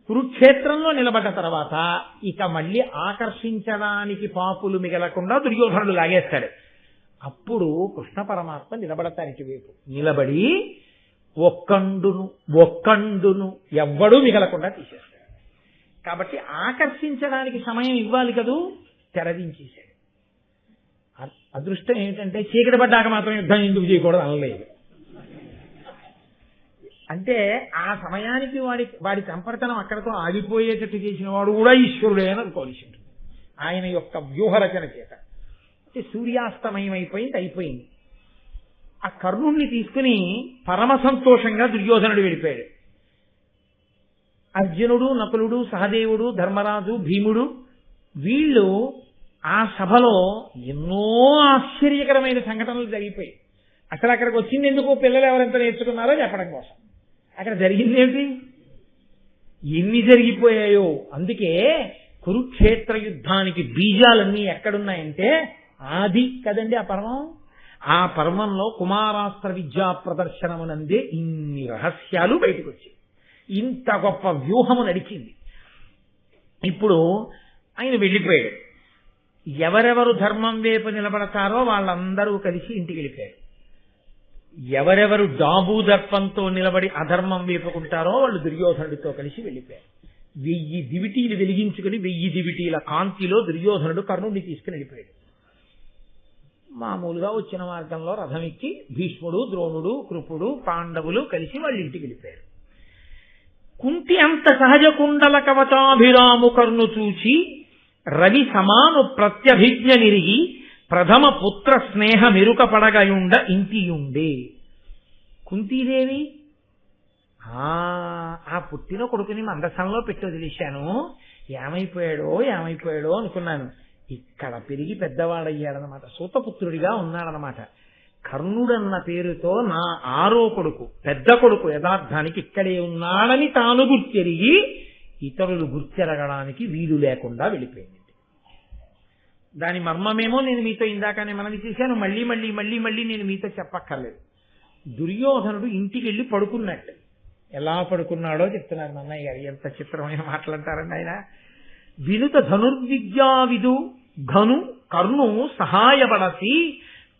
కురుక్షేత్రంలో నిలబడ్డ తర్వాత ఇక మళ్ళీ ఆకర్షించడానికి పాపులు మిగలకుండా దుర్యోధనుడు లాగేస్తాడు. అప్పుడు కృష్ణ పరమాత్మ నిలబడతారు ఇటువైపు. నిలబడి ఒక్కండును ఎవ్వడూ మిగలకుండా తీసేస్తాడు. కాబట్టి ఆకర్షించడానికి సమయం ఇవ్వాలి కదూ, తెరదించేశాడు. అదృష్టం ఏమిటంటే చీకటి పడ్డాక మాత్రం యుద్ధం ఎందుకు చేయకూడదు అనలేదు. అంటే ఆ సమయానికి వాడి సంపర్తనం అక్కడతో ఆగిపోయేటట్టు చేసిన వాడు కూడా ఈశ్వరుడే అని అనుకోవాల్సి ఉంటుంది ఆయన యొక్క వ్యూహరచన చేత. అంటే సూర్యాస్తమయం అయిపోయింది. ఆ కర్ణుణ్ణి తీసుకుని పరమ సంతోషంగా దుర్యోధనుడు వెళ్ళిపోయాడు. అర్జునుడు, నకులుడు, సహదేవుడు, ధర్మరాజు, భీముడు వీళ్ళు ఆ సభలో ఎన్నో ఆశ్చర్యకరమైన సంఘటనలు జరిగిపోయాయి. అసలు అక్కడికి వచ్చింది ఎందుకు? పిల్లలు ఎవరెంత నేర్చుకున్నారో చెప్పడం కోసం. అక్కడ జరిగింది ఏమిటి? ఎన్ని జరిగిపోయాయో. అందుకే కురుక్షేత్ర యుద్ధానికి బీజాలన్నీ ఎక్కడున్నాయంటే ఆది కదండి ఆ పర్వం. ఆ పర్వంలో కుమారాస్త్ర విద్యా ప్రదర్శనమునందే ఇన్ని రహస్యాలు బయటకు వచ్చాయి. ఇంత గొప్ప వ్యూహము నడిచింది. ఇప్పుడు ఆయన వెళ్ళిపోయాడు. ఎవరెవరు ధర్మం వైపు నిలబడతారో వాళ్ళందరూ కలిసి ఇంటికి వెళ్ళిపోయారు. ఎవరెవరు డాబు దర్పంతో నిలబడి అధర్మం వేపుకుంటారో వాళ్ళు దుర్యోధనుడితో కలిసి వెళ్ళిపోయారు. 1000 దివిటీలు వెలిగించుకుని 1000 దివిటీల కాంతిలో దుర్యోధనుడు కర్ణుడిని తీసుకుని వెళ్ళిపోయాడు. మామూలుగా వచ్చిన మార్గంలో రథం ఎక్కి భీష్ముడు, ద్రోణుడు, కృపుడు, పాండవులు కలిసి వాళ్ళ ఇంటికి వెళ్ళిపోయారు. కుంతి అంత సహజ కుండల కవచాభిరాము కర్ణు చూచి రవి సమాను ప్రత్యభిజ్ఞ నిరిగి ప్రథమ పుత్ర స్నేహ మెరుక పడగయుండ ఇంటియుండే. కుంతీదేవి ఆ పుట్టిన కొడుకుని మందసంలో పెట్టి వదిలేశాను, ఏమైపోయాడో అనుకున్నాను. ఇక్కడ పెరిగి పెద్దవాడయ్యాడనమాట, సూతపుత్రుడిగా ఉన్నాడనమాట. కర్ణుడన్న పేరుతో నా 6వ కొడుకు, పెద్ద కొడుకు యథార్థానికి ఇక్కడే ఉన్నాడని తాను గుర్తెరిగి ఇతరులు గుర్తెరగడానికి వీలు లేకుండా వెళ్ళిపోయింది. దాని మర్మమేమో నేను మీతో ఇందాకనే మనవి చేశాను, మళ్ళీ మళ్ళీ మళ్ళీ మళ్ళీ నేను మీతో చెప్పక్కర్లేదు. దుర్యోధనుడు ఇంటికి వెళ్ళి పడుకున్నట్టు. ఎలా పడుకున్నాడో చెప్తున్నారు మా అన్నయ్య గారు. ఎంత చిత్రమైన మాట్లాడతారండి ఆయన. వినుత ధనుర్విద్యావిదు ఘను కర్ణు సహాయపడసి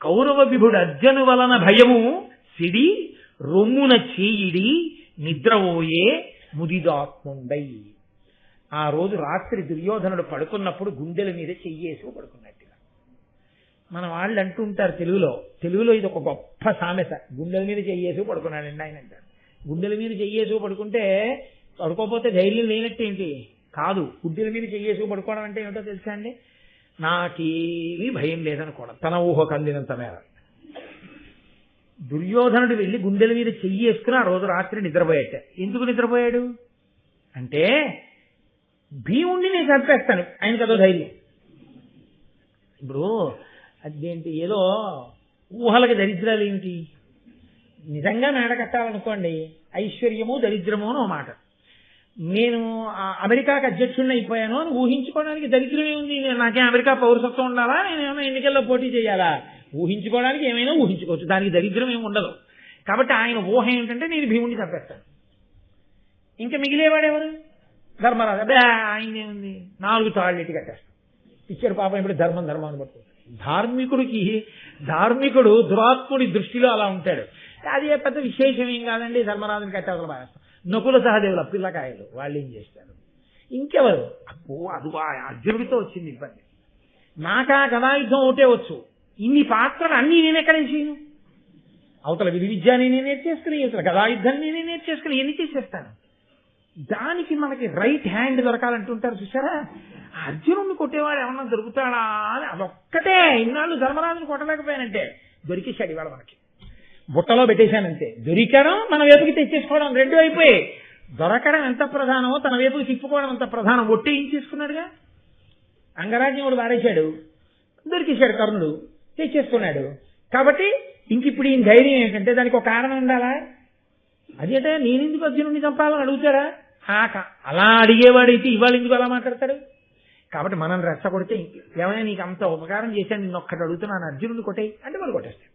కౌరవ విభుడు అర్జును వలన భయము సిడి రొమ్మున చేయిడి నిద్రవోయే ముదిదాత్ముండై. ఆ రోజు రాత్రి దుర్యోధనుడు పడుకున్నప్పుడు గుండెల మీద చెయ్యేసి పడుకున్నట్టుగా. మన వాళ్ళు అంటుంటారు తెలుగులో ఇది ఒక గొప్ప సామెత, గుండెల మీద చెయ్యేసి పడుకున్నాడండి ఆయన అంటారు. గుండెల మీద చెయ్యేసి పడుకుంటే పడుకోపోతే ధైర్యం లేనట్టేంటి కాదు. గుండెల మీద చెయ్యేసి పడుకోవడం అంటే ఏమిటో తెలుసా అండి? నాకేమీ భయం లేదనుకోవడం, తన ఊహ కందినంత మేర. దుర్యోధనుడు వెళ్ళి గుండెల మీద చెయ్యేసుకుని ఆ రోజు రాత్రి నిద్రపోయాట. ఎందుకు నిద్రపోయాడు అంటే భీముణ్ణి నేను చంపేస్తాను, ఆయనకు అదో ధైర్యం. ఇప్పుడు అదేంటి, ఏదో ఊహలకి దరిద్రాలు ఏమిటి? నిజంగా మేడ కట్టాలనుకోండి, ఐశ్వర్యము దరిద్రము అని ఒక మాట. నేను అమెరికాకి అధ్యక్షుడిని అయిపోయాను అని ఊహించుకోవడానికి దరిద్రమే ఉంది. నాకేం అమెరికా పౌరసత్వం ఉండాలా, నేను ఏమైనా ఎన్నికల్లో పోటీ చేయాలా? ఊహించుకోవడానికి ఏమైనా ఊహించుకోవచ్చు, దానికి దరిద్రం ఏమి ఉండదు. కాబట్టి ఆయన ఊహ ఏమిటంటే నేను భీముడిని చంపేస్తాను. ఇంకా మిగిలేవాడెవరు? ధర్మరాజు. అదే ఆయనేముంది, 4 తాళ్ళు ఎట్టి కట్టేస్తాను. ఇచ్చారు పాపం. ఇప్పుడు ధర్మం అని పట్టుకుంటాడు. ధార్మికుడు దురాత్ముడి దృష్టిలో అలా ఉంటాడు. అది పెద్ద విశేషం ఏం కాదండి. ధర్మరాజుని కట్టేవతలు పారేస్తాం. నకుల సహదేవుల పిల్లకాయలు వాళ్ళు ఏం చేస్తారు? ఇంకెవరు? అది అర్జునుడితో వచ్చింది ఇబ్బంది. నాకా గదాయుద్ధం ఒకటే వచ్చు, ఇన్ని పాత్రలు అన్నీ నేనెక్కడ చేయను. అవతల విధి నేనే నేర్చేసుకుని, ఇవతల గదాయుద్ధం నేనే నేర్చేసుకుని ఎన్ని చేసేస్తాను. దానికి మనకి రైట్ హ్యాండ్ దొరకాలంటుంటారు చూసారా? అర్జునుడిని కొట్టేవాడు ఏమన్నా దొరుకుతాడా అని అదొక్కటే. ఇన్నాళ్ళు ధర్మరాజుని కొట్టలేకపోయానంటే దొరికేశాడు ఇవాళ మనకి. బుట్టలో పెట్టేశానంతే. దొరికడం మన వైపుకి తెచ్చేసుకోవడం రెండు అయిపోయి. దొరకడం ఎంత ప్రధానమో తన వైపుకి తిప్పుకోవడం ఎంత ప్రధానం. ఒట్టి ఏం చేసుకున్నాడుగా, అంగరాజ్యముడు వారేశాడు, దొరికేశాడు కర్ణుడు, తెచ్చేసుకున్నాడు. కాబట్టి ఇంక ఇప్పుడు ఈయన ధైర్యం ఏంటంటే దానికి ఒక కారణం ఉండాలా. అదేంటే నేనెందుకు అర్జునుడిని చంపాలని అడుగుతాడా? అలా అడిగేవాడైతే ఇవాళ ఎందుకు అలా మాట్లాడతాడు? కాబట్టి మనం రెచ్చగొడితే ఏమైనా నీకు అంత ఉపకారం చేశాను, నిన్న ఒక్కటి అడుగుతున్నాను, అర్జునుడిని కొట్టేయి అంటే వాళ్ళు కొట్టేస్తాడు.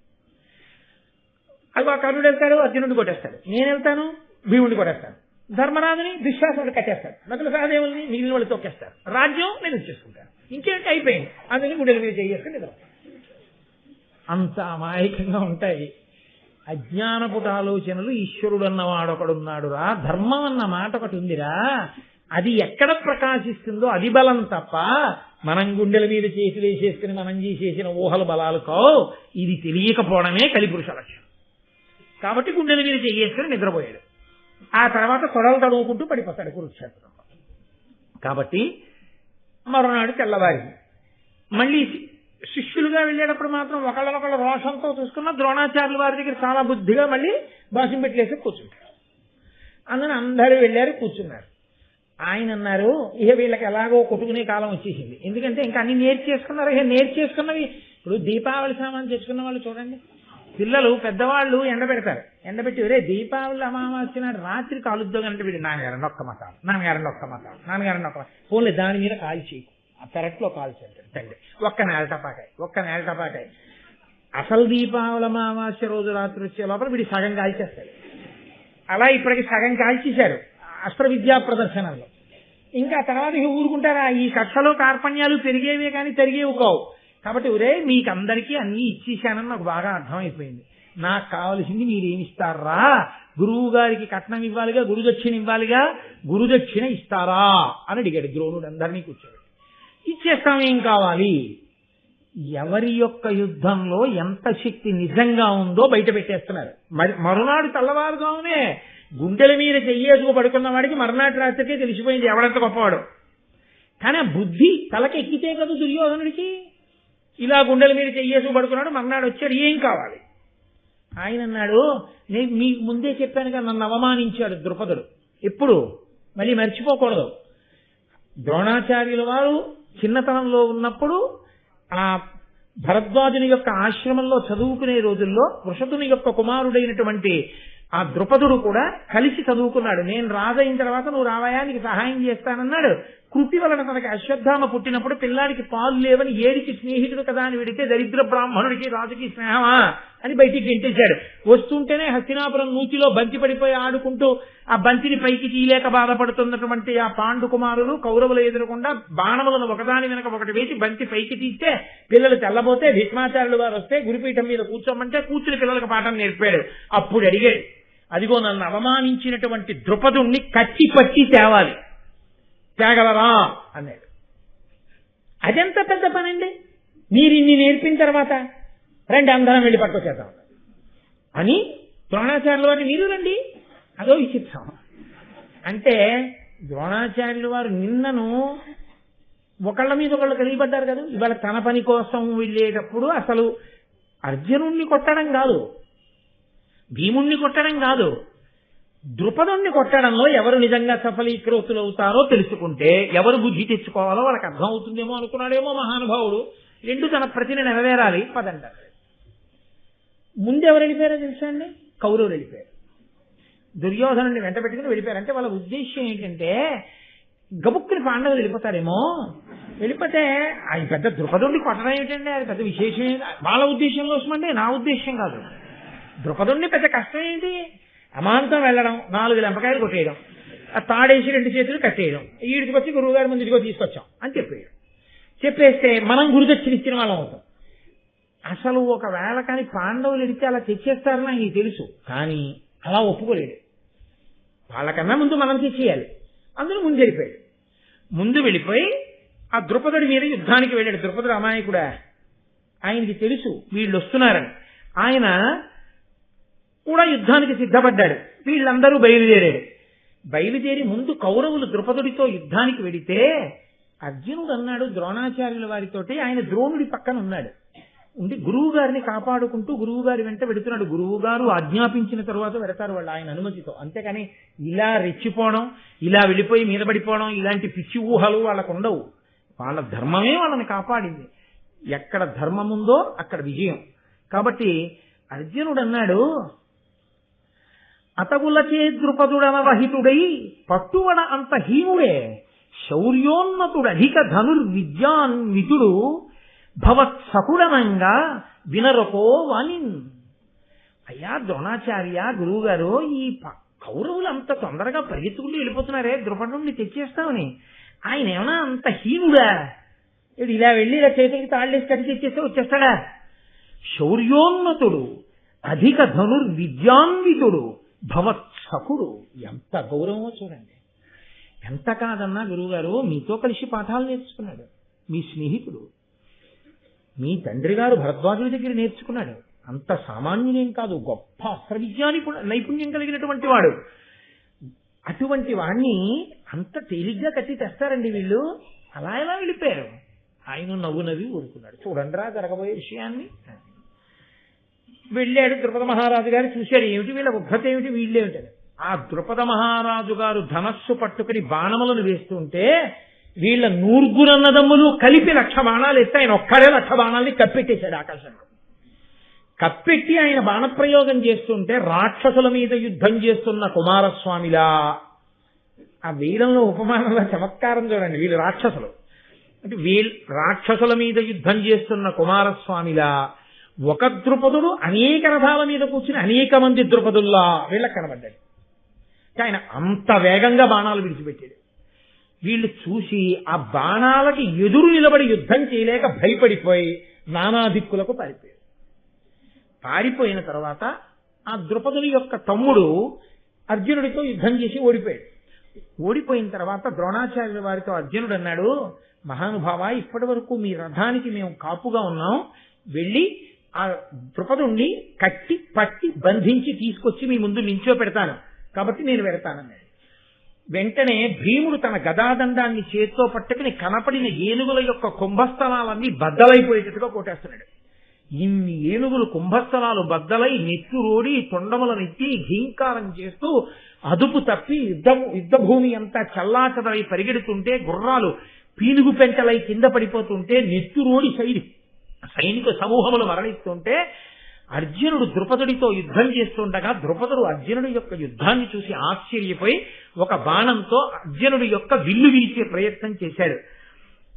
అది ఆ కర్ణుడు వెళ్తాడు, అర్జునుడిని కొట్టేస్తాడు. నేను వెళ్తాను, భీముడిని కొట్టేస్తాను. ధర్మరాజుని దుశ్శాసనుడు కట్టేస్తాడు. నకుల సహదేవుల్ని మిగిలిన వాళ్ళు తొక్కేస్తారు. రాజ్యం నేను ఇచ్చేసుకుంటాను. ఇంకేంటి అయిపోయింది. అందుకని గుండెల మీద చేసుకుని నిద్ర. అంత అమాయకంగా ఉంటాయి. అజ్ఞానపుట ఆలోచనలు. ఈశ్వరుడు అన్నవాడొకడున్నాడు రా, ధర్మం అన్న మాట ఒకటి ఉందిరా, అది ఎక్కడ ప్రకాశిస్తుందో అది బలం తప్ప మనం గుండెల మీద చేసి వేసేసుకుని మనం చేసేసిన ఊహల బలాలు కావు. ఇది తెలియకపోవడమే కలిపురుష లక్ష్యం. కాబట్టి గుండెల మీద చేయేసుకుని నిద్రపోయాడు. ఆ తర్వాత తొడలు తడుముకుంటూ పడిపోతాడు కురుక్షేత్రంలో. కాబట్టి మరోనాడు తెల్లవారి మళ్ళీ శిష్యులుగా వెళ్ళేటప్పుడు మాత్రం ఒకళ్ళొకళ్ళ రోషంతో చూసుకున్న ద్రోణాచార్యుల వారి దగ్గర చాలా బుద్ధిగా మళ్ళీ బాసం పెట్టలేసి కూర్చుంటారు. అందుకని అందరూ వెళ్ళారు, కూర్చున్నారు. ఆయన అన్నారు, ఇక వీళ్ళకి ఎలాగో కొట్టుకునే కాలం వచ్చేసింది. ఎందుకంటే ఇంకా అన్ని నేర్చేసుకున్నారు. ఇక నేర్చేసుకున్నవి ఇప్పుడు దీపావళి సామాన్ తెచ్చుకున్న వాళ్ళు చూడండి, పిల్లలు పెద్దవాళ్ళు ఎండబెడతారు. ఎండబెట్టి ఒరే దీపావళి అమావాస్య నాడు రాత్రి కాలుద్దాం అంటే వీడు నాన్నగారని ఒక్క మతాలు, నాన్నగారని ఒక్క మతాలు, నాన్నగారని ఒక్క ఫోన్లే దాని మీద కాల్ చేయకు, ఆ పెరట్లో కాల్ చేయండి తండ్రి. ఒక్క నేల టపాకాయ. అసలు దీపావళి అమావాస్య రోజు రాత్రి వచ్చే లోపల వీడి సగం కాల్చేస్తాడు. అలా ఇప్పటికి సగం కాల్చేశారు అస్త్ర విద్యా ప్రదర్శనలో. ఇంకా తర్వాత ఊరుకుంటారా? ఈ కక్షలో కార్పణ్యాలు పెరిగేవే కానీ తరిగేవి కావు. కాబట్టి ఒరే మీకందరికీ అన్నీ ఇచ్చేశానని నాకు బాగా అర్థమైపోయింది. నాకు కావలసింది మీరేమిస్తారా? గురువు గారికి కట్నం ఇవ్వాలిగా, గురుదక్షిణ ఇవ్వాలిగా, గురుదక్షిణ ఇస్తారా అని అడిగాడు ద్రోణుడు. అందరినీ కూర్చోబెట్టి ఇచ్చేస్తాం, ఏం కావాలి? ఎవరి యొక్క యుద్ధంలో ఎంత శక్తి నిజంగా ఉందో బయట పెట్టేస్తున్నారు. మరునాడు తెల్లవారుగానే గుండెల మీద చెయ్యేసుకు పడుకున్న వాడికి మరునాటి రాత్రికే తెలిసిపోయింది ఎవడంత గొప్పవాడు. కానీ ఆ బుద్ధి తలకెక్కితే కదా దుర్యోధనుడికి. ఇలా గుండెల మీద చెయ్యేసుకు పడుకున్నాడు, మర్నాడు వచ్చాడు, ఏం కావాలి? ఆయన అన్నాడు, నేను మీకు ముందే చెప్పాను కదా, నన్ను అవమానించాడు ద్రుపదుడు. ఎప్పుడు మళ్ళీ మర్చిపోకూడదు. ద్రోణాచార్యుల వారు చిన్నతనంలో ఉన్నప్పుడు ఆ భరద్వాజుని యొక్క ఆశ్రమంలో చదువుకునే రోజుల్లో వృషతుని యొక్క కుమారుడైనటువంటి ఆ ద్రుపదుడు కూడా కలిసి చదువుకున్నాడు. నేను రాజైన తర్వాత నువ్వు రావయా, నీకు సహాయం చేస్తానన్నాడు. కృతి వలన తనకి అశ్వత్థామ పుట్టినప్పుడు పిల్లాడికి పాలు లేవని ఏడికి స్నేహితుడు కదా అని విడితే దరిద్ర బ్రాహ్మణుడికి రాజుకి స్నేహమా అని బయటికి గెంటేశాడు. వస్తుంటేనే హస్తినాపురం నూతిలో బంతి పడిపోయి ఆడుకుంటూ ఆ బంతిని పైకి తీయలేక బాధపడుతున్నటువంటి ఆ పాండు కుమారులు కౌరవులు ఎదురకుండా బాణములను ఒకదాని వెనక ఒకటి వేసి బంతి పైకి తీస్తే పిల్లలు తెల్లబోతే భీష్మాచార్యులు వారు వస్తే గురుపీఠం మీద కూర్చోమంటే కూర్చుని పిల్లలకు పాఠం నేర్పాడు. అప్పుడు అడిగాడు, అదిగో నన్ను అవమానించినటువంటి ద్రుపదుణ్ణి కట్టి పట్టి తేవాలి, తేగలరా అన్నాడు. అదెంత పెద్ద పనండి, మీరు ఇన్ని నేర్పిన తర్వాత రండి అందరం వెళ్ళి పట్టుకొచ్చేద్దాం అని ద్రోణాచార్యుల వారిని మీరు రండి. అదో విచిత్రం. అంటే ద్రోణాచార్యుల వారు నిన్నను ఒకళ్ళ మీద ఒకళ్ళు కలిగిపడ్డారు కదా. ఇవాళ తన పని కోసం వెళ్ళేటప్పుడు అసలు అర్జునుణ్ణి కొట్టడం కాదు, భీముణ్ణి కొట్టడం కాదు, ద్రుపదుణ్ణి కొట్టడంలో ఎవరు నిజంగా సఫలీకృతులు అవుతారో తెలుసుకుంటే ఎవరు బుద్ధి తెచ్చుకోవాలో వాళ్ళకి అర్థం అవుతుందేమో అనుకున్నాడేమో మహానుభావుడు. రెండు తన ప్రతిని నెరవేరాలి పదంటారు. ముందు ఎవరు వెళ్ళిపోయారో తెలుసా అండి? కౌరవులు వెళ్ళిపోయారు. దుర్యోధనుడిని వెంట పెట్టుకుని వెళ్ళిపోయారు. అంటే వాళ్ళ ఉద్దేశం ఏంటంటే గబుక్కుని పాండవులు వెళ్ళిపోతారేమో, వెళ్ళిపోతే అది పెద్ద ద్రుపదుణ్ణి కొట్టడం ఏమిటండి, అది పెద్ద విశేషం ఏంటి వాళ్ళ ఉద్దేశంలో వస్తుందండి, నా ఉద్దేశం కాదు. ద్రుపదుణ్ణి పెద్ద కష్టం ఏంటి, అమాంతం వెళ్ళడం, 4 లెంపకాయలు కొట్టేయడం, ఆ తాడేసి 2 చేతులు కట్టేయడం, ఈడికి వచ్చి గురువు గారి ముందు ఇదిగో తీసుకొచ్చాం అని చెప్పేస్తే మనం గురుదక్షిణ ఇచ్చిన వాళ్ళం అవుతాం. అసలు ఒకవేళ కానీ పాండవులు వెళితే అలా తెచ్చేస్తారని ఆయనకి తెలుసు, కానీ అలా ఒప్పుకోలేడు. వాళ్ళకన్నా ముందు మనం తెచ్చేయాలి. అందులో ముందు వెళ్ళిపోయాడు. ముందు వెళ్ళిపోయి ఆ ద్రుపదుడి మీద యుద్ధానికి వెళ్ళాడు. ద్రుపదుడు అమాయకుడా, ఆయనకి తెలుసు వీళ్ళు వస్తున్నారని. ఆయన కూడా యుద్ధానికి సిద్ధపడ్డాడు. వీళ్ళందరూ బయలుదేరి ముందు కౌరవులు ద్రుపదుడితో యుద్ధానికి వెడితే అర్జునుడు అన్నాడు ద్రోణాచార్యుల వారితోటి, ఆయన ద్రోణుడి పక్కన ఉన్నాడు, ఉండి గురువు గారిని కాపాడుకుంటూ గురువు గారి వెంట వెడుతున్నాడు. గురువు గారు ఆజ్ఞాపించిన తరువాత వెడతారు వాళ్ళు ఆయన అనుమతితో. అంతేకాని ఇలా రెచ్చిపోవడం, ఇలా వెళ్ళిపోయి మీద పడిపోవడం, ఇలాంటి పిచ్చి ఊహలు వాళ్ళకు ఉండవు. వాళ్ళ ధర్మమే వాళ్ళని కాపాడింది. ఎక్కడ ధర్మం ఉందో అక్కడ విజయం. కాబట్టి అర్జునుడు అన్నాడు, అతగులచే ద్రుపదుడనవహితుడై పట్టువడ అంత హీనుడే, శౌర్యోన్నతుడధిక ధనుర్విద్యాన్వితుడు భవత్సకుడనంగా వినరకో వాణిన్. అయ్యా ద్రోణాచార్య, గురువు గారు, ఈ కౌరవులు అంత తొందరగా పరిగెత్తుకుంటూ వెళ్ళిపోతున్నారే ద్రుపదుణ్ణి తెచ్చేస్తామని, ఆయన ఏమన్నా అంత హీనుడా? ఇలా వెళ్ళి ఇలా చేతులకి తాళ్ళేసి కట్టి తెచ్చేస్తే వచ్చేస్తాడా? శౌర్యోన్నతుడు అధిక ధనుర్విద్యాన్వితుడు భవత్సకుడు. ఎంత గౌరవమో చూడండి. ఎంత కాదన్నా గురువుగారు మీతో కలిసి పాఠాలు నేర్చుకున్నాడు, మీ స్నేహితుడు, మీ తండ్రి గారు భరద్వాజుడి దగ్గర నేర్చుకున్నాడు. అంత సామాన్యునేం కాదు, గొప్ప అస్త్ర విద్యాని నైపుణ్యం కలిగినటువంటి వాడు. అటువంటి వాణ్ణి అంత తేలిగ్గా కట్టి తెస్తారండి వీళ్ళు. అలా ఎలా వెళ్ళిపోయారు? ఆయన నవ్వు నవ్వి ఊరుకున్నాడు. చూడండిరా జరగబోయే విషయాన్ని. వెళ్ళాడు. ద్రుపద మహారాజు గారు చూశాడు, ఏమిటి వీళ్ళ ఉద్ధత ఏమిటి, వీళ్ళేమిటని. ఆ ద్రుపద మహారాజు గారు ధనస్సు పట్టుకుని బాణములను వేస్తుంటే వీళ్ళ 100 అన్నదమ్ములు కలిపి 1,00,000 బాణాలు ఎత్తి ఆయన ఒక్కడే 1,00,000 బాణాల్ని కప్పెట్టేశాడు ఆకాశంలో. కప్పెట్టి ఆయన బాణప్రయోగం చేస్తుంటే రాక్షసుల మీద యుద్ధం చేస్తున్న కుమారస్వామిలా, ఆ వేదంలో ఉపమానంలో చమత్కారం చూడండి, వీళ్ళు రాక్షసులు అంటే రాక్షసుల మీద యుద్ధం చేస్తున్న కుమారస్వామిలా ఒక ద్రుపదుడు అనేక రథాల మీద కూర్చుని అనేక మంది ద్రుపదుల్లా వీళ్ళకి కనబడ్డాడు. ఆయన అంత వేగంగా బాణాలు విడిచిపెట్టాడు. వీళ్ళు చూసి ఆ బాణాలకి ఎదురు నిలబడి యుద్ధం చేయలేక భయపడిపోయి నానా దిక్కులకు పారిపోయారు. పారిపోయిన తర్వాత ఆ ద్రుపదుని యొక్క తమ్ముడు అర్జునుడితో యుద్ధం చేసి ఓడిపోయాడు. ఓడిపోయిన తర్వాత ద్రోణాచార్యుల వారితో అర్జునుడు అన్నాడు, మహానుభావ, ఇప్పటి వరకు మీ రథానికి మేము కాపుగా ఉన్నాం, వెళ్ళి ఆ ద్రుపదుణ్ణి కట్టి పట్టి బంధించి తీసుకొచ్చి మీ ముందు నించో పెడతాను, కాబట్టి నేను వెడతానన్నాడు. వెంటనే భీముడు తన గదాదండాన్ని చేత్తో పట్టుకుని కనపడిన ఏనుగుల యొక్క కుంభస్థలాలన్నీ బద్దలైపోయేటట్టుగా కొట్టేస్తున్నాడు. ఇన్ని ఏనుగులు కుంభస్థలాలు బద్దలై నెత్తురోడి తొండములనెత్తి ఘీంకారం చేస్తూ అదుపు తప్పి యుద్ధభూమి అంతా చల్లాచదలై పరిగెడుతుంటే, గుర్రాలు పీనుగు పెంటలై కింద పడిపోతుంటే, నెత్తురోడి సైనిక సమూహములు మరణిస్తుంటే, అర్జునుడు ద్రుపదుడితో యుద్ధం చేస్తుండగా ద్రుపదుడు అర్జునుడి యొక్క యుద్ధాన్ని చూసి ఆశ్చర్యపోయి ఒక బాణంతో అర్జునుడి యొక్క విల్లు విరిచే ప్రయత్నం చేశాడు.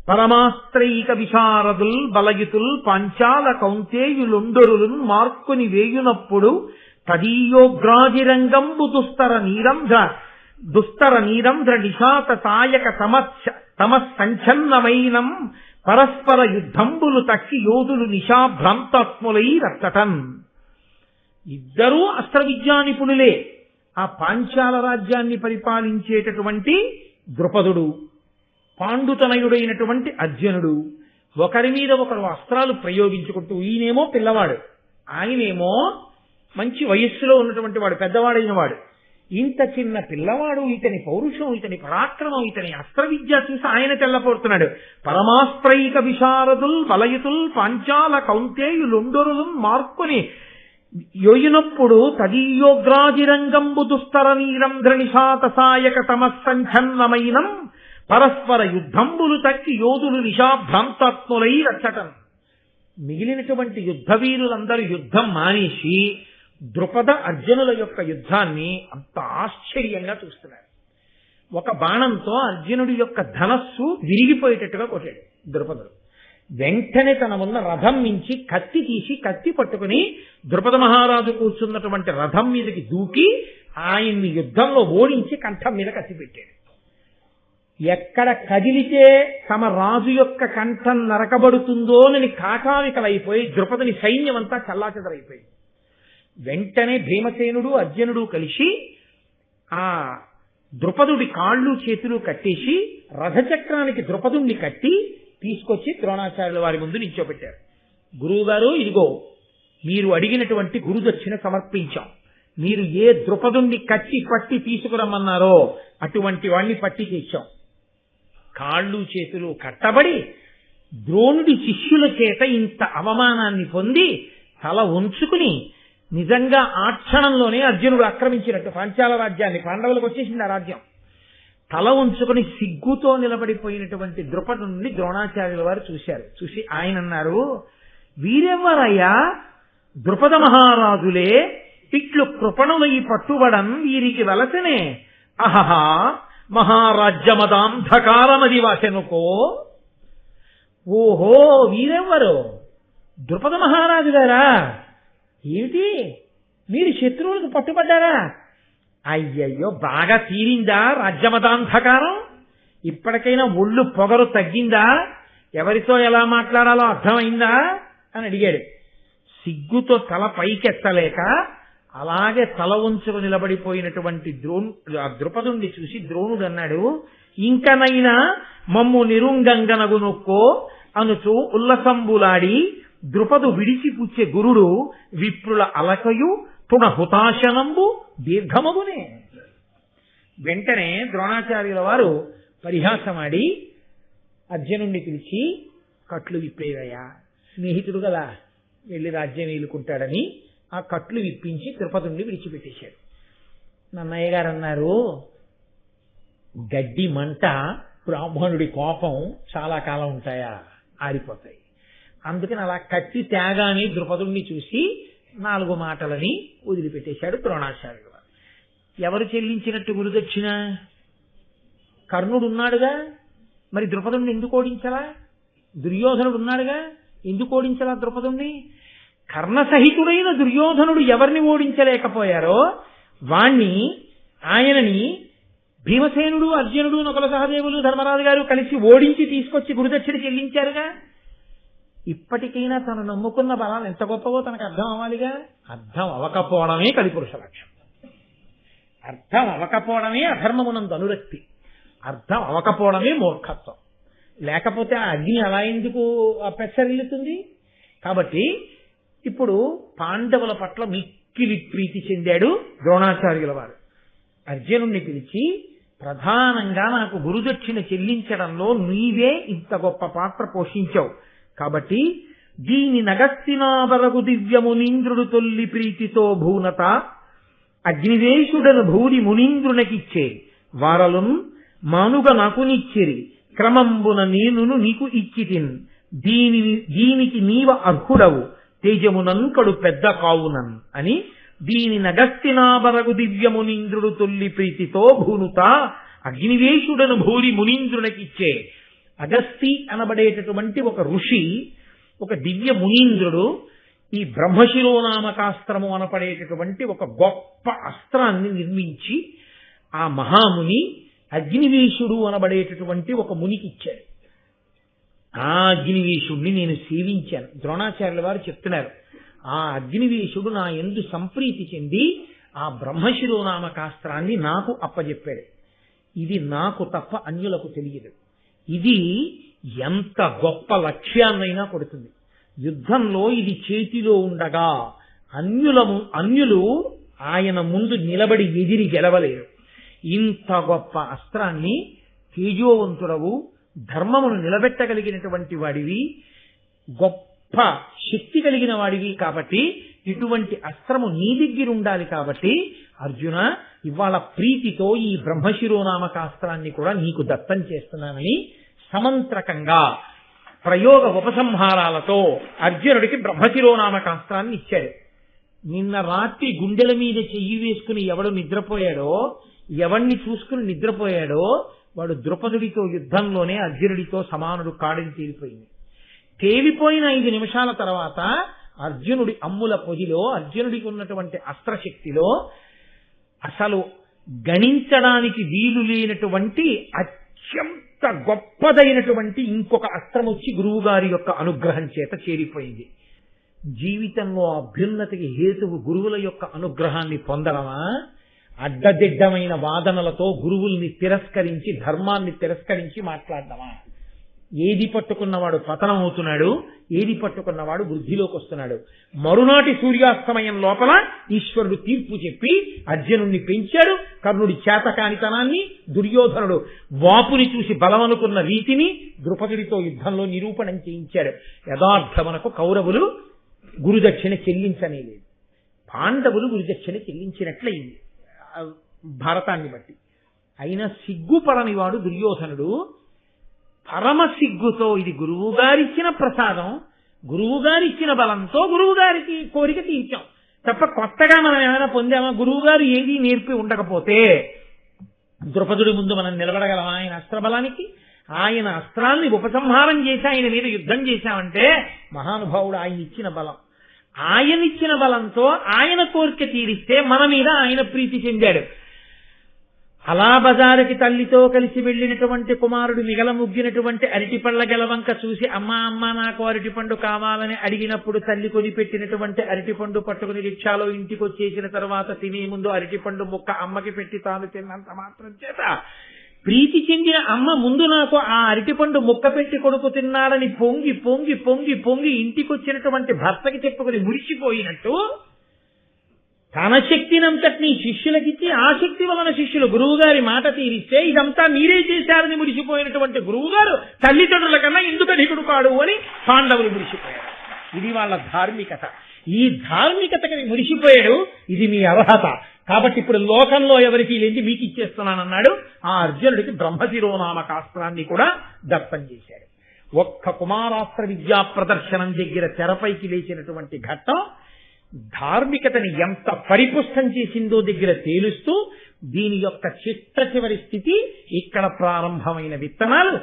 పరమాస్త్రైక విశారదుల్ బలయుతుల్ పాంచాల కౌంతేయులుండరులు మార్కుని వేయునప్పుడు తదీయోగ్రాజిరంగంబు దుస్తర నీరంధ్ర నిశాత సాయక తమస్సంఛన్నమైనం పరస్పర యుద్ధంబులు తక్కి యోధులు నిశాభ్రాంతాత్ములై రచ్చటన్. ఇద్దరూ అస్త్ర విద్యా నిపుణులే. ఆ పాంచాల రాజ్యాన్ని పరిపాలించేటటువంటి ద్రుపదుడు, పాండుతనయుడైనటువంటి అర్జునుడు ఒకరి మీద ఒకరు అస్త్రాలు ప్రయోగించుకుంటూ, ఈయనేమో పిల్లవాడు, ఆయనేమో మంచి వయస్సులో ఉన్నటువంటి వాడు, పెద్దవాడైన వాడు. ఇంత చిన్న పిల్లవాడు, ఇతని పౌరుషం, ఇతని పరాక్రమం, ఇతని అస్త్ర విద్య చూసి ఆయన తెల్లపోతున్నాడు. పరమాస్త్రైక విశారదుల్ బలయుతుల్ పాంచాల కౌంతేయులుండరులు మార్కుని యోయునప్పుడు తదీయోగ్రాజిరంగంబు దుస్తర నీరంధ్ర నిశాత సాయక తమస్సంఛన్నమైనం పరస్పర యుద్ధంబులు తక్కి యోధులు నిశాభ్రాంతాత్ములై రచ్చటం. మిగిలినటువంటి యుద్ధ వీరులందరూ యుద్ధం మానేసి ద్రుపద అర్జునుల యొక్క యుద్ధాన్ని అంత ఆశ్చర్యంగా చూస్తున్నారు. ఒక బాణంతో అర్జునుడి యొక్క ధనస్సు విరిగిపోయేటట్టుగా కొట్టాడు ద్రుపదుడు. వెంటనే తన ఉన్న రథం నుంచి కత్తి తీసి కత్తి పట్టుకుని ద్రుపద మహారాజు కూర్చున్నటువంటి రథం మీదకి దూకి ఆయన్ని యుద్ధంలో ఓడించి కంఠం మీద కత్తి పెట్టాడు. ఎక్కడ కదిలితే తమ రాజు యొక్క కంఠం నరకబడుతుందోనని కాకావికలైపోయి ద్రుపదుని సైన్యం అంతా చల్లాచెదరైపోయింది. వెంటనే భీమసేనుడు అర్జునుడు కలిసి ఆ ద్రుపదుడి కాళ్ళు చేతులు కట్టేసి రథచక్రానికి ద్రుపదుణ్ణి కట్టి తీసుకొచ్చి ద్రోణాచార్యుల వారి ముందు నిల్చోబెట్టారు. గురువుగారు, ఇదిగో మీరు అడిగినటువంటి గురుదక్షిణ సమర్పించాం. మీరు ఏ ద్రుపదుణ్ణి కట్టి పట్టి తీసుకురమ్మన్నారో అటువంటి వాణ్ణి పట్టి తెచ్చాం. కాళ్ళు చేతులు కట్టబడి ద్రోణుడి శిష్యుల చేత ఇంత అవమానాన్ని పొంది తల ఉంచుకుని, నిజంగా ఆ క్షణంలోనే అర్జునుడు ఆక్రమించినట్టు పాంచాల రాజ్యాన్ని, పాండవులకు వచ్చేసింది ఆ రాజ్యం, తల ఉంచుకుని సిగ్గుతో నిలబడిపోయినటువంటి ద్రుపదుని ద్రోణాచార్యుల వారు చూశారు. చూసి ఆయన అన్నారు, వీరెవ్వరయ్యా? ద్రుపద మహారాజులే ఇట్లు కృపణులై పట్టుబడం వీరికి వలసనే. అహహా మహారాజ్యమదాంధకారమది వాసెనుకో. ఓహో, వీరెవ్వరు? ద్రుపద మహారాజు గారా? ఏమిటి, మీరు శత్రువులకు పట్టుబడ్డారా? అయ్యయ్యో, బాగా తీరిందా రాజ్యమదాంధకారం? ఇప్పటికైనా ఒళ్ళు పొగరు తగ్గిందా? ఎవరితో ఎలా మాట్లాడాలో అర్థమైందా అని అడిగాడు. సిగ్గుతో తల పైకెత్తలేక అలాగే తల ఉంచుకు నిలబడిపోయినటువంటి ద్రుపదుణ్ణి చూసి ద్రోణుడు అన్నాడు, ఇంకనైనా మమ్ము నిరుంగంగనగు నొక్కో అనుచు ఉల్లసంబులాడి ద్రుపదు విడిచిపుచ్చే గురుడు విప్రుల అలకయు పున హుతాశనంబు దీర్ఘమగునే. వెంటనే ద్రోణాచార్యుల వారు పరిహాసమాడి అర్జునుణ్ణి పిలిచి, కట్లు విప్పేవయ్యా, స్నేహితుడు కదా, వెళ్ళి రాజ్యం ఏలుకుంటాడని ఆ కట్లు విప్పించి ద్రుపదుణ్ణి విడిచిపెట్టేశాడు. నన్నయ్య గారు అన్నారు, గడ్డి మంట, బ్రాహ్మణుడి కోపం చాలా కాలం ఉంటాయా? ఆరిపోతాయి. అందుకని అలా కట్టి త్యాగాన్ని ద్రుపదుణ్ణి చూసి 4 మాటలని వదిలిపెట్టేశాడు ద్రోణాచార్యుడు. ఎవరు చెల్లించినట్టు గురుదక్షిణ? కర్ణుడు ఉన్నాడుగా, మరి ద్రుపదుణ్ణి ఎందుకు ఓడించలా? దుర్యోధనుడు ఉన్నాడుగా, ఎందుకు ఓడించలా ద్రుపదుణ్ణి? కర్ణసహితుడైన దుర్యోధనుడు ఎవరిని ఓడించలేకపోయారో ఆయనని భీమసేనుడు, అర్జునుడు, నకుల సహదేవులు, ధర్మరాజు గారు కలిసి ఓడించి తీసుకొచ్చి గురుదక్షిణ చెల్లించారుగా. ఇప్పటికైనా తను నమ్ముకున్న బలాలు ఎంత గొప్పవో తనకు అర్థం అవ్వాలిగా. అర్థం అవ్వకపోవడమే కలిపురుష లక్షణం. అర్థం అవ్వకపోవడమే అధర్మమునందు అనురక్తి. అర్థం అవ్వకపోవడమే మూర్ఖత్వం. లేకపోతే ఆ అగ్ని అలా ఎందుకు పెచ్చరిల్లుతుంది? కాబట్టి ఇప్పుడు పాండవుల పట్ల మిక్కిలి ప్రీతి చెందాడు ద్రోణాచార్యుల వారు. అర్జునుణ్ణి పిలిచి, ప్రధానంగా నాకు గురుదక్షిణ చెల్లించడంలో నీవే ఇంత గొప్ప పాత్ర పోషించావు కాబట్టి దీని నగస్తినావరగు దివ్యమునీంద్రుడు తొల్లి ప్రీతితో భూనత అగ్నివేశుడను భూరి మునీంద్రునకిచ్చే వారలున్ మానుగ నాకు నిచ్చిరి క్రమంబున నేనును నీకు ఇచ్చితిన్ దీనికి నీవ అర్హుడవు తేజమునన్ కడు పెద్ద కావునన్ అని దీని నగస్తినావరగు దివ్యమునీంద్రుడు తొల్లి ప్రీతితో భూనుత అగ్నివేశుడను భూరి మునీంద్రునకిచ్చే. అగస్తి అనబడేటటువంటి ఒక ఋషి, ఒక దివ్య మునీంద్రుడు ఈ బ్రహ్మశిరోనామకాస్త్రము అనపడేటటువంటి ఒక గొప్ప అస్త్రాన్ని నిర్మించి ఆ మహాముని అగ్నివేశుడు అనబడేటటువంటి ఒక మునికి ఇచ్చాడు. ఆ అగ్నివేశుడిని నేను సేవించాను. ద్రోణాచార్యుల వారు చెప్తున్నారు, ఆ అగ్నివేశుడు నా యందు సంప్రీతి చెంది ఆ బ్రహ్మశిరోనామకాస్త్రాన్ని నాకు అప్పజెప్పాడు. ఇది నాకు తప్ప అన్యులకు తెలియదు. ఇది ఎంత గొప్ప లక్ష్యాన్నైనా కొడుతుంది. యుద్ధంలో ఇది చేతిలో ఉండగా అన్యులు ఆయన ముందు నిలబడి ఎదిరి గెలవలేరు. ఇంత గొప్ప అస్త్రాన్ని తేజోవంతుడవు, ధర్మమును నిలబెట్టగలిగినటువంటి వాడివి, గొప్ప శక్తి కలిగిన వాడివి కాబట్టి ఇటువంటి అస్త్రము నీ దగ్గర ఉండాలి. కాబట్టి అర్జున, ఇవాళ ప్రీతితో ఈ బ్రహ్మశిరోనామకాస్త్రాన్ని కూడా నీకు దత్తం చేస్తున్నానని సమంత్రకంగా ప్రయోగ ఉపసంహారాలతో అర్జునుడికి బ్రహ్మశిరోనామకాస్త్రాన్ని ఇచ్చాడు. నిన్న రాత్రి గుండెల మీద చెయ్యి వేసుకుని ఎవడు నిద్రపోయాడో, ఎవణ్ణి చూసుకుని నిద్రపోయాడో వాడు ద్రుపదుడితో యుద్ధంలోనే అర్జునుడితో సమానుడు కాడని తేలిపోయింది. తేలిపోయిన 5 నిమిషాల తర్వాత అర్జునుడి అమ్ముల పొదిలో, అర్జునుడికి ఉన్నటువంటి అస్త్రశక్తిలో అసలు గణించడానికి వీలు లేనటువంటి అత్యంత గొప్పదైనటువంటి ఇంకొక అస్త్రం వచ్చి గురువు గారి యొక్క అనుగ్రహం చేత చేరిపోయింది. జీవితంలో అభ్యున్నతికి హేతువు గురువుల యొక్క అనుగ్రహాన్ని పొందడమా, అడ్డదిడ్డమైన వాదనలతో గురువుల్ని తిరస్కరించి, ధర్మాన్ని తిరస్కరించి మాట్లాడడమా? ఏది పట్టుకున్నవాడు పతనం అవుతున్నాడు, ఏది పట్టుకున్నవాడు వృద్ధిలోకి వస్తున్నాడు. మరునాటి సూర్యాస్తమయం లోపల ఈశ్వరుడు తీర్పు చెప్పి అర్జునుడిని పెంచాడు. కర్ణుడి చేతకానితనాన్ని, దుర్యోధనుడు వాపుని చూసి బలమనుకున్న రీతిని ద్రుపదుడితో యుద్ధంలో నిరూపణం చేయించాడు. యథార్థమునకు కౌరవులు గురుదక్షిణ చెల్లించనేలేదు, పాండవులు గురుదక్షిణ చెల్లించినట్లయింది భారతాన్ని బట్టి. అయినా సిగ్గుపడని వాడు దుర్యోధనుడు పరమ సిగ్గుతో ఇది గురువుగారిచ్చిన ప్రసాదం, గురువుగారిచ్చిన బలంతో గురువుగారికి కోరిక తీర్చాం తప్ప కొత్తగా మనం ఏమైనా పొందామా? గురువుగారు ఏదీ నేర్పి ఉండకపోతే ద్రుపదుడి ముందు మనం నిలబడగలమా? ఆయన అస్త్రబలానికి ఆయన అస్త్రాన్ని ఉపసంహారం చేసి ఆయన మీద యుద్ధం చేశామంటే మహానుభావుడు ఆయన ఇచ్చిన బలం. ఆయన ఇచ్చిన బలంతో ఆయన కోరిక తీరిస్తే మన మీద ఆయన ప్రీతి చెందాడు. అలా బజారుకి తల్లితో కలిసి వెళ్లినటువంటి కుమారుడు మిగలముగ్గినటువంటి అరటిపండ్ల గెలవంక చూసి అమ్మా అమ్మా నాకు అరటిపండు కావాలని అడిగినప్పుడు తల్లి కొనిపెట్టినటువంటి అరటిపండు పట్టుకుని రిక్షాలో ఇంటికి వచ్చేసిన తర్వాత తినే ముందు అరటిపండు ముక్క అమ్మకి పెట్టి తాను తిన్నంత మాత్రం చేత ప్రీతి చెందిన అమ్మ ముందు నాకు ఆ అరటిపండు ముక్క పెట్టి కొడుకు తిన్నాడని పొంగి పొంగి పొంగి పొంగి ఇంటికి వచ్చినటువంటి భర్తకి చెప్పుకుని మురిసిపోయినట్టు తన శక్తినంతటినీ శిష్యులకిచ్చి ఆ శక్తి వలన శిష్యులు గురువుగారి మాట తీరిస్తే ఇదంతా మీరే చేశారని మురిసిపోయినటువంటి గురువుగారు తల్లిదండ్రుల కన్నా ఎందుకు అధికుడు కాడు అని పాండవులు మురిసిపోయారు. ఇది వాళ్ళ ధార్మికత. ఈ ధార్మికతకి మురిసిపోయాడు. ఇది మీ అర్హత కాబట్టి ఇప్పుడు లోకంలో ఎవరికి లేని మీకు ఇచ్చేస్తున్నానన్నాడు. ఆ అర్జునుడికి బ్రహ్మశిరోనామకాస్త్రాన్ని కూడా దత్తం చేశాడు. ఒక్క కుమారాస్త్ర విద్యా ప్రదర్శనం దగ్గర తెరపైకి లేచినటువంటి ఘట్టం ధార్మికతని ఎంత పరిపుష్టం చేసిందో దగ్గర తేలుస్తూ దీని యొక్క చిట్ట చివరి స్థితి ఇక్కడ ప్రారంభమైన విత్తనాలు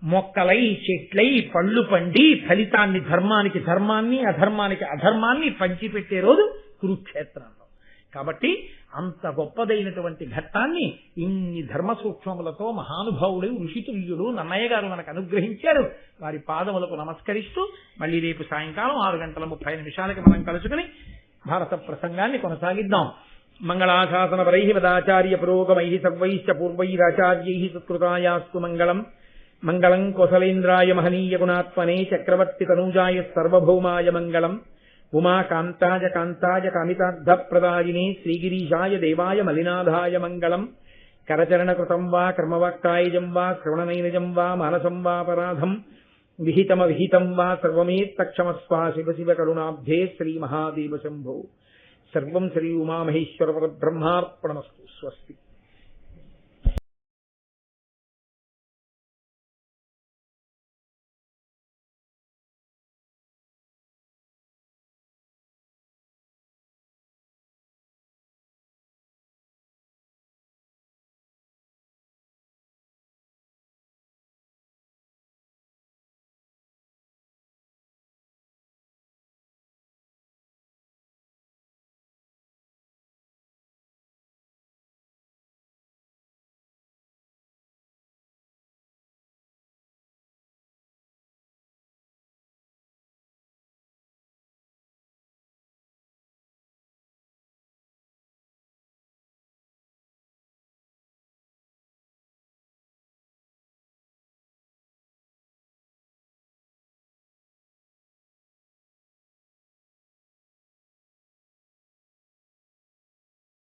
మొక్కలై, చెట్లై, పళ్ళు పండి ఫలితాన్ని ధర్మానికి ధర్మాన్ని, అధర్మానికి అధర్మాన్ని పంచిపెట్టే రోజు కురుక్షేత్రంలో. కాబట్టి అంత గొప్పదైనటువంటి ఘట్టాన్ని ఇన్ని ధర్మ సూక్ష్మములతో మహానుభావుడు ఋషితుల్యుడు నన్నయ్య గారు మనకు అనుగ్రహించారు. వారి పాదములకు నమస్కరిస్తూ మళ్ళీ రేపు సాయంకాలం 6:30 మనం కలుసుకుని భారత ప్రసంగాన్ని కొనసాగిద్దాం. మంగళాశాసనపరై వదాచార్య పురోగమై సర్వైశ్చ పూర్వైరాచార్యై సత్కృతాయాస్తు మంగళం. మంగళం కోసలేంద్రాయ మహనీయ గుణాత్మనే చక్రవర్తి తనూజాయ సర్వభౌమాయ మంగళం. ఉమాకాంతాయ కాంతాయ కామితార్థప్రదాయినే శ్రీగిరీశాయ దేవాయ మలినాథాయ మంగళం. కరచరణకృతం వా కర్మవాక్కాయజం వా శ్రవణనైనజం వా మానసం వాపరాధం విహితం వా సర్వమేత్తక్షమస్వ శివ శివ కరుణాబ్ధే శ్రీ మహాదేవ శంభో. సర్వం శ్రీ ఉమామహేశ్వర పరబ్రహ్మార్పణమస్తు.